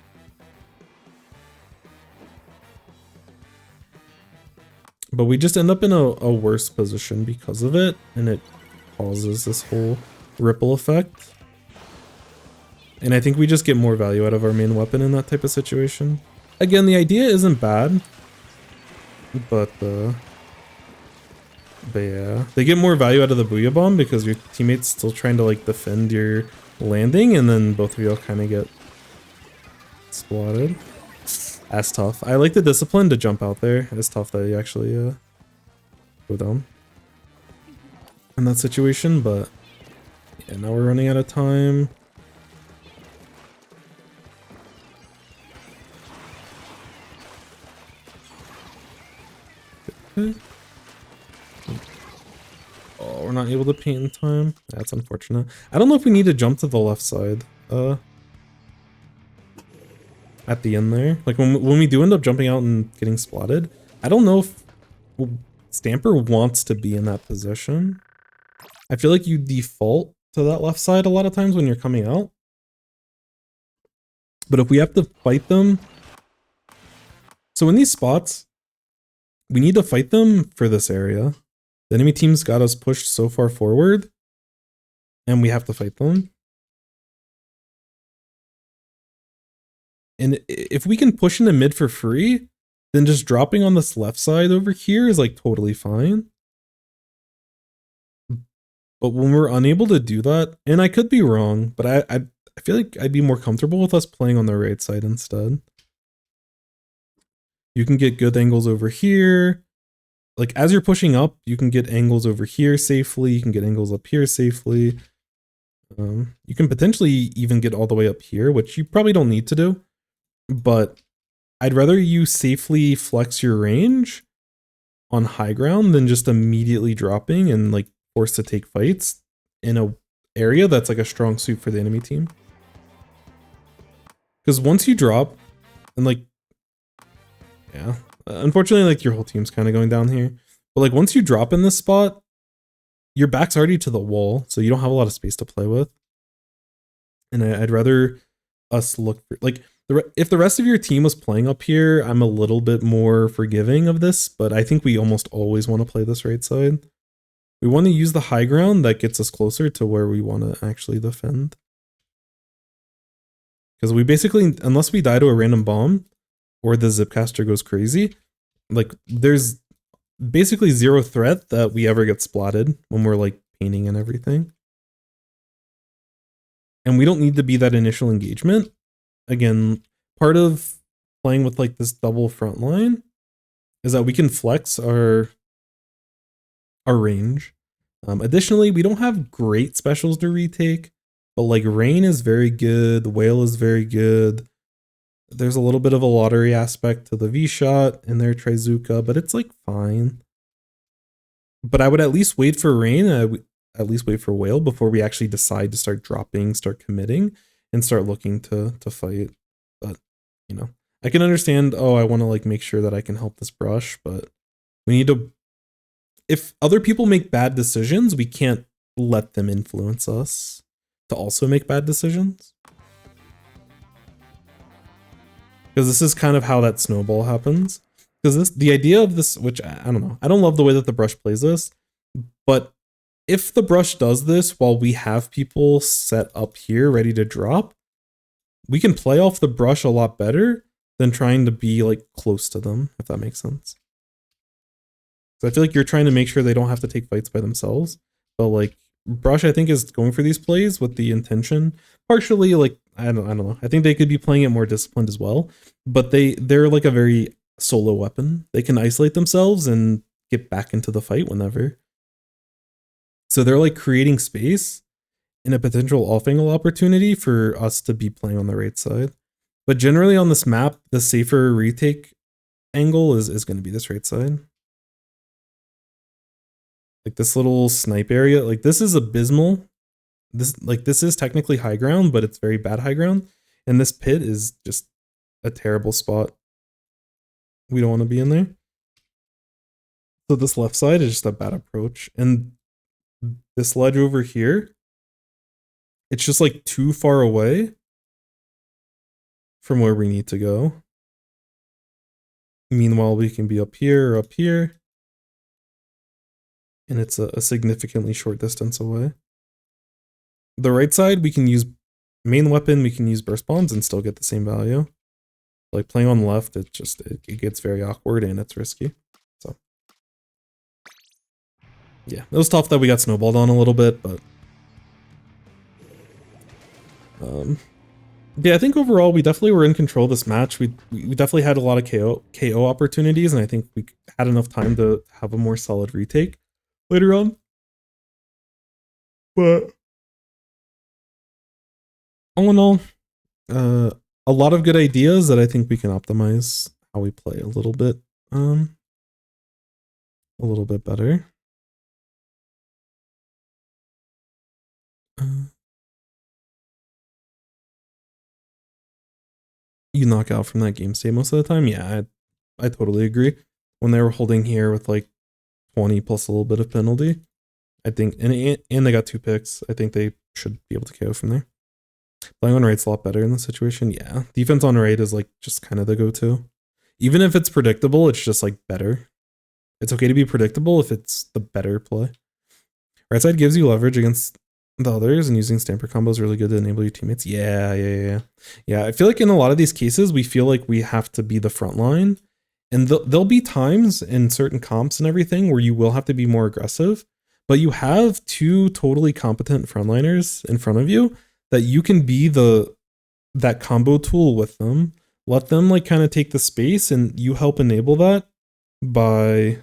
But we just end up in a worse position because of it, and it causes this whole ripple effect. And I think we just get more value out of our main weapon in that type of situation. Again, the idea isn't bad, but yeah, they get more value out of the Booyah Bomb because your teammate's still trying to like defend your landing, and then both of you all kind of get splatted. That's tough. I like the discipline to jump out there. It's tough that you actually go down in that situation, but And now we're running out of time. Okay. Oh, we're not able to paint in time. That's unfortunate. I don't know if we need to jump to the left side. At the end there. Like when we do end up jumping out and getting spotted, I don't know if Stamper wants to be in that position. I feel like you default to that left side a lot of times when you're coming out. But if we have to fight them... So in these spots, we need to fight them for this area. The enemy team's got us pushed so far forward, and we have to fight them. And if we can push into mid for free, then just dropping on this left side over here is like totally fine. But when we're unable to do that, and I could be wrong, but I feel like I'd be more comfortable with us playing on the right side instead. You can get good angles over here. Like as you're pushing up, you can get angles over here safely. You can get angles up here safely. You can potentially even get all the way up here, which you probably don't need to do. But I'd rather you safely flex your range on high ground than just immediately dropping and like forced to take fights in a area that's like a strong suit for the enemy team. Because once you drop, and like, yeah, unfortunately, like your whole team's kind of going down here. But like once you drop in this spot, your back's already to the wall, so you don't have a lot of space to play with. And I'd rather us look for, like, if the rest of your team was playing up here, I'm a little bit more forgiving of this, but I think we almost always want to play this right side. We want to use the high ground that gets us closer to where we want to actually defend. Because we basically, unless we die to a random bomb or the Zipcaster goes crazy, like there's basically zero threat that we ever get splatted when we're like painting and everything. And we don't need to be that initial engagement. Again, part of playing with like this double front line is that we can flex our range. Additionally, we don't have great specials to retake, but like Rain is very good, Whale is very good. There's a little bit of a lottery aspect to the V-Shot and their Trizuka, but it's like fine. But I would at least wait for Rain, I would at least wait for Whale before we actually decide to start dropping, start committing, and start looking to fight. But, you know, I can understand, oh, I want to like make sure that I can help this brush, but we need to, if other people make bad decisions, we can't let them influence us to also make bad decisions. Because this is kind of how that snowball happens. Because the idea of this, which I don't know, I don't love the way that the brush plays this, but if the brush does this while we have people set up here ready to drop, we can play off the brush a lot better than trying to be like close to them, if that makes sense. So I feel like you're trying to make sure they don't have to take fights by themselves, but like brush, I think, is going for these plays with the intention, partially like, I don't know. I think they could be playing it more disciplined as well, but they're like a very solo weapon. They can isolate themselves and get back into the fight whenever. So they're like creating space and a potential off-angle opportunity for us to be playing on the right side. But generally on this map, the safer retake angle is going to be this right side. Like this little snipe area, like this is abysmal. This is technically high ground, but it's very bad high ground. And this pit is just a terrible spot. We don't want to be in there. So this left side is just a bad approach. And this ledge over here, it's just like too far away from where we need to go. Meanwhile, we can be up here or up here. And it's a significantly short distance away. The right side, we can use main weapon, we can use burst bombs and still get the same value. Like playing on the left, it gets very awkward and it's risky. So yeah, it was tough that we got snowballed on a little bit, but yeah, I think overall we definitely were in control of this match. We definitely had a lot of KO opportunities, and I think we had enough time to have a more solid retake later on. But all in all, a lot of good ideas that I think we can optimize how we play a little bit better. You knock out from that game state most of the time. Yeah, I totally agree. When they were holding here with like 20 plus a little bit of penalty, I think, and they got 2 picks. I think they should be able to KO from there. Playing on right's a lot better in this situation. Yeah, defense on right is like just kind of the go-to. Even if it's predictable, it's just like better. It's okay to be predictable if it's the better play. Right side gives you leverage against the others, and using stamper combo is really good to enable your teammates. Yeah. I feel like in a lot of these cases, we feel like we have to be the front line. And there'll be times in certain comps and everything where you will have to be more aggressive, but you have 2 totally competent frontliners in front of you that you can be that combo tool with them. Let them like kind of take the space, and you help enable that by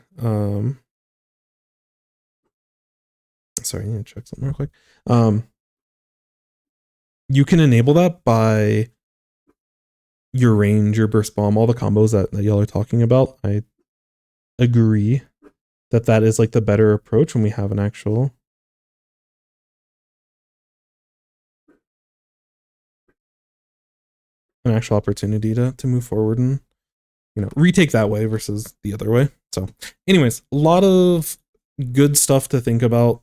sorry, I need to check something real quick. You can enable that by your range, your burst bomb, all the combos that y'all are talking about. I agree that is like the better approach when we have an actual opportunity to move forward and, you know, retake that way versus the other way. So anyways, a lot of good stuff to think about.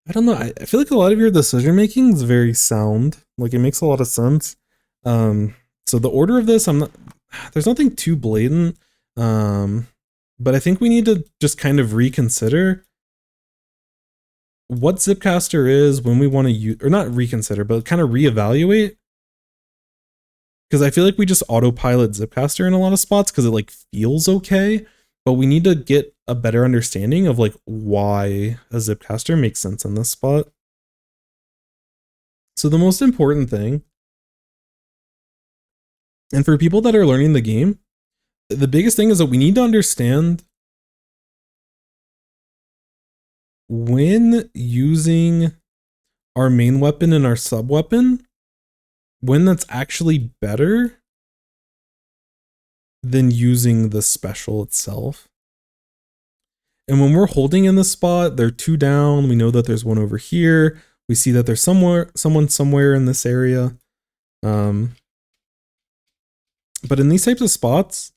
I don't know. I feel like a lot of your decision making is very sound. Like it makes a lot of sense. So the order of this, there's nothing too blatant. But I think we need to just kind of reconsider what Zipcaster is when we want to use, or not reconsider, but kind of reevaluate. Because I feel like we just autopilot Zipcaster in a lot of spots because it like feels okay, but we need to get a better understanding of like why a Zipcaster makes sense in this spot. So the most important thing, and for people that are learning the game, the biggest thing is that we need to understand when using our main weapon and our sub weapon, when that's actually better than using the special itself. And when we're holding in the spot, they're 2 down. We know that there's one over here. We see that there's someone somewhere in this area. But in these types of spots,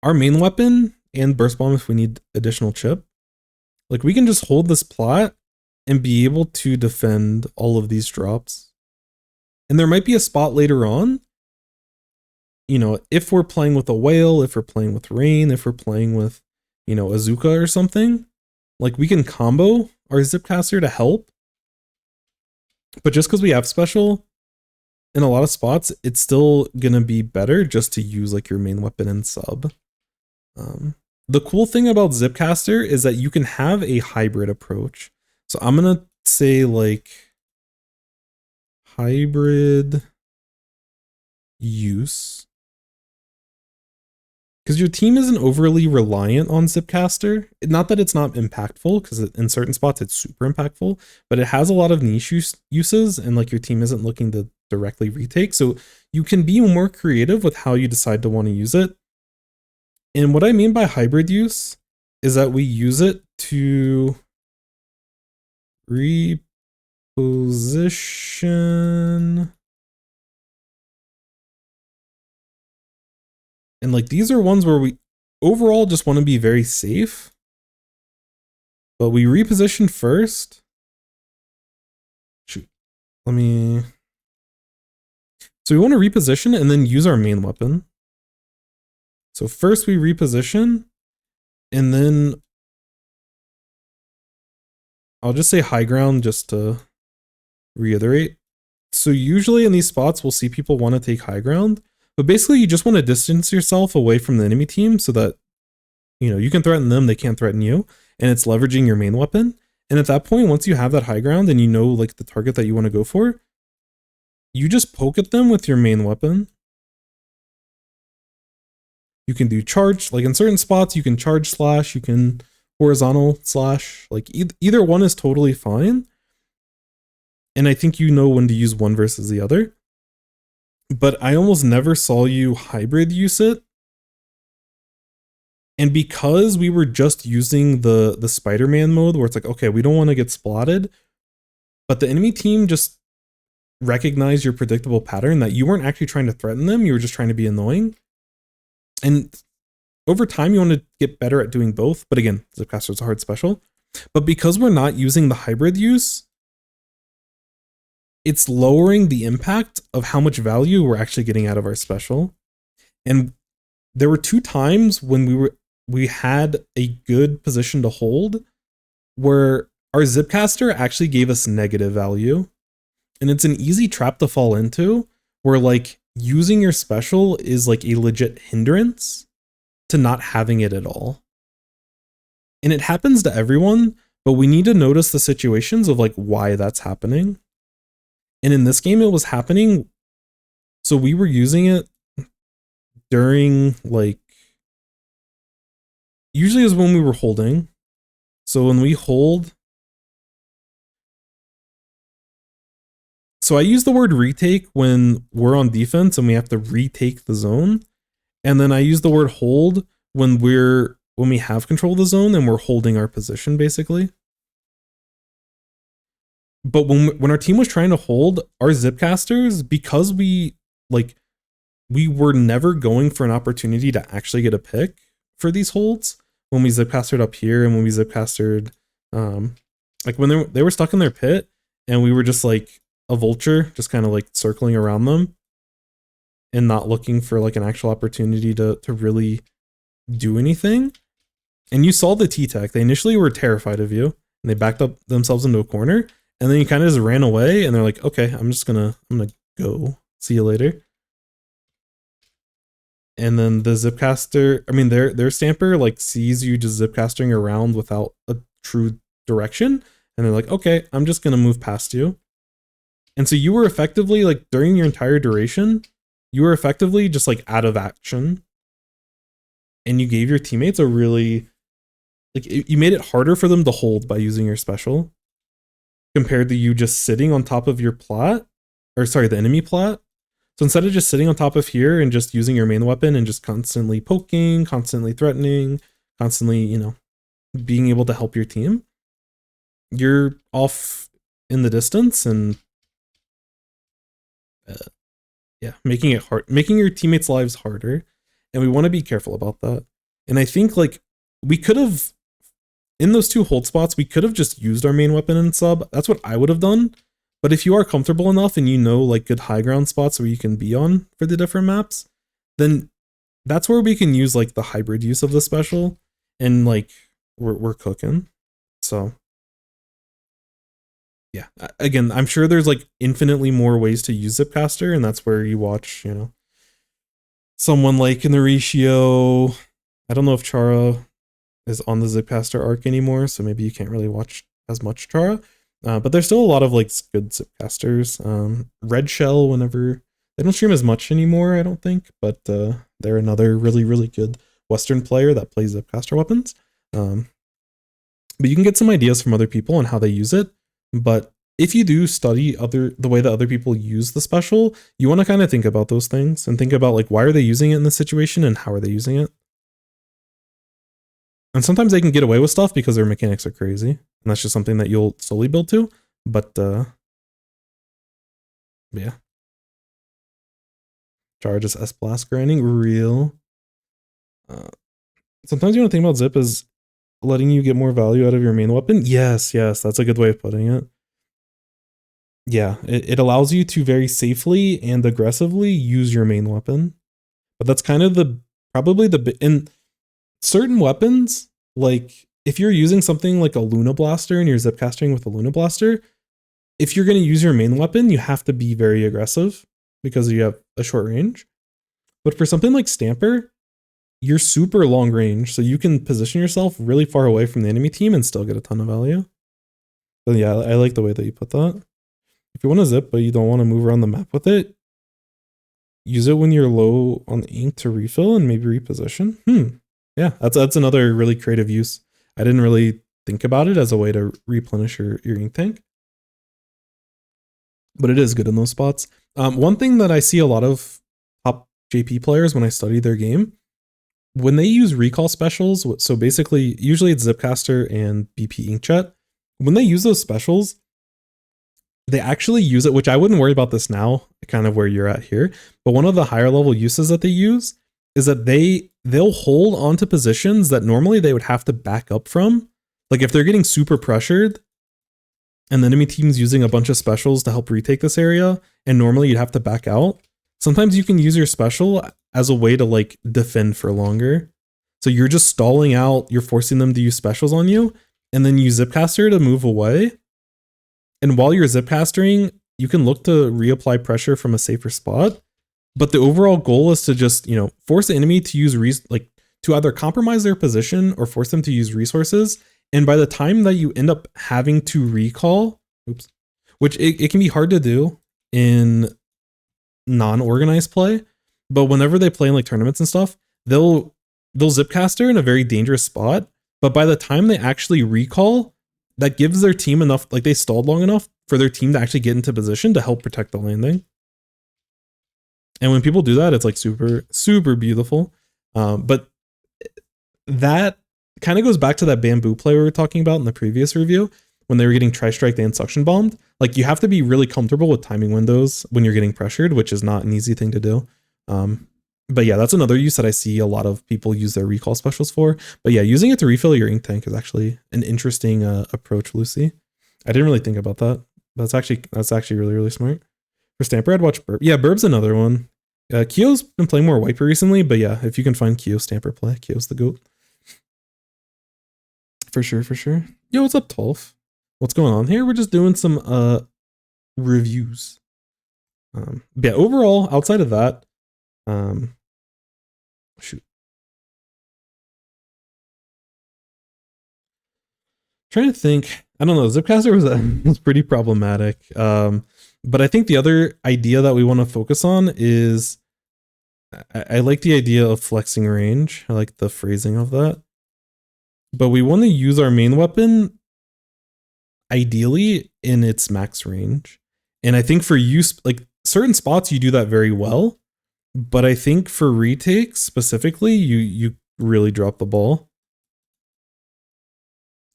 our main weapon and burst bomb, if we need additional chip, like we can just hold this plot and be able to defend all of these drops. And there might be a spot later on, you know, if we're playing with a whale, if we're playing with rain, if we're playing with, you know, Azuka or something, like we can combo our Zipcaster to help. But just because we have special in a lot of spots, it's still gonna be better just to use like your main weapon and sub. The cool thing about Zipcaster is that you can have a hybrid approach. So I'm gonna say like hybrid use, because your team isn't overly reliant on Zipcaster. Not that it's not impactful, because in certain spots it's super impactful, but it has a lot of niche uses, and like your team isn't looking to directly retake. So you can be more creative with how you decide to want to use it. And what I mean by hybrid use is that we use it to reposition. And like these are ones where we overall just want to be very safe. But we reposition first. Shoot. So we want to reposition and then use our main weapon. So first we reposition, and then I'll just say high ground just to reiterate. So usually in these spots, we'll see people want to take high ground, but basically you just want to distance yourself away from the enemy team so that, you know, you can threaten them, they can't threaten you, and it's leveraging your main weapon. And at that point, once you have that high ground and you know like the target that you want to go for, you just poke at them with your main weapon. You can do charge, like in certain spots, you can charge slash, you can horizontal slash. Like either one is totally fine. And I think you know when to use one versus the other. But I almost never saw you hybrid use it. And because we were just using the Spider-Man mode where it's like, okay, we don't want to get splatted, but the enemy team just recognized your predictable pattern that you weren't actually trying to threaten them, you were just trying to be annoying. And over time, you want to get better at doing both. But again, Zipcaster is a hard special. But because we're not using the hybrid use, it's lowering the impact of how much value we're actually getting out of our special. And there were 2 times when we had a good position to hold where our Zipcaster actually gave us negative value. And it's an easy trap to fall into where like using your special is like a legit hindrance to not having it at all. And it happens to everyone, but we need to notice the situations of like why that's happening. And in this game, it was happening. So we were using it during like, usually is when we were holding. So when we hold, so I use the word retake when we're on defense and we have to retake the zone. And then I use the word hold when we have control of the zone and we're holding our position basically. But when our team was trying to hold, our Zipcasters, because we were never going for an opportunity to actually get a pick for these holds, when we Zipcastered up here and when we Zipcastered, like when they were stuck in their pit and we were just like a vulture, just kind of like circling around them and not looking for like an actual opportunity to really do anything. And you saw the T-Tech. They initially were terrified of you and they backed up themselves into a corner. And then you kind of just ran away and they're like, okay, I'm gonna go. See you later. And then the Zipcaster, I mean, their Stamper like sees you just Zipcastering around without a true direction. And they're like, okay, I'm just gonna move past you. And so you were effectively like during your entire duration, you were effectively just like out of action. And you gave your teammates a really, like you made it harder for them to hold by using your special. Compared to you just sitting on top of your plat, or sorry, the enemy plat. So instead of just sitting on top of here and just using your main weapon and just constantly poking, constantly threatening, constantly, you know, being able to help your team, you're off in the distance and yeah, making it hard, making your teammates' lives harder. And we want to be careful about that. And I think like we could have, in those 2 hold spots, we could have just used our main weapon and sub. That's what I would have done. But if you are comfortable enough and you know like good high ground spots where you can be on for the different maps, then that's where we can use like the hybrid use of the special and like we're cooking. So yeah, again, I'm sure there's like infinitely more ways to use Zipcaster, and that's where you watch, you know, someone like in the ratio. I don't know if Chara is on the Zipcaster arc anymore, so maybe you can't really watch as much Chara. But there's still a lot of like good Zipcasters. Red Shell, whenever they don't stream as much anymore, I don't think, but they're another really, really good Western player that plays Zipcaster weapons. But you can get some ideas from other people on how they use it. But if you do study the way that other people use the special, you want to kind of think about those things and think about like why are they using it in this situation and how are they using it. And sometimes they can get away with stuff because their mechanics are crazy. And that's just something that you'll slowly build to. But yeah. Chara just S-Blast grinding, real. Sometimes you want to think about Zip as letting you get more value out of your main weapon. Yes, that's a good way of putting it. Yeah, it allows you to very safely and aggressively use your main weapon. But that's kind of in certain weapons, like if you're using something like a Luna Blaster and you're Zipcastering with a Luna Blaster, if you're going to use your main weapon, you have to be very aggressive because you have a short range. But for something like Stamper, you're super long range, so you can position yourself really far away from the enemy team and still get a ton of value. So yeah, I like the way that you put that. If you want to zip, but you don't want to move around the map with it, use it when you're low on ink to refill and maybe reposition. Yeah, that's another really creative use. I didn't really think about it as a way to replenish your ink tank. But it is good in those spots. One thing that I see a lot of top JP players when I study their game, when they use recall specials, so basically, usually it's Zipcaster and BP Inkjet, when they use those specials, they actually use it, which I wouldn't worry about this now, kind of where you're at here, but one of the higher level uses that they use is that they'll hold onto positions that normally they would have to back up from. Like if they're getting super pressured and the enemy team's using a bunch of specials to help retake this area, and normally you'd have to back out, sometimes you can use your special as a way to like defend for longer. So you're just stalling out, you're forcing them to use specials on you, and then you Zipcaster to move away. And while you're Zipcastering, you can look to reapply pressure from a safer spot. But the overall goal is to just, you know, force the enemy to use to either compromise their position or force them to use resources. And by the time that you end up having to recall, which it can be hard to do in non-organized play, but whenever they play in like tournaments and stuff, they'll Zipcaster in a very dangerous spot. But by the time they actually recall, that gives their team enough, like they stalled long enough for their team to actually get into position to help protect the landing. And when people do that, it's like super, super beautiful. But that kind of goes back to that bamboo play we were talking about in the previous review when they were getting tri-striked and suction bombed. Like you have to be really comfortable with timing windows when you're getting pressured, which is not an easy thing to do. But yeah, that's another use that I see a lot of people use their recall specials for. But yeah, using it to refill your ink tank is actually an interesting approach, Lucy. I didn't really think about that. That's actually really, really smart. For Stamper, I'd watch Burb. Yeah, Burb's another one. Kyo's been playing more Wiper recently, but yeah, if you can find Kyo Stamper play, Kyo's the GOAT. For sure, for sure. Yo, what's up, Tolf? What's going on here? We're just doing some reviews. Yeah, overall, outside of that, shoot. Trying to think. I don't know. Zipcaster was pretty problematic. But I think the other idea that we want to focus on is I like the idea of flexing range. I like the phrasing of that. But we want to use our main weapon ideally in its max range. And I think for use, like certain spots, you do that very well. But I think for retakes specifically, you really drop the ball.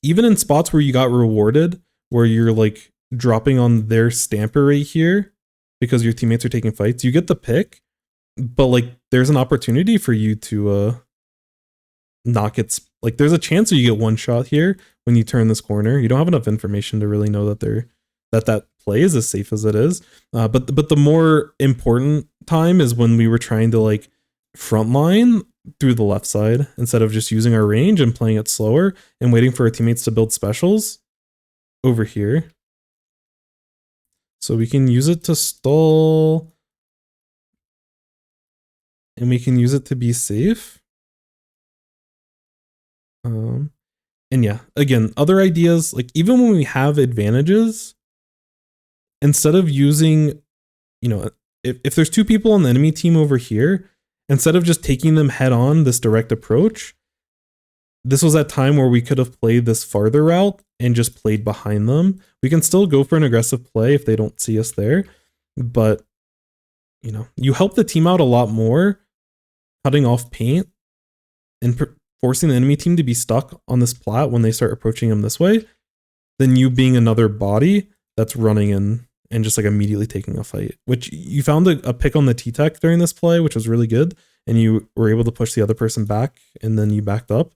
Even in spots where you got rewarded, where you're like dropping on their Stamper right here because your teammates are taking fights, you get the pick, but like there's an opportunity for you to not get, like there's a chance that you get one shot here when you turn this corner. You don't have enough information to really know that that play is as safe as it is. But the more important time is when we were trying to like frontline through the left side instead of just using our range and playing it slower and waiting for our teammates to build specials over here. So we can use it to stall and we can use it to be safe. And yeah, again, other ideas, like even when we have advantages, instead of using, you know, if there's two people on the enemy team over here, instead of just taking them head on this direct approach, this was that time where we could have played this farther route and just played behind them. We can still go for an aggressive play if they don't see us there, but you know, you help the team out a lot more cutting off paint and forcing the enemy team to be stuck on this plat when they start approaching them this way than you being another body that's running in and just like immediately taking a fight, which you found a pick on the T-Tech during this play, which was really good. And you were able to push the other person back and then you backed up.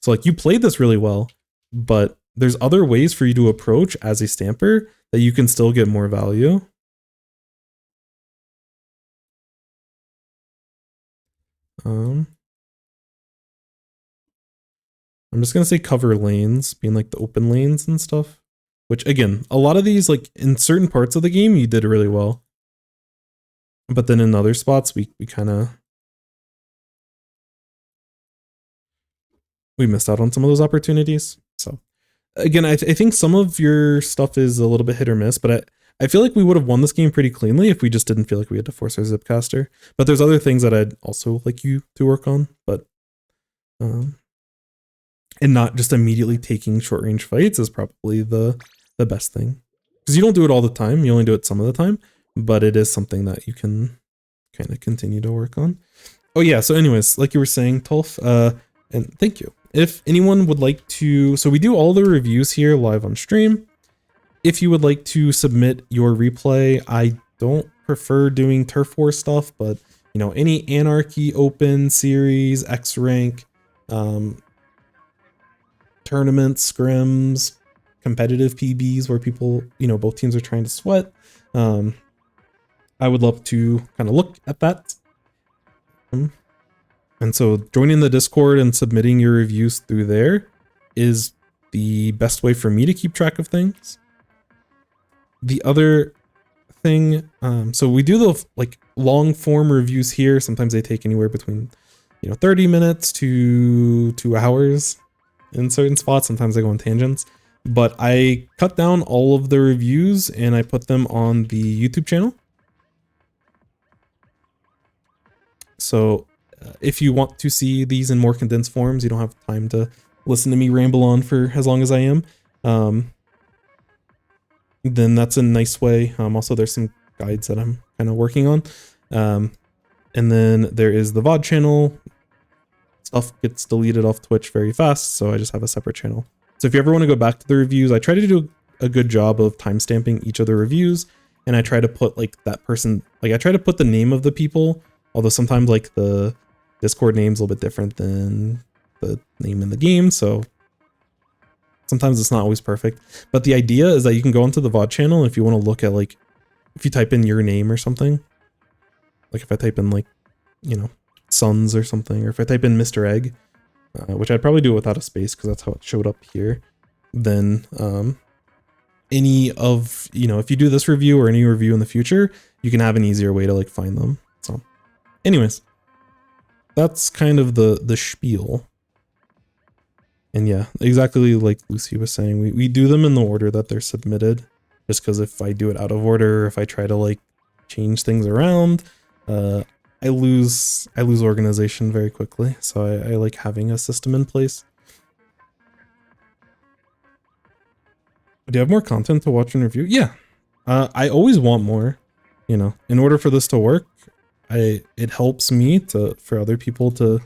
So like you played this really well, but there's other ways for you to approach as a Stamper that you can still get more value. I'm just going to say cover lanes, being like the open lanes and stuff. Which again, a lot of these, like in certain parts of the game, you did really well. But then in other spots, we missed out on some of those opportunities. So again, I think some of your stuff is a little bit hit or miss, but I feel like we would have won this game pretty cleanly if we just didn't feel like we had to force our Zipcaster. But there's other things that I'd also like you to work on. But and not just immediately taking short range fights is probably the best thing. Because you don't do it all the time, you only do it some of the time, but it is something that you can kind of continue to work on. Oh yeah, so anyways, like you were saying, Tolf, and thank you. If anyone would like to, so we do all the reviews here live on stream. If you would like to submit your replay, I don't prefer doing Turf War stuff, but you know, any Anarchy Open series, X rank, tournaments, scrims, competitive PBs where people, you know, both teams are trying to sweat. I would love to kind of look at that. And so joining the Discord and submitting your reviews through there is the best way for me to keep track of things. The other thing, so we do the like long form reviews here. Sometimes they take anywhere between, you know, 30 minutes to 2 hours in certain spots. Sometimes they go on tangents, but I cut down all of the reviews and I put them on the YouTube channel. So if you want to see these in more condensed forms, you don't have time to listen to me ramble on for as long as I am, then that's a nice way. Also, there's some guides that I'm kind of working on. And then there is the VOD channel. Stuff gets deleted off Twitch very fast, so I just have a separate channel. So if you ever want to go back to the reviews, I try to do a good job of timestamping each of the reviews, and I try to put like that person, like I try to put the name of the people, although sometimes like the Discord name's a little bit different than the name in the game, so sometimes it's not always perfect. But the idea is that you can go onto the VOD channel, and if you want to look at like, if you type in your name or something, like if I type in like, you know, Sons or something, or if I type in Mr. Egg, which I'd probably do it without a space because that's how it showed up here, then any of, you know, if you do this review or any review in the future, you can have an easier way to like find them. So anyways, that's kind of the spiel. And yeah, exactly like Lucy was saying, we do them in the order that they're submitted, just because if I do it out of order, if I try to like change things around, I lose organization very quickly. So I like having a system in place. Do you have more content to watch and review? Yeah. I always want more, you know, in order for this to work. It helps me for other people to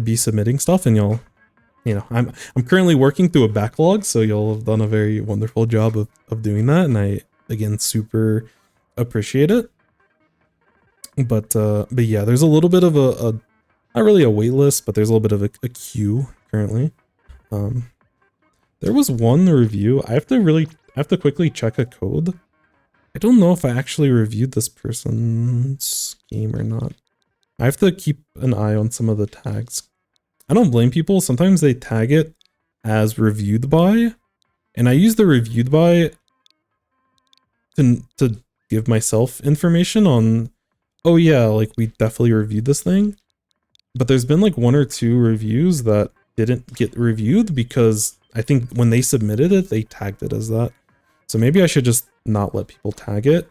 be submitting stuff, and you know, I'm currently working through a backlog, so y'all have done a very wonderful job of doing that, and I again super appreciate it. But yeah, there's a little bit of a not really a wait list, but there's a little bit of a queue currently. There was one review. I have to quickly check a code. I don't know if I actually reviewed this person's game or not. I have to keep an eye on some of the tags. I don't blame people. Sometimes they tag it as reviewed by, and I use the reviewed by to give myself information on, oh yeah, like we definitely reviewed this thing. But there's been like 1 or 2 reviews that didn't get reviewed because I think when they submitted it, they tagged it as that. So maybe I should just not let people tag it,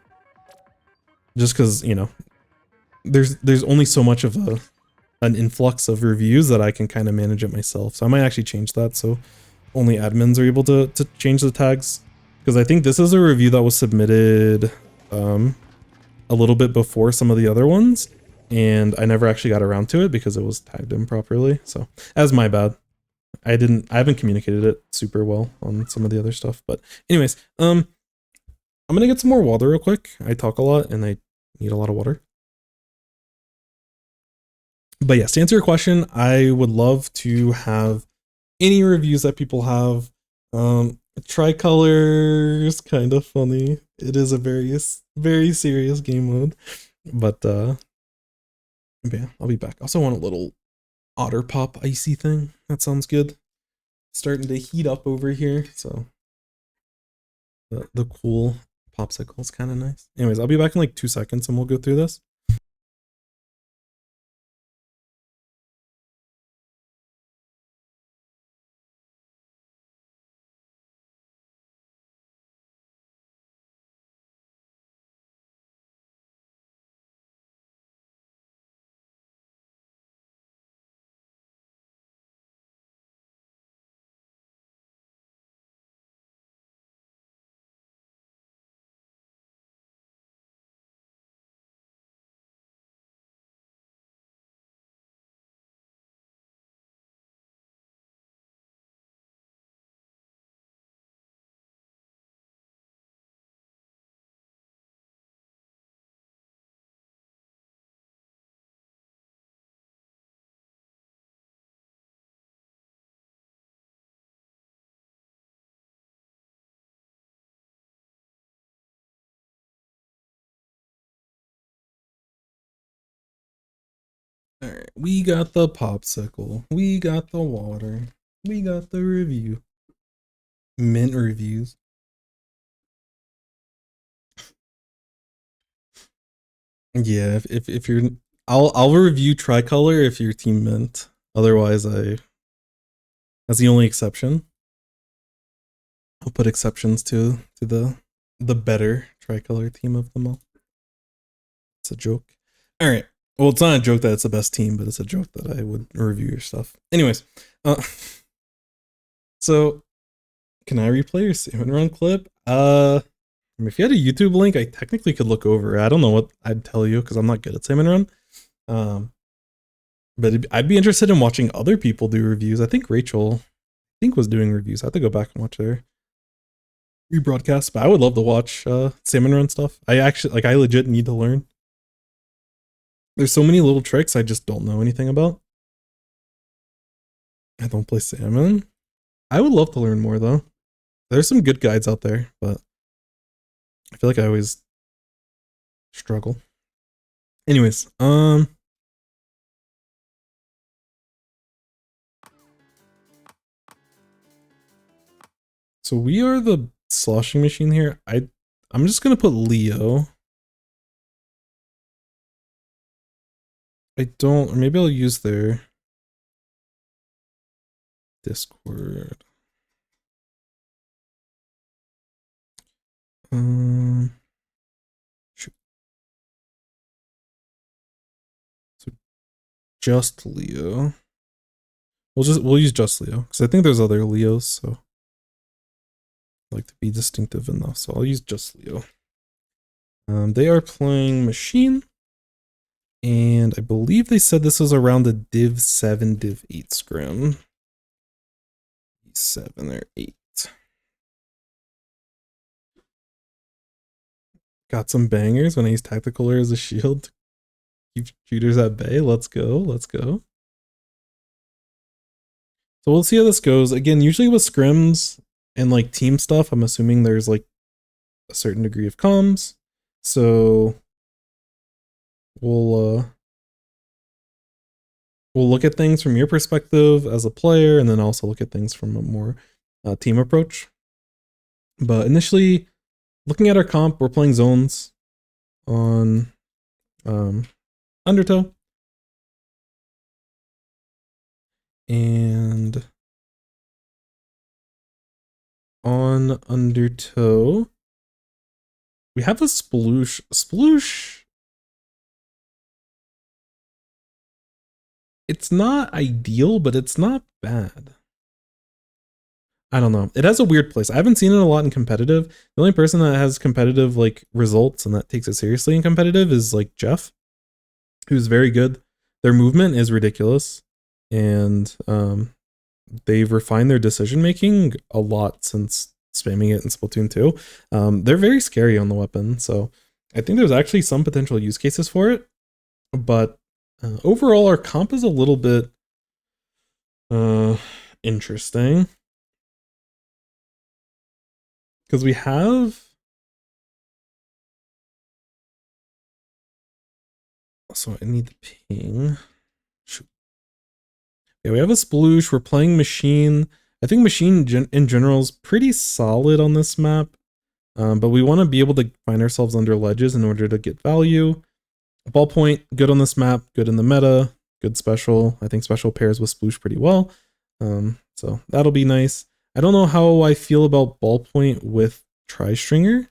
just because, you know, there's only so much of an influx of reviews that I can kind of manage it myself. So I might actually change that so only admins are able to change the tags, because I think this is a review that was submitted a little bit before some of the other ones, and I never actually got around to it because it was tagged improperly. So that's my bad. I haven't communicated it super well on some of the other stuff. But anyways, I'm gonna get some more water real quick. I talk a lot and I need a lot of water. But yes, to answer your question, I would love to have any reviews that people have. Tricolor's kind of funny. It is a very serious game mode. But yeah, I'll be back. I also want a little Otter Pop icy thing. That sounds good. Starting to heat up over here, so the cool popsicle is kind of nice. Anyways, I'll be back in like 2 seconds and we'll go through this. All right, we got the popsicle, we got the water, we got the review. Mint reviews. Yeah, if you're, I'll review Tricolor if you're Team Mint. Otherwise, that's the only exception. I'll put exceptions to the better Tricolor team of them all. It's a joke. All right. Well, it's not a joke that it's the best team, but it's a joke that I would review your stuff. Anyways, so can I replay your Salmon Run clip? If you had a YouTube link, I technically could look over. I don't know what I'd tell you because I'm not good at Salmon Run. But I'd be interested in watching other people do reviews. I think Rachel, was doing reviews. I have to go back and watch their rebroadcast. But I would love to watch Salmon Run stuff. I legit need to learn. There's so many little tricks I just don't know anything about. I don't play Salmon. I would love to learn more though. There's some good guides out there, but I feel like I always struggle. Anyways, so we are the sloshing machine here. I'm just gonna put Leo. I don't, or maybe I'll use their Discord. Shoot. So just Leo. We'll use just Leo because I think there's other Leos, so I like to be distinctive enough. So I'll use just Leo. They are playing Machine, and I believe they said this was around the Div 7, Div 8 scrim. 7 or 8. Got some bangers when I use Tactical Air as a shield to keep shooters at bay. Let's go. Let's go. So we'll see how this goes. Again, usually with scrims and like team stuff, I'm assuming there's like a certain degree of comms. So we'll look at things from your perspective as a player, and then also look at things from a more team approach. But initially, looking at our comp, we're playing zones on Undertow. And on Undertow, we have a Sploosh. Sploosh, it's not ideal, but it's not bad. I don't know. It has a weird place. I haven't seen it a lot in competitive. The only person that has competitive like results and that takes it seriously in competitive is like Jeff, who's very good. Their movement is ridiculous, and they've refined their decision making a lot since spamming it in Splatoon 2. They're very scary on the weapon, so I think there's actually some potential use cases for it. But overall, our comp is a little bit interesting because we have. So I need the ping. Shoot. Yeah, we have a Sploosh. We're playing Machine. I think Machine in general is pretty solid on this map, but we want to be able to find ourselves under ledges in order to get value. Ballpoint, good on this map, good in the meta, good special. I think special pairs with Sploosh pretty well. So that'll be nice. I don't know how I feel about Ballpoint with Tri-Stringer.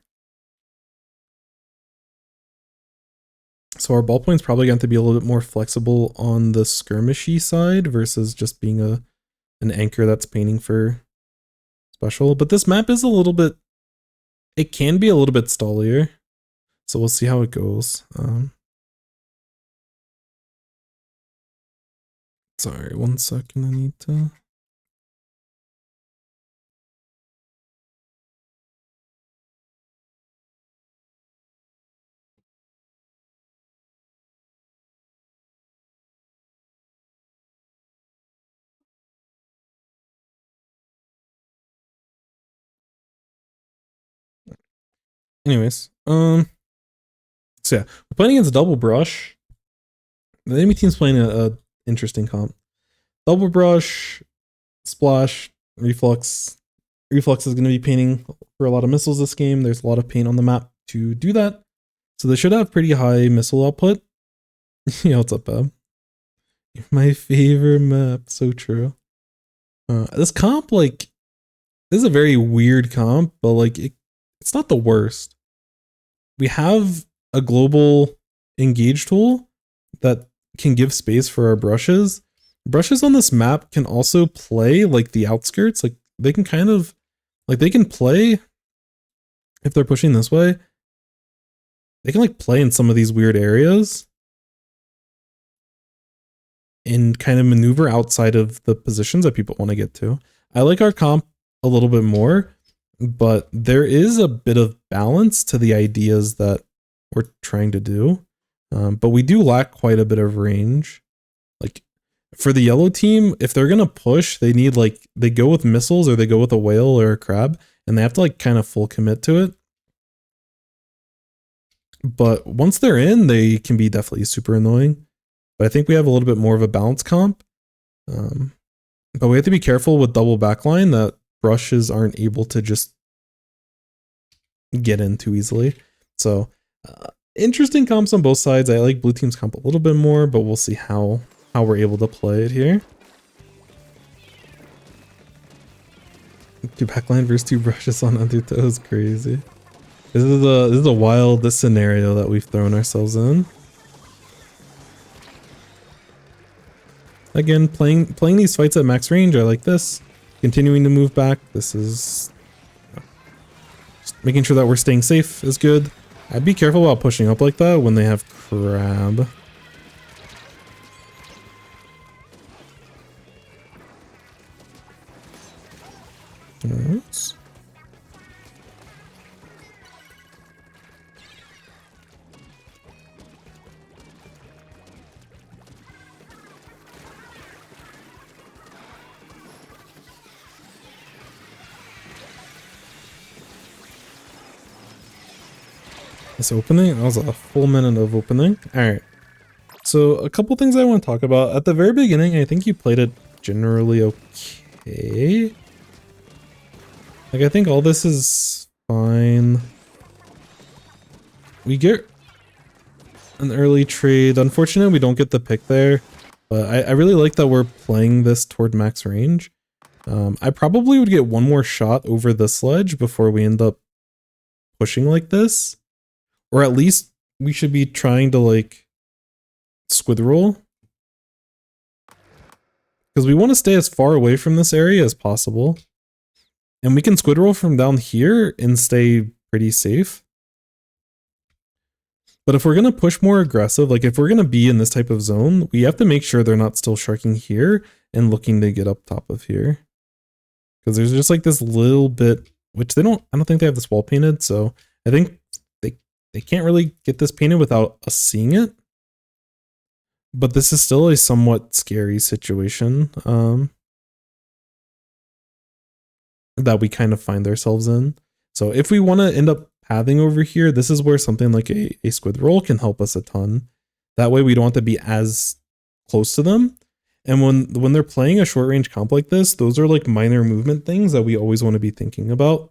So our Ballpoint's probably going to be a little bit more flexible on the skirmishy side versus just being an anchor that's painting for special. But this map is a little bit, it can be a little bit stallier. So we'll see how it goes. Sorry, 1 second, I need to... Anyways, so yeah, we're playing against Double Brush. The enemy team's playing a interesting comp. Double brush, splash, reflux. Reflux is going to be painting for a lot of missiles this game. There's a lot of paint on the map to do that. So they should have pretty high missile output. Yeah, what's up, Bab? My favorite map. So true. This comp, like, this is a very weird comp, but like it's not the worst. We have a global engage tool that can give space for our brushes. Brushes on this map can also play like the outskirts. Like they can kind of, like they can play, if they're pushing this way, they can like play in some of these weird areas and kind of maneuver outside of the positions that people want to get to. I like our comp a little bit more, but there is a bit of balance to the ideas that we're trying to do. But we do lack quite a bit of range. Like for the yellow team, if they're going to push, they need like, they go with missiles or they go with a whale or a crab, and they have to like kind of full commit to it. But once they're in, they can be definitely super annoying. But I think we have a little bit more of a balanced comp. But we have to be careful with double backline that brushes aren't able to just get in too easily. So interesting comps on both sides. I like blue team's comp a little bit more, but we'll see how we're able to play it here. Two backline versus two brushes on Undertow is crazy. This is a wild scenario that we've thrown ourselves in. Again, playing these fights at max range, I like this. Continuing to move back, this is... just making sure that we're staying safe is good. I'd be careful about pushing up like that when they have crab. Alright. This opening, that was a full minute of opening. Alright. So a couple things I want to talk about. At the very beginning, I think you played it generally okay. Like I think all this is fine. We get an early trade. Unfortunately, we don't get the pick there. But I really like that we're playing this toward max range. I probably would get one more shot over this ledge before we end up pushing like this. Or at least we should be trying to like squid roll. Because we want to stay as far away from this area as possible. And we can squid roll from down here and stay pretty safe. But if we're going to push more aggressive, like if we're going to be in this type of zone, we have to make sure they're not still sharking here and looking to get up top of here. Because there's just like this little bit, which I don't think they have this wall painted. So I think they can't really get this painted without us seeing it. But this is still a somewhat scary situation that we kind of find ourselves in. So if we want to end up pathing over here, this is where something like a squid roll can help us a ton. That way we don't have to be as close to them. And when they're playing a short range comp like this, those are like minor movement things that we always want to be thinking about.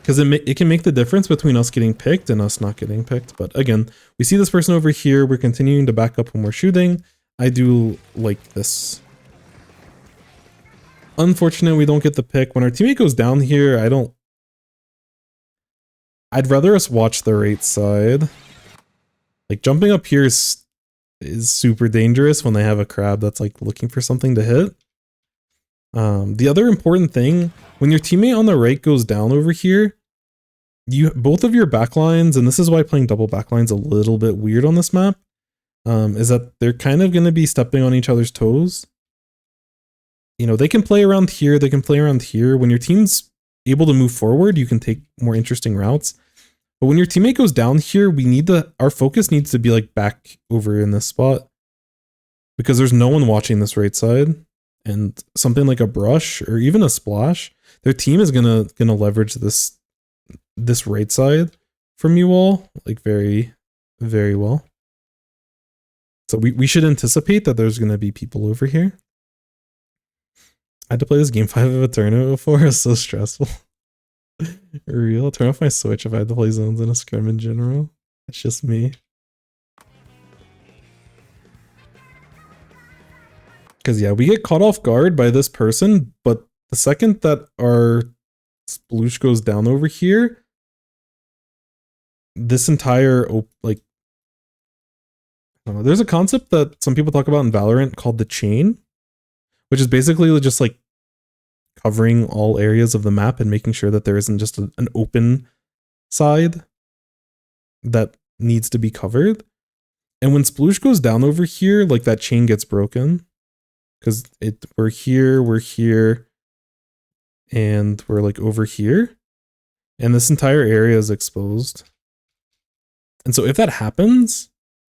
Because it can make the difference between us getting picked and us not getting picked. But again, we see this person over here. We're continuing to back up when we're shooting. I do like this. Unfortunate we don't get the pick. When our teammate goes down here, I'd rather us watch the right side. Like jumping up here is super dangerous when they have a crab that's like looking for something to hit. The other important thing, when your teammate on the right goes down over here, both of your backlines, and this is why playing double backlines a little bit weird on this map, is that they're kind of going to be stepping on each other's toes. You know, they can play around here, they can play around here. When your team's able to move forward, you can take more interesting routes. But when your teammate goes down here, our focus needs to be like back over in this spot. Because there's no one watching this right side. And something like a brush or even a splash, their team is gonna leverage this right side from you all like very, very well. So we should anticipate that there's going to be people over here. I had to play this game 5 of a tournament before. It was so stressful. Real. I'll turn off my Switch if I had to play zones in a scrim in general. It's just me. Because yeah, we get caught off guard by this person, but the second that our sploosh goes down over here, this entire like, I don't know, there's a concept that some people talk about in Valorant called the chain, which is basically just like covering all areas of the map and making sure that there isn't just an open side that needs to be covered. And when sploosh goes down over here, like that chain gets broken. Because we're here, and we're like over here. And this entire area is exposed. And so if that happens,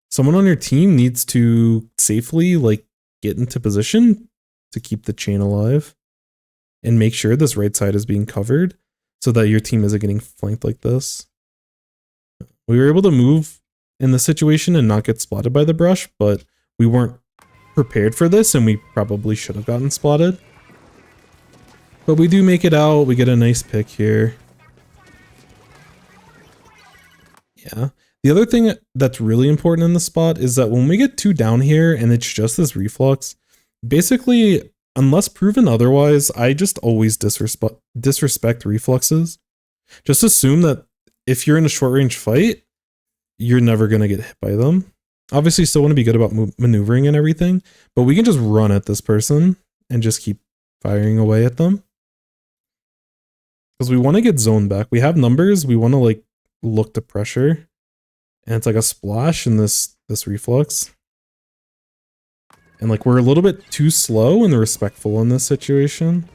someone on your team needs to safely like get into position to keep the chain alive and make sure this right side is being covered so that your team isn't getting flanked like this. We were able to move in this situation and not get spotted by the brush, but we weren't prepared for this and we probably should have gotten spotted. But we do make it out. We get a nice pick here. Yeah. The other thing that's really important in the spot is that when we get 2 down here and it's just this reflux, basically, unless proven otherwise, I just always disrespect refluxes. Just assume that if you're in a short range fight, you're never going to get hit by them. Obviously, still want to be good about maneuvering and everything, but we can just run at this person and just keep firing away at them. Because we want to get zone back. We have numbers. We want to like look to pressure. And it's like a splash in this reflux. And like we're a little bit too slow and respectful in this situation.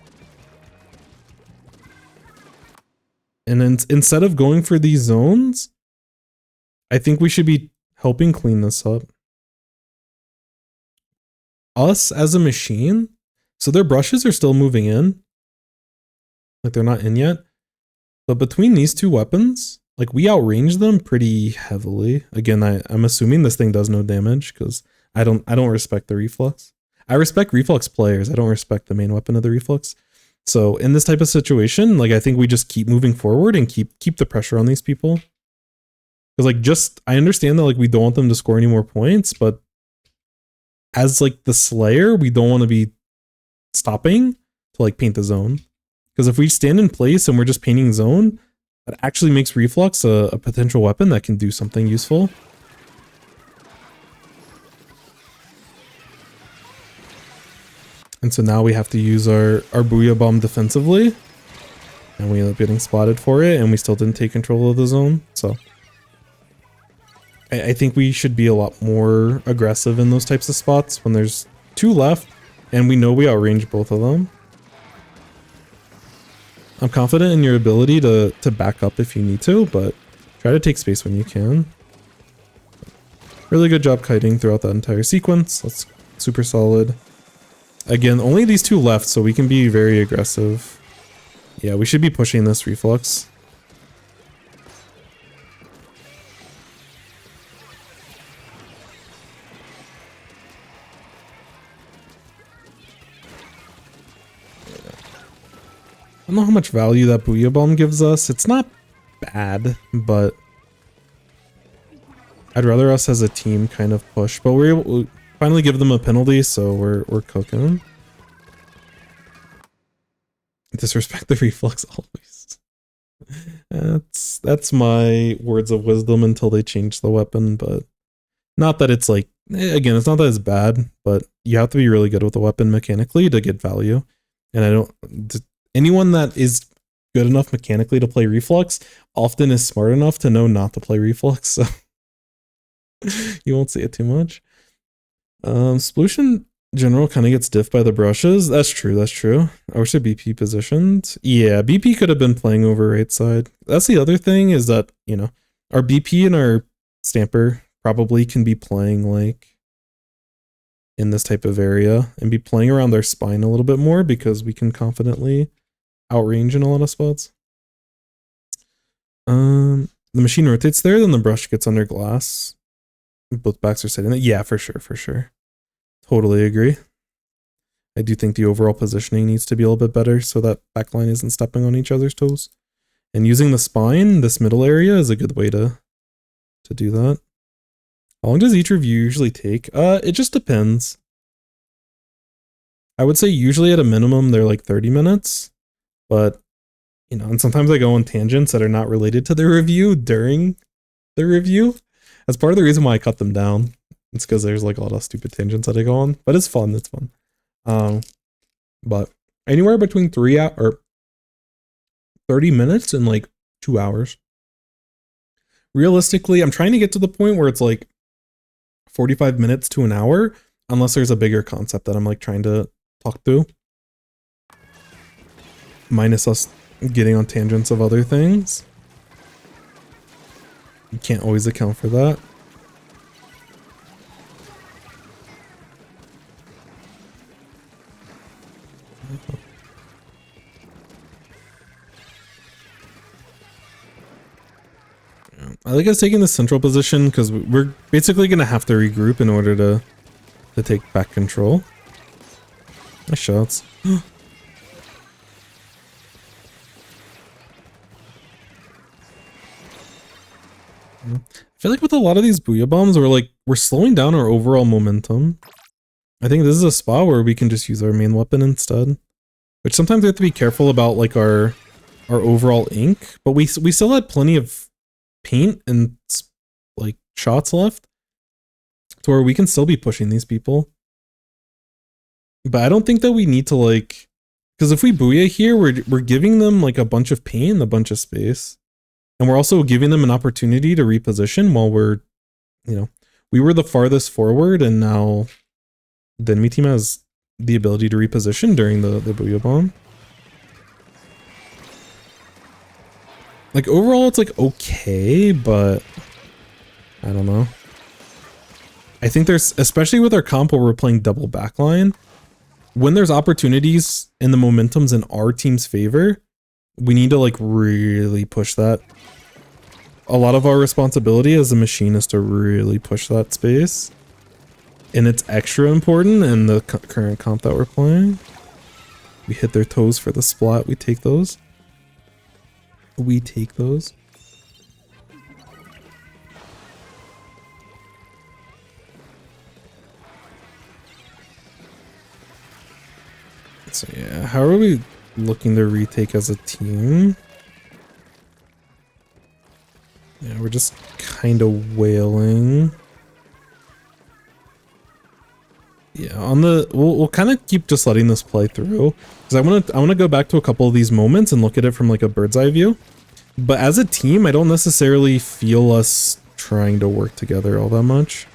And then instead of going for these zones, I think we should be helping clean this up. Us as a machine, so their brushes are still moving in. Like they're not in yet. But between these 2 weapons, like we outrange them pretty heavily. Again, I'm assuming this thing does no damage because I don't respect the reflux. I respect reflux players. I don't respect the main weapon of the reflux. So in this type of situation, like I think we just keep moving forward and keep the pressure on these people. Because like I understand that like we don't want them to score any more points, but as like the Slayer, we don't want to be stopping to like paint the zone. Because if we stand in place and we're just painting zone, that actually makes reflux a potential weapon that can do something useful. And so now we have to use our Booyah Bomb defensively. And we end up getting spotted for it, and we still didn't take control of the zone. So I think we should be a lot more aggressive in those types of spots when there's 2 left, and we know we outrange both of them. I'm confident in your ability to back up if you need to, but try to take space when you can. Really good job kiting throughout that entire sequence. That's super solid. Again, only these 2 left, so we can be very aggressive. Yeah, we should be pushing this reflux. I don't know how much value that Booyah Bomb gives us. It's not bad, but I'd rather us as a team kind of push. But we're able to finally give them a penalty, so we're cooking. Disrespect the reflux always. That's my words of wisdom until they change the weapon, but not that it's like, again, it's not that it's bad, but you have to be really good with the weapon mechanically to get value. And anyone that is good enough mechanically to play reflux often is smart enough to know not to play reflux, so you won't see it too much. Sploosh in general kind of gets diffed by the brushes. That's true. I wish the BP positioned. Yeah, BP could have been playing over right side. That's the other thing is that, you know, our BP and our Stamper probably can be playing like in this type of area and be playing around their spine a little bit more because we can confidently outrange in a lot of spots. The machine rotates there, then the brush gets under glass. Both backs are sitting there. Yeah, for sure, for sure. Totally agree. I do think the overall positioning needs to be a little bit better so that backline isn't stepping on each other's toes. And using the spine, this middle area, is a good way to do that. How long does each review usually take? It just depends. I would say usually at a minimum they're like 30 minutes, but you know, and sometimes I go on tangents that are not related to the review during the review. That's part of the reason why I cut them down. It's because there's like a lot of stupid tangents that I go on, but it's fun. It's fun. But anywhere between 30 minutes and like 2 hours. Realistically, I'm trying to get to the point where it's like 45 minutes to an hour, unless there's a bigger concept that I'm like trying to talk through. Minus us getting on tangents of other things. You can't always account for that. I like us taking the central position because we're basically going to have to regroup in order to take back control. Nice shots. I feel like with a lot of these Booyah Bombs, we're slowing down our overall momentum. I think this is a spot where we can just use our main weapon instead. Which sometimes we have to be careful about like our overall ink, but we still had plenty of paint and like shots left to where we can still be pushing these people. But I don't think that we need to like, because if we Booyah here, we're giving them like a bunch of paint and a bunch of space. And we're also giving them an opportunity to reposition while we're, you know, we were the farthest forward and now the enemy team has the ability to reposition during the Booyah Bomb. Like overall it's like okay, but I don't know. I think there's, especially with our comp where we're playing double backline, when there's opportunities and the momentum's in our team's favor, we need to like really push that. A lot of our responsibility as a machine is to really push that space. And it's extra important in the current comp that we're playing. We hit their toes for the splat, we take those. We take those. So yeah, how are we looking to retake as a team? Yeah, we're just kind of wailing. Yeah, on the we'll kind of keep just letting this play through because I want to go back to a couple of these moments and look at it from like a bird's eye view. But as a team, I don't necessarily feel us trying to work together all that much.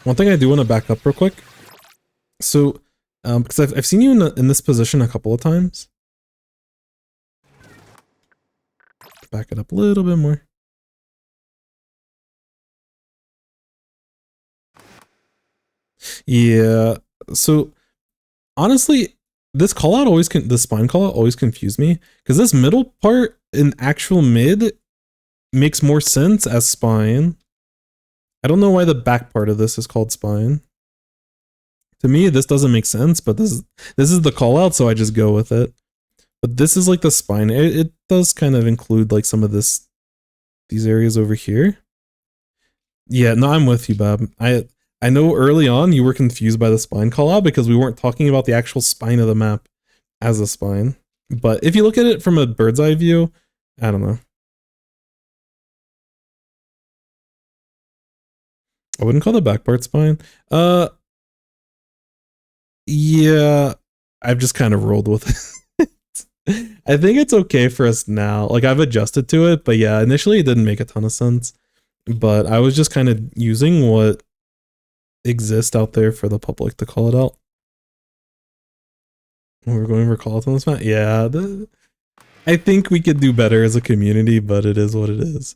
One thing I do want to back up real quick. So, because I've seen you in this position a couple of times. Back it up a little bit more. Yeah. So, honestly, this call out always the spine call out always confused me because this middle part in actual mid makes more sense as spine. I don't know why the back part of this is called spine. To me, this doesn't make sense, but this is the call out, so I just go with it. But this is like the spine. It does kind of include like some of these areas over here. Yeah, no, I'm with you, Bob. I know early on you were confused by the spine call out because we weren't talking about the actual spine of the map as a spine. But if you look at it from a bird's eye view, I don't know. I wouldn't call the back part spine. Yeah, I've just kind of rolled with it. I think it's okay for us now. Like I've adjusted to it, but yeah, initially it didn't make a ton of sense. But I was just kind of using what exists out there for the public to call it out. We're going for call outs on this map? Yeah, I think we could do better as a community, but it is what it is.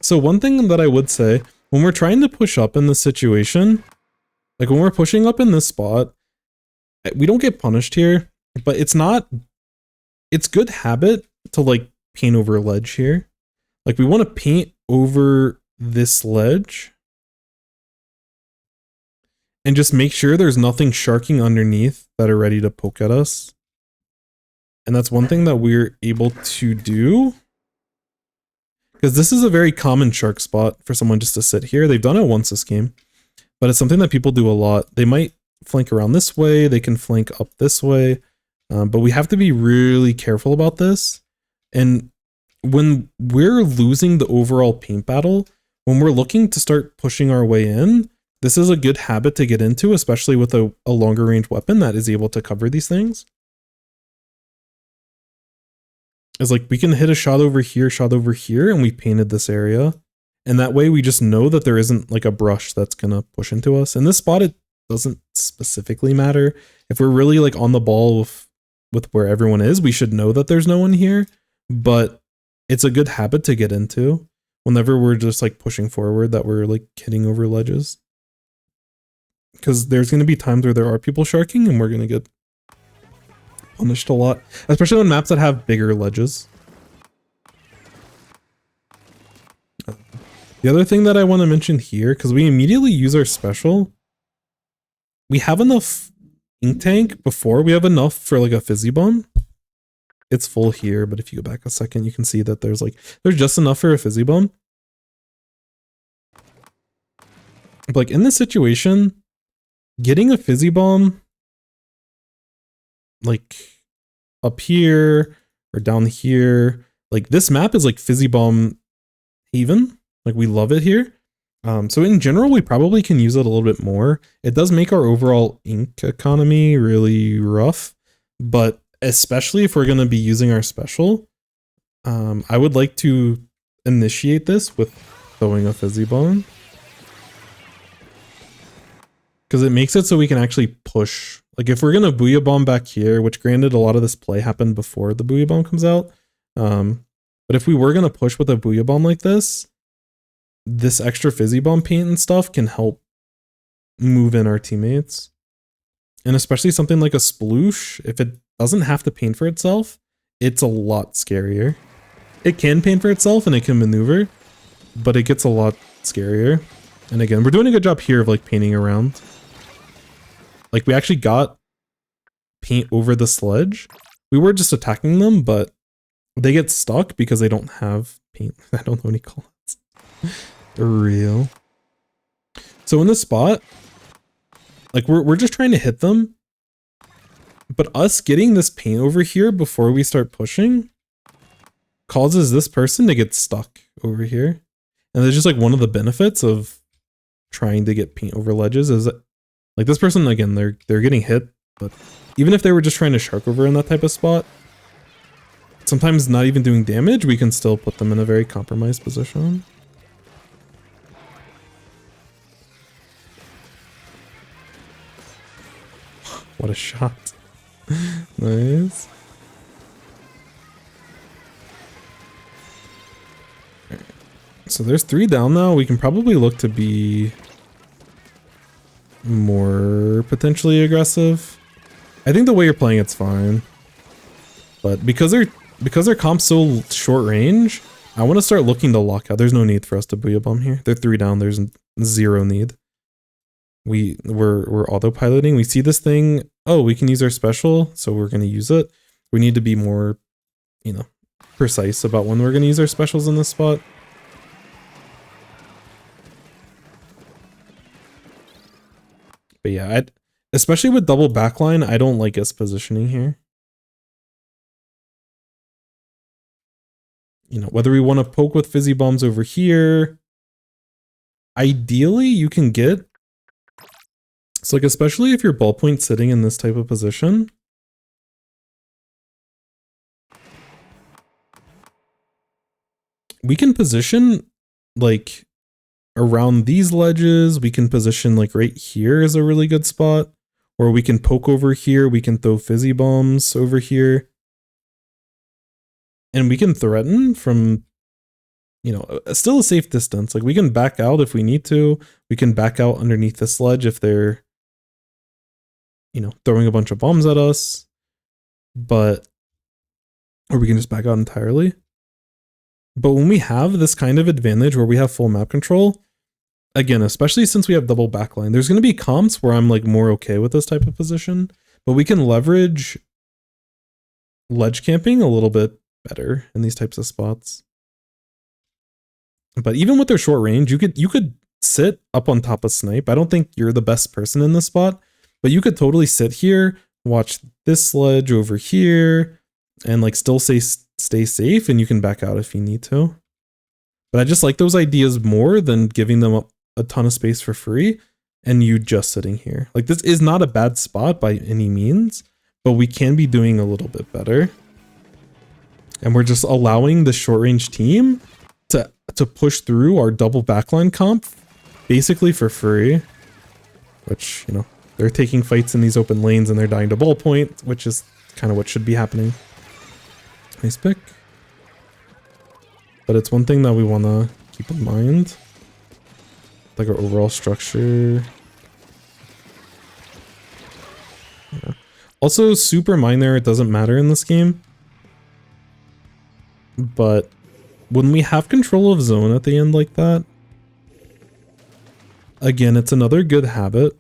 So one thing that I would say, when we're trying to push up in this situation, like when we're pushing up in this spot, We don't get punished here, but it's good habit to like paint over a ledge here. Like we want to paint over this ledge and just make sure there's nothing sharking underneath that are ready to poke at us. And that's one thing that we're able to do, because this is a very common shark spot for someone just to sit here. They've done it once this game, but it's something that people do a lot. They might flank around this way, they can flank up this way, but we have to be really careful about this. And when we're losing the overall paint battle, when we're looking to start pushing our way in, this is a good habit to get into, especially with a longer range weapon that is able to cover these things. It's like we can hit a shot over here, and we painted this area. And that way we just know that there isn't like a brush that's gonna push into us. In this spot, it doesn't specifically matter. If we're really like on the ball with where everyone is, we should know that there's no one here. But it's a good habit to get into whenever we're just like pushing forward, that we're like hitting over ledges. Because there's going to be times where there are people sharking and we're going to get punished a lot. Especially on maps that have bigger ledges. The other thing that I want to mention here, because we immediately use our special, we have enough ink tank before. We have enough for like a fizzy bomb. It's full here, but if you go back a second, you can see that there's just enough for a fizzy bomb. But like in this situation, getting a fizzy bomb like up here or down here, like this map is like fizzy bomb haven. Like we love it here. So in general, we probably can use it a little bit more. It does make our overall ink economy really rough, but especially if we're going to be using our special, I would like to initiate this with throwing a fizzy bomb. Because it makes it so we can actually push. Like if we're going to booyah bomb back here, which granted a lot of this play happened before the booyah bomb comes out. But if we were going to push with a booyah bomb like this extra fizzy bomb paint and stuff can help move in our teammates. And especially something like a sploosh, if it doesn't have to paint for itself, it's a lot scarier. It can paint for itself and it can maneuver, but it gets a lot scarier. And again, we're doing a good job here of like painting around. Like we actually got paint over the sledge. We were just attacking them, but they get stuck because they don't have paint. I don't know any callouts. They're real. So in this spot, like we're just trying to hit them. But us getting this paint over here before we start pushing causes this person to get stuck over here. And that's just like one of the benefits of trying to get paint over ledges is that, like this person, again, they're getting hit, but even if they were just trying to shark over in that type of spot, sometimes not even doing damage, we can still put them in a very compromised position. What a shot. Nice. Right. So there's 3 down now. We can probably look to be more potentially aggressive. I think the way you're playing it's fine. But because their comp's so short range, I want to start looking to lock out. There's no need for us to booyah bomb here. They're 3 down, there's 0 need. We're autopiloting. We see this thing. Oh, we can use our special, so we're gonna use it. We need to be more, precise about when we're gonna use our specials in this spot. But yeah, especially with double backline, I don't like us positioning here. Whether we want to poke with fizzy bombs over here, ideally you can get. So like, especially if your ballpoint's sitting in this type of position, we can position like around these ledges. We can position like right here is a really good spot, or we can poke over here. We can throw fizzy bombs over here. And we can threaten from, still a safe distance. Like we can back out if we need to. We can back out underneath this ledge if they're you know, throwing a bunch of bombs at us, but, or we can just back out entirely. But when we have this kind of advantage where we have full map control, again, especially since we have double backline, there's going to be comps where I'm like more okay with this type of position, but we can leverage ledge camping a little bit better in these types of spots. But even with their short range, you could sit up on top of snipe. I don't think you're the best person in this spot, but you could totally sit here, watch this ledge over here, and like still stay safe, and you can back out if you need to. But I just like those ideas more than giving them a ton of space for free and you just sitting here. Like, this is not a bad spot by any means, but we can be doing a little bit better. And we're just allowing the short range team to push through our double backline comp basically for free, which, you know, they're taking fights in these open lanes and they're dying to ballpoint, which is kind of what should be happening. Nice pick. But it's one thing that we want to keep in mind, like our overall structure. Yeah. Also, super minor, it doesn't matter in this game. But when we have control of zone at the end like that, again, it's another good habit.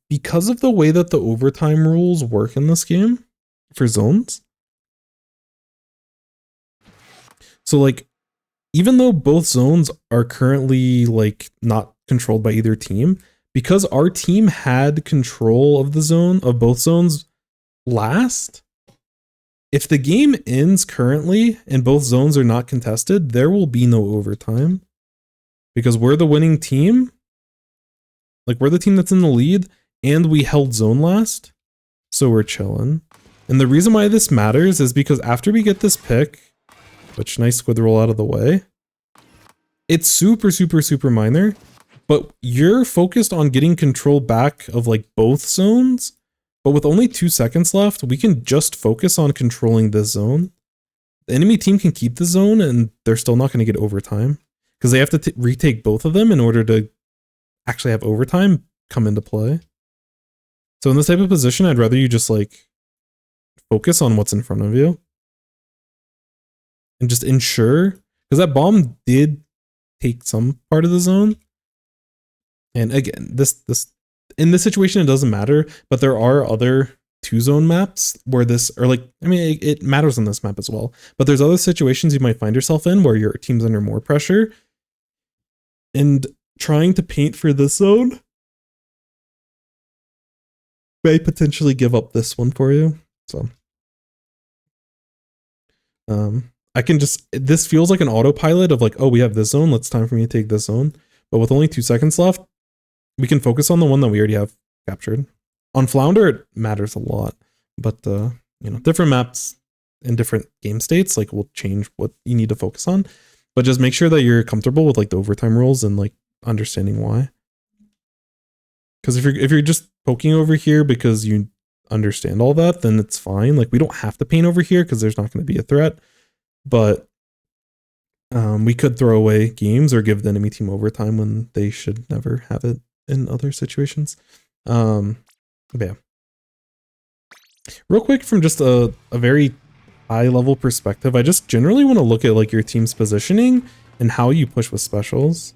Because of the way that the overtime rules work in this game for zones. So like, even though both zones are currently like not controlled by either team, because our team had control of the zone, of both zones last, if the game ends currently and both zones are not contested, there will be no overtime. Because we're the winning team. Like, we're the team that's in the lead, and we held zone last. So we're chilling. And the reason why this matters is because after we get this pick, which, nice squid roll out of the way, it's super, super, super minor. But you're focused on getting control back of like both zones. But with only 2 seconds left, we can just focus on controlling this zone. The enemy team can keep the zone and they're still not going to get overtime. Because they have to retake both of them in order to actually have overtime come into play. So in this type of position, I'd rather you just like focus on what's in front of you. And just ensure, because that bomb did take some part of the zone. And again, in this situation, it doesn't matter, but there are other 2-zone maps where this, or like, I mean, it matters on this map as well, but there's other situations you might find yourself in where your team's under more pressure and trying to paint for this zone may potentially give up this one for you. So, I can just, this feels like an autopilot of like, oh, we have this zone, it's time for me to take this zone. But with only 2 seconds left, we can focus on the one that we already have captured. On Flounder, it matters a lot, but you know, different maps in different game states like will change what you need to focus on. But just make sure that you're comfortable with like the overtime rules and like understanding why. Because if you're just poking over here because you understand all that, then it's fine. Like, we don't have to paint over here because there's not going to be a threat. But we could throw away games or give the enemy team overtime when they should never have it in other situations. But yeah. Real quick, from just a very high level perspective, I just generally want to look at like your team's positioning and how you push with specials.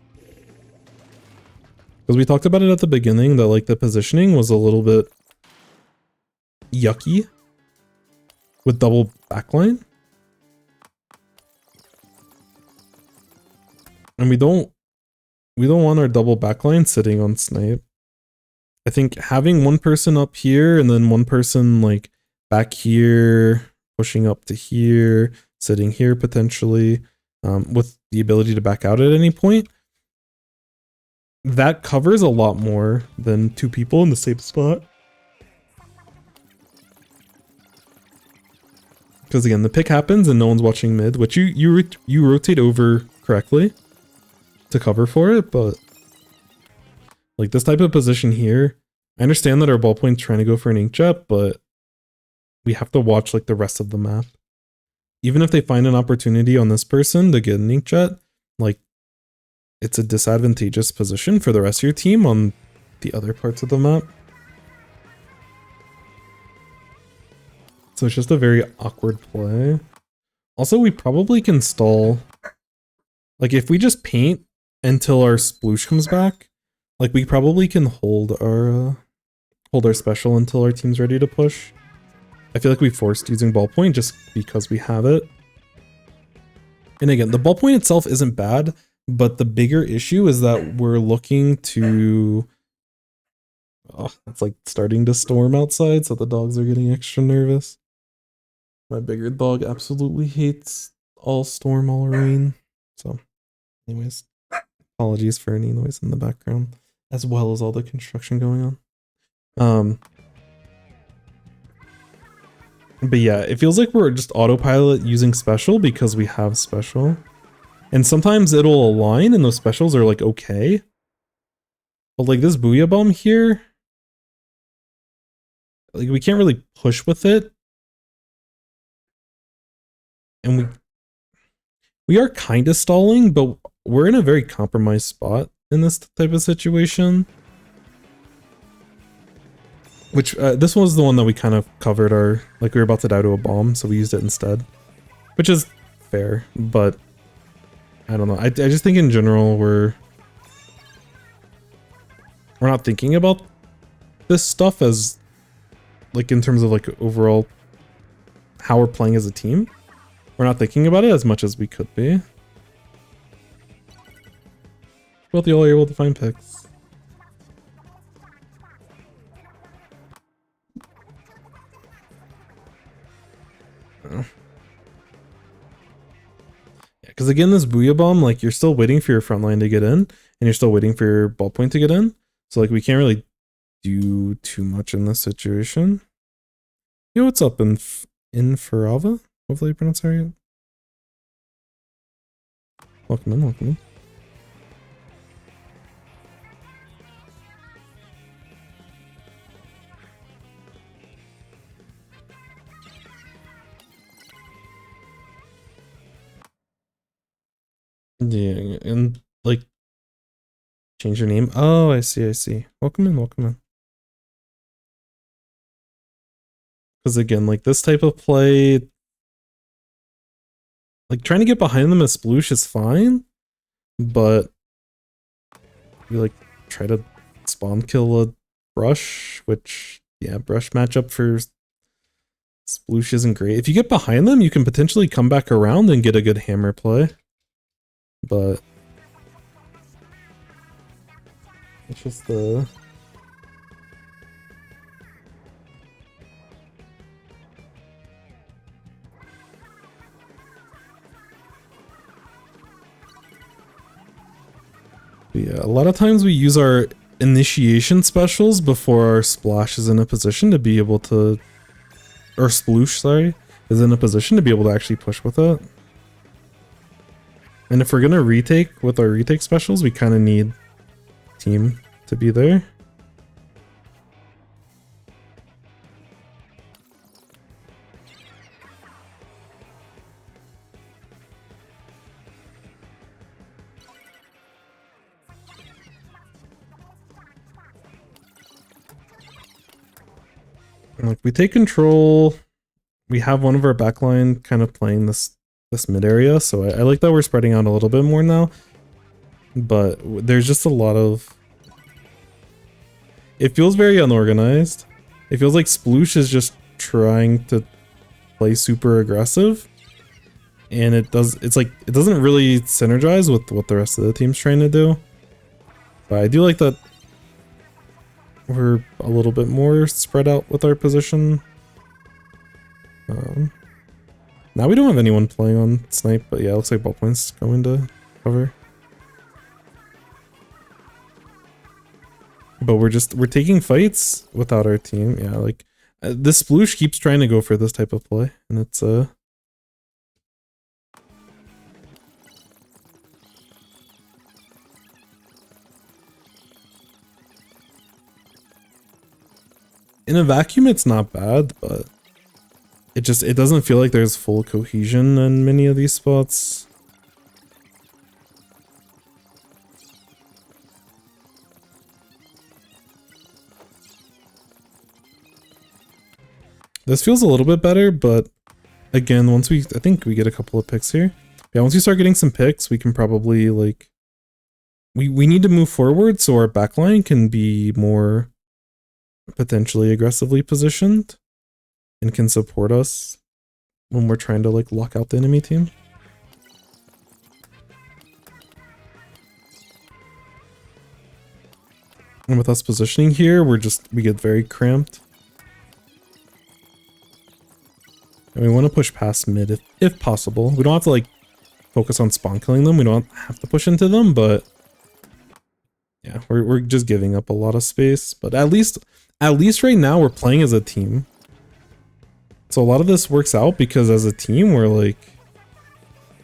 Because we talked about it at the beginning that like the positioning was a little bit yucky with double backline. And we don't want our double backline sitting on snipe. I think having one person up here and then one person like back here, pushing up to here, sitting here potentially, with the ability to back out at any point, that covers a lot more than 2 people in the same spot. Because again, the pick happens and no one's watching mid, which you rotate over correctly to cover for it, but like this type of position here, I understand that our ballpoint's trying to go for an inkjet, but we have to watch like the rest of the map. Even if they find an opportunity on this person to get an inkjet, like it's a disadvantageous position for the rest of your team on the other parts of the map. So it's just a very awkward play. Also, we probably can stall. Like, if we just paint until our sploosh comes back, like, we probably can hold our special until our team's ready to push. I feel like we forced using ballpoint just because we have it. And again, the ballpoint itself isn't bad, but the bigger issue is that we're looking to... Oh, it's like starting to storm outside, so the dogs are getting extra nervous. My bigger dog absolutely hates all storm, all rain. So, anyways, apologies for any noise in the background, as well as all the construction going on. But yeah, it feels like we're just autopilot using special because we have special. And sometimes it'll align and those specials are like okay. But like this Booyah Bomb here, like we can't really push with it. And we are kind of stalling, but we're in a very compromised spot in this type of situation. Which, this was the one that we kind of covered like we were about to die to a bomb, so we used it instead. Which is fair, but I don't know. I just think in general we're not thinking about this stuff as, like in terms of like overall how we're playing as a team. We're not thinking about it as much as we could be. Both y'all are able to find picks. Yeah, because again, this Booyah Bomb, like you're still waiting for your front line to get in, and you're still waiting for your ballpoint to get in. So like we can't really do too much in this situation. Yo, what's up in Farava? Hopefully you pronounce that right. Welcome in, welcome in. Yeah, and like change your name. Oh, I see, I see. Welcome in, welcome in. Because again, like this type of play, like trying to get behind them as sploosh is fine, but you like try to spawn kill a brush, which yeah, brush matchup for sploosh isn't great. If you get behind them, you can potentially come back around and get a good hammer play. But it's just the... Yeah, a lot of times we use our initiation specials before our splash is in a position to be able to... Or sploosh, sorry, is in a position to be able to actually push with it. And if we're gonna retake with our retake specials, we kind of need team to be there. And like we take control, we have one of our backline kind of playing this mid area, so I like that we're spreading out a little bit more now. But there's just a lot of... It feels very unorganized. It feels like Sploosh is just trying to play super aggressive. And it doesn't really synergize with what the rest of the team's trying to do. But I do like that we're a little bit more spread out with our position. Now we don't have anyone playing on snipe, but yeah, it looks like ballpoint's going to cover. But we're taking fights without our team. Yeah, like this sploosh keeps trying to go for this type of play, and it's in a vacuum it's not bad, but it doesn't feel like there's full cohesion in many of these spots. This feels a little bit better, but again, I think we get a couple of picks here. Yeah, once we start getting some picks, we can probably like, we need to move forward so our backline can be more potentially aggressively positioned and can support us when we're trying to like lock out the enemy team. And with us positioning here, we get very cramped. And we want to push past mid if possible. We don't have to like focus on spawn killing them. We don't have to push into them, but yeah, we're just giving up a lot of space. But at least right now we're playing as a team. So a lot of this works out because as a team we're like,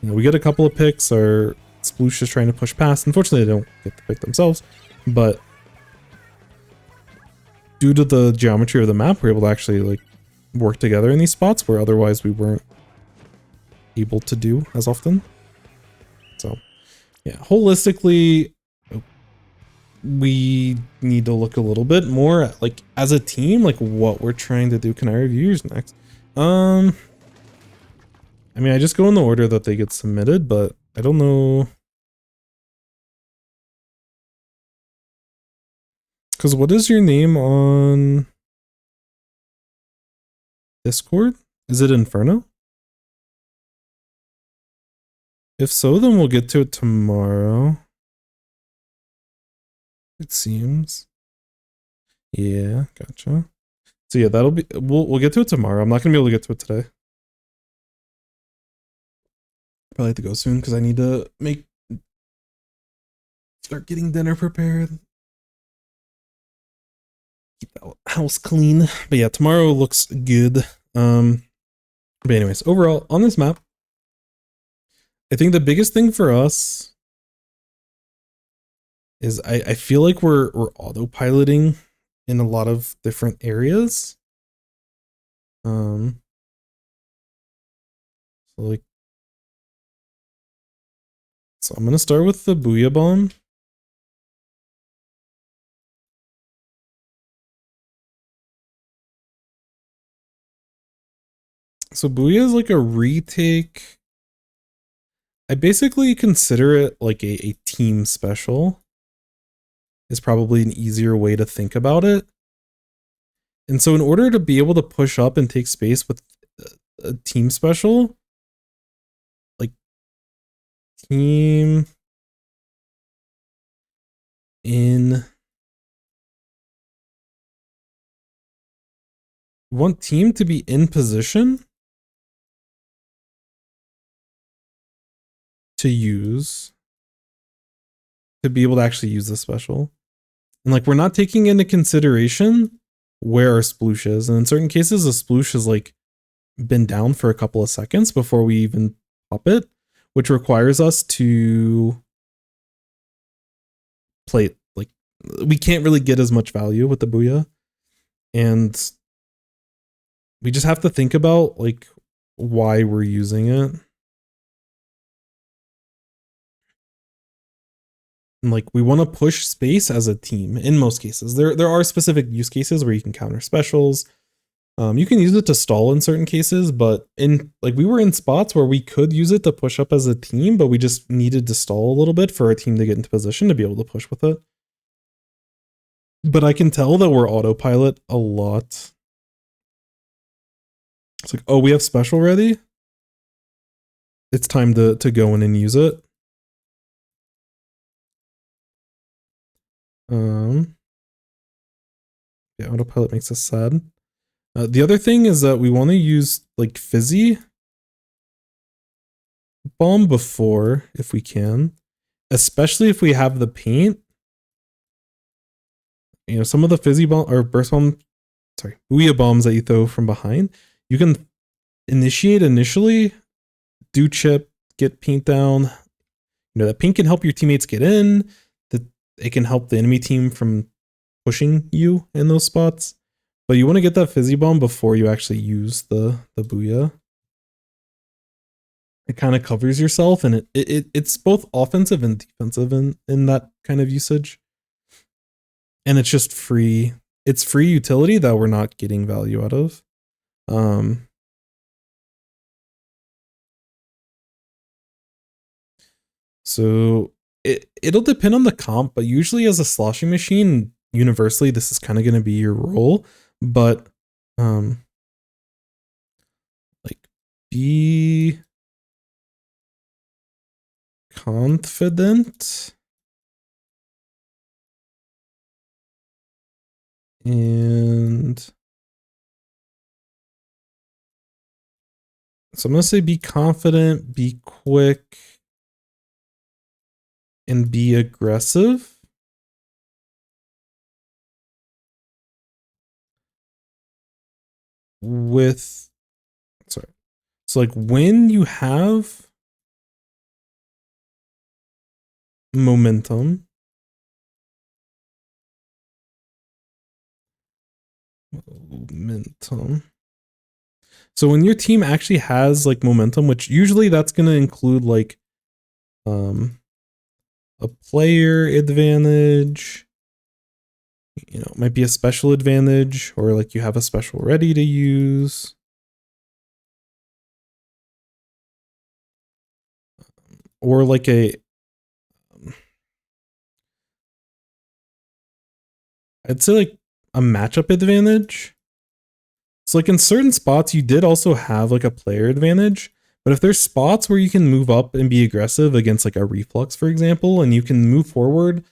you know, we get a couple of picks. Our Sploosh is trying to push past. Unfortunately, they don't get the pick themselves, but due to the geometry of the map, we're able to actually like work together in these spots where otherwise we weren't able to do as often. So yeah, holistically, we need to look a little bit more at, like, as a team, like what we're trying to do. Can I review yours next? I mean, I just go in the order that they get submitted, but I don't know. Because what is your name on Discord? Is it Inferno? If so, then we'll get to it tomorrow. It seems. Yeah, gotcha. So yeah, that'll be, we'll get to it tomorrow. I'm not gonna be able to get to it today. Probably have to go soon because I need to start getting dinner prepared. Keep the house clean. But yeah, tomorrow looks good. But anyways, overall on this map, I think the biggest thing for us is I feel like we're autopiloting in a lot of different areas. So I'm gonna start with the Booyah Bomb. So Booyah is like a retake. I basically consider it like a team special. Is probably an easier way to think about it. And so in order to be able to push up and take space with a team special, like team in, we want team to be in position to use, to be able to actually use the special. And like, we're not taking into consideration where our sploosh is. And in certain cases, the sploosh has like been down for a couple of seconds before we even pop it, which requires us to play it. Like, we can't really get as much value with the Booyah. And we just have to think about like why we're using it. And like, we want to push space as a team in most cases. There are specific use cases where you can counter specials. You can use it to stall in certain cases, but in like, we were in spots where we could use it to push up as a team, but we just needed to stall a little bit for our team to get into position to be able to push with it. But I can tell that we're autopilot a lot. It's like, oh, we have special ready. It's time to go in and use it. Yeah, autopilot makes us sad. The other thing is that we want to use like Fizzy Bomb before, if we can, especially if we have the paint. You know, some of the Fizzy Bomb or Burst Bomb, sorry, Booyah Bombs that you throw from behind, you can initiate initially, do chip, get paint down. You know, that paint can help your teammates get in. That it can help the enemy team from pushing you in those spots. But you want to get that Fizzy Bomb before you actually use the Booyah. It kind of covers yourself, and it's both offensive and defensive in that kind of usage. And it's just free. It's free utility that we're not getting value out of. So it'll depend on the comp, but usually as a sloshing machine, universally this is kind of going to be your role. But like be confident and so I'm going to say be confident, be quick, and be aggressive. With, sorry. So like when you have momentum, so when your team actually has like momentum, which usually that's going to include like a player advantage, you know, it might be a special advantage, or like you have a special ready to use. Or like a I'd say like a matchup advantage. So like in certain spots, you did also have like a player advantage, but if there's spots where you can move up and be aggressive against like a reflux, for example, and you can move forward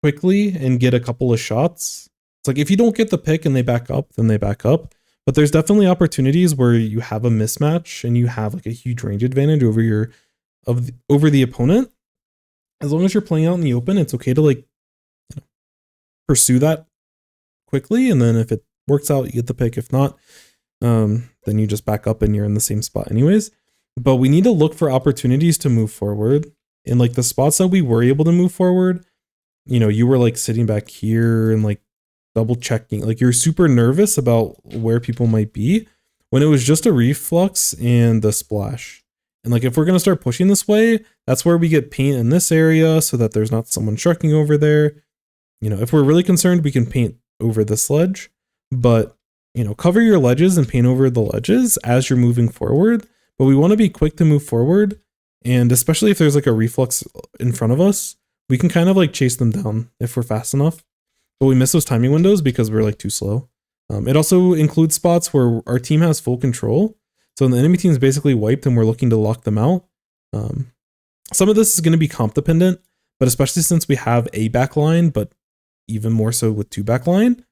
quickly and get a couple of shots, it's like if you don't get the pick and they back up, then they back up. But there's definitely opportunities where you have a mismatch and you have like a huge range advantage over your over the opponent. As long as you're playing out in the open, it's okay to like pursue that quickly, and then if it works out, you get the pick. If not, then you just back up and you're in the same spot anyways. But we need to look for opportunities to move forward. In like the spots that we were able to move forward, you know, you were like sitting back here and like double checking, like you're super nervous about where people might be, when it was just a reflux and the splash. And like if we're gonna start pushing this way, that's where we get paint in this area so that there's not someone trucking over there. You know, if we're really concerned, we can paint over this ledge, but you know, cover your ledges and paint over the ledges as you're moving forward. But we want to be quick to move forward, and especially if there's like a reflux in front of us, we can kind of like chase them down if we're fast enough. But we miss those timing windows because we're like too slow. It also includes spots where our team has full control. So when the enemy team is basically wiped and we're looking to lock them out, some of this is going to be comp dependent, but especially since we have a backline, but even more so with two backline,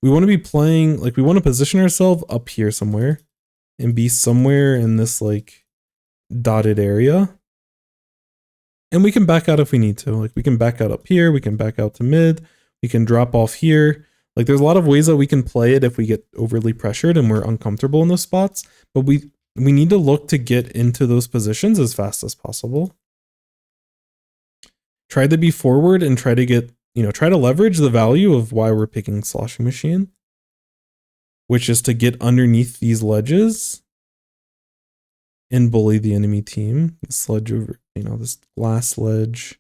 we want to be playing, like we want to position ourselves up here somewhere and be somewhere in this like dotted area. And we can back out if we need to. Like we can back out up here, we can back out to mid, we can drop off here. Like there's a lot of ways that we can play it if we get overly pressured and we're uncomfortable in those spots, but we need to look to get into those positions as fast as possible. Try to be forward and try to get, you know, try to leverage the value of why we're picking Sloshing Machine, which is to get underneath these ledges and bully the enemy team. This ledge over, you know, this glass ledge.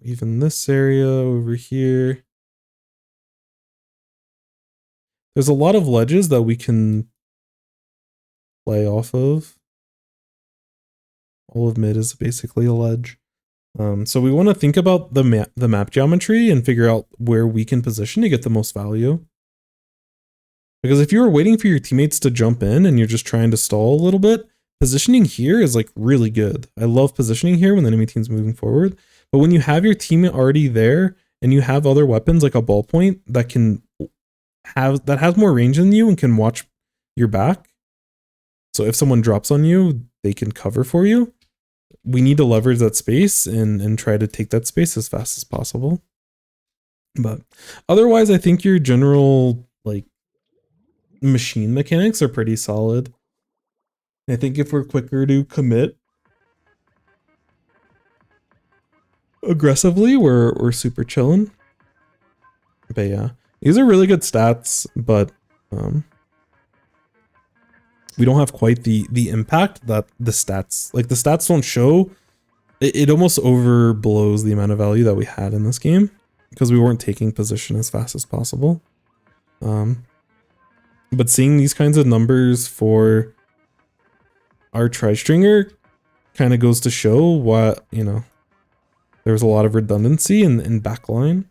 Even this area over here. There's a lot of ledges that we can play off of. All of mid is basically a ledge. So we want to think about the map geometry and figure out where we can position to get the most value. Because if you were waiting for your teammates to jump in and you're just trying to stall a little bit, positioning here is like really good. I love positioning here when the enemy team's moving forward. But when you have your team already there and you have other weapons like a ballpoint that has more range than you and can watch your back. So if someone drops on you, they can cover for you. We need to leverage that space and try to take that space as fast as possible. But otherwise, I think your general like machine mechanics are pretty solid. I think if we're quicker to commit aggressively, we're super chilling. But yeah, these are really good stats, but we don't have quite the impact that the stats don't show it almost overblows the amount of value that we had in this game because we weren't taking position as fast as possible. But seeing these kinds of numbers for our tri-stringer kind of goes to show what, you know, there's a lot of redundancy in backline.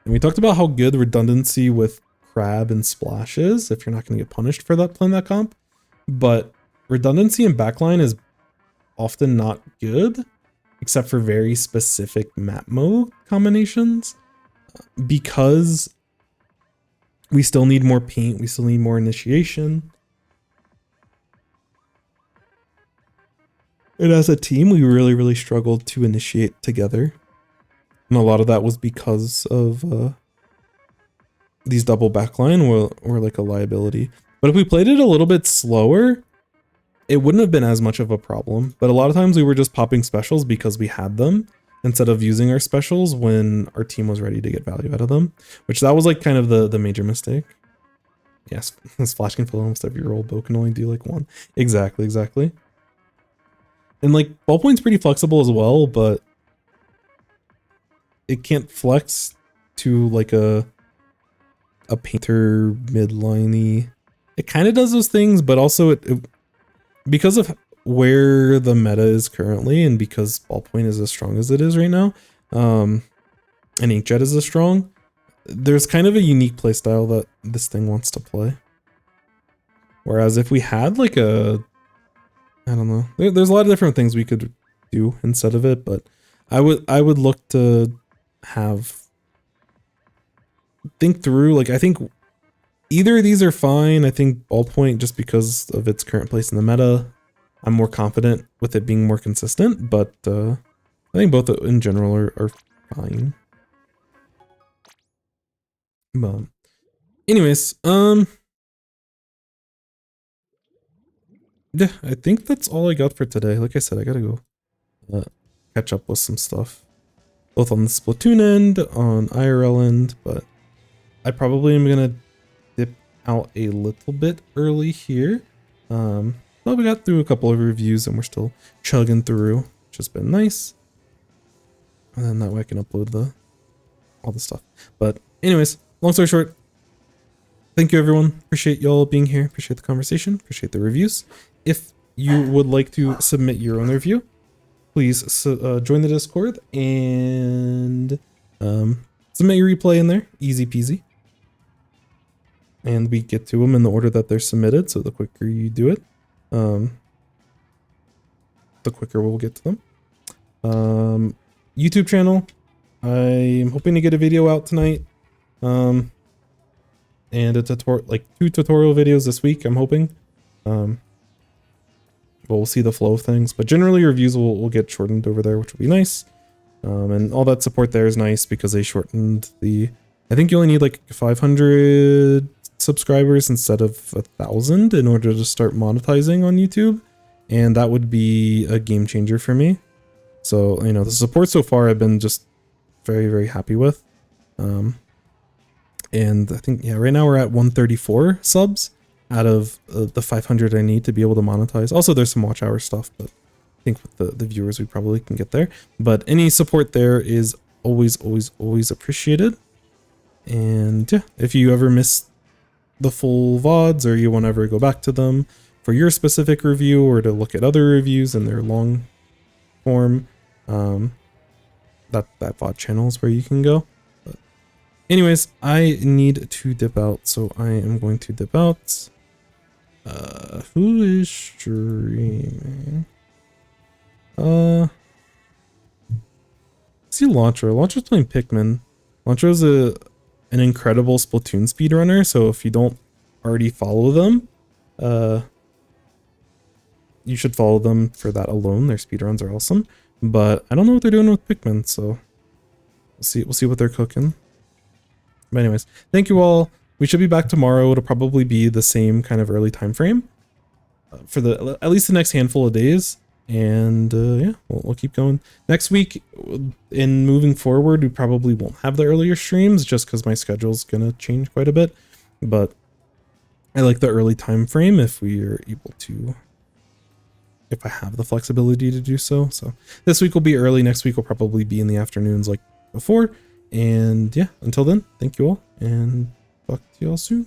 And we talked about how good redundancy with Crab and Splash is if you're not going to get punished for that playing that comp. But redundancy in backline is often not good, except for very specific map mode combinations, because we still need more paint, we still need more initiation. And as a team, we really struggled to initiate together. And a lot of that was because of these double backline were like a liability. But if we played it a little bit slower, it wouldn't have been as much of a problem. But a lot of times we were just popping specials because we had them instead of using our specials when our team was ready to get value out of them, which that was like kind of the major mistake. Yes, Splash can fill almost every role, but can only do like one. Exactly. And like ballpoint's pretty flexible as well, but it can't flex to like a painter midliney. It kind of does those things, but also it because of where the meta is currently, and because ballpoint is as strong as it is right now, and Inkjet is as strong, there's kind of a unique playstyle that this thing wants to play. Whereas if we had like I don't know, there's a lot of different things we could do instead of it, but I would look to think through, like, I think either of these are fine. I think ballpoint, just because of its current place in the meta, I'm more confident with it being more consistent, but I think both in general are fine. But anyways, yeah, I think that's all I got for today. Like I said, I gotta go catch up with some stuff, both on the Splatoon end, on IRL end, but I probably am gonna dip out a little bit early here. Well, we got through a couple of reviews and we're still chugging through, which has been nice. And then that way I can upload all the stuff. But anyways, long story short, thank you everyone. Appreciate y'all being here. Appreciate the conversation. Appreciate the reviews. If you would like to submit your own review, please join the Discord and submit your replay in there. Easy peasy. And we get to them in the order that they're submitted, so the quicker you do it, the quicker we'll get to them. YouTube channel, I'm hoping to get a video out tonight, and a tutorial, like 2 tutorial videos this week, I'm hoping. But we'll see the flow of things, but generally reviews will get shortened over there, which will be nice. And all that support there is nice because they shortened I think you only need like 500 subscribers instead of 1,000 in order to start monetizing on YouTube, and that would be a game changer for me. So, you know, the support so far I've been just very happy with. And I think, yeah, right now we're at 134 subs out of the 500 I need to be able to monetize. Also, there's some watch hour stuff, but I think with the viewers we probably can get there. But any support there is always appreciated. And yeah, if you ever miss the full VODs or you want to ever go back to them for your specific review or to look at other reviews in their long form, that VOD channel is where you can go. But anyways, I need to dip out, so I am going to dip out. Who is streaming? See Launcher. Launcher's playing Pikmin. Launcher's an incredible Splatoon speedrunner, so if you don't already follow them, you should follow them for that alone. Their speedruns are awesome, but I don't know what they're doing with Pikmin, so we'll see what they're cooking. But anyways, thank you all. We should be back tomorrow. It'll probably be the same kind of early time frame for at least the next handful of days. And yeah, we'll keep going. Next week, in moving forward, we probably won't have the earlier streams just because my schedule's gonna change quite a bit. But I like the early time frame if we are able to if I have the flexibility to do so. So this week will be early. Next week will probably be in the afternoons like before. And yeah, until then, thank you all and talk to you all soon.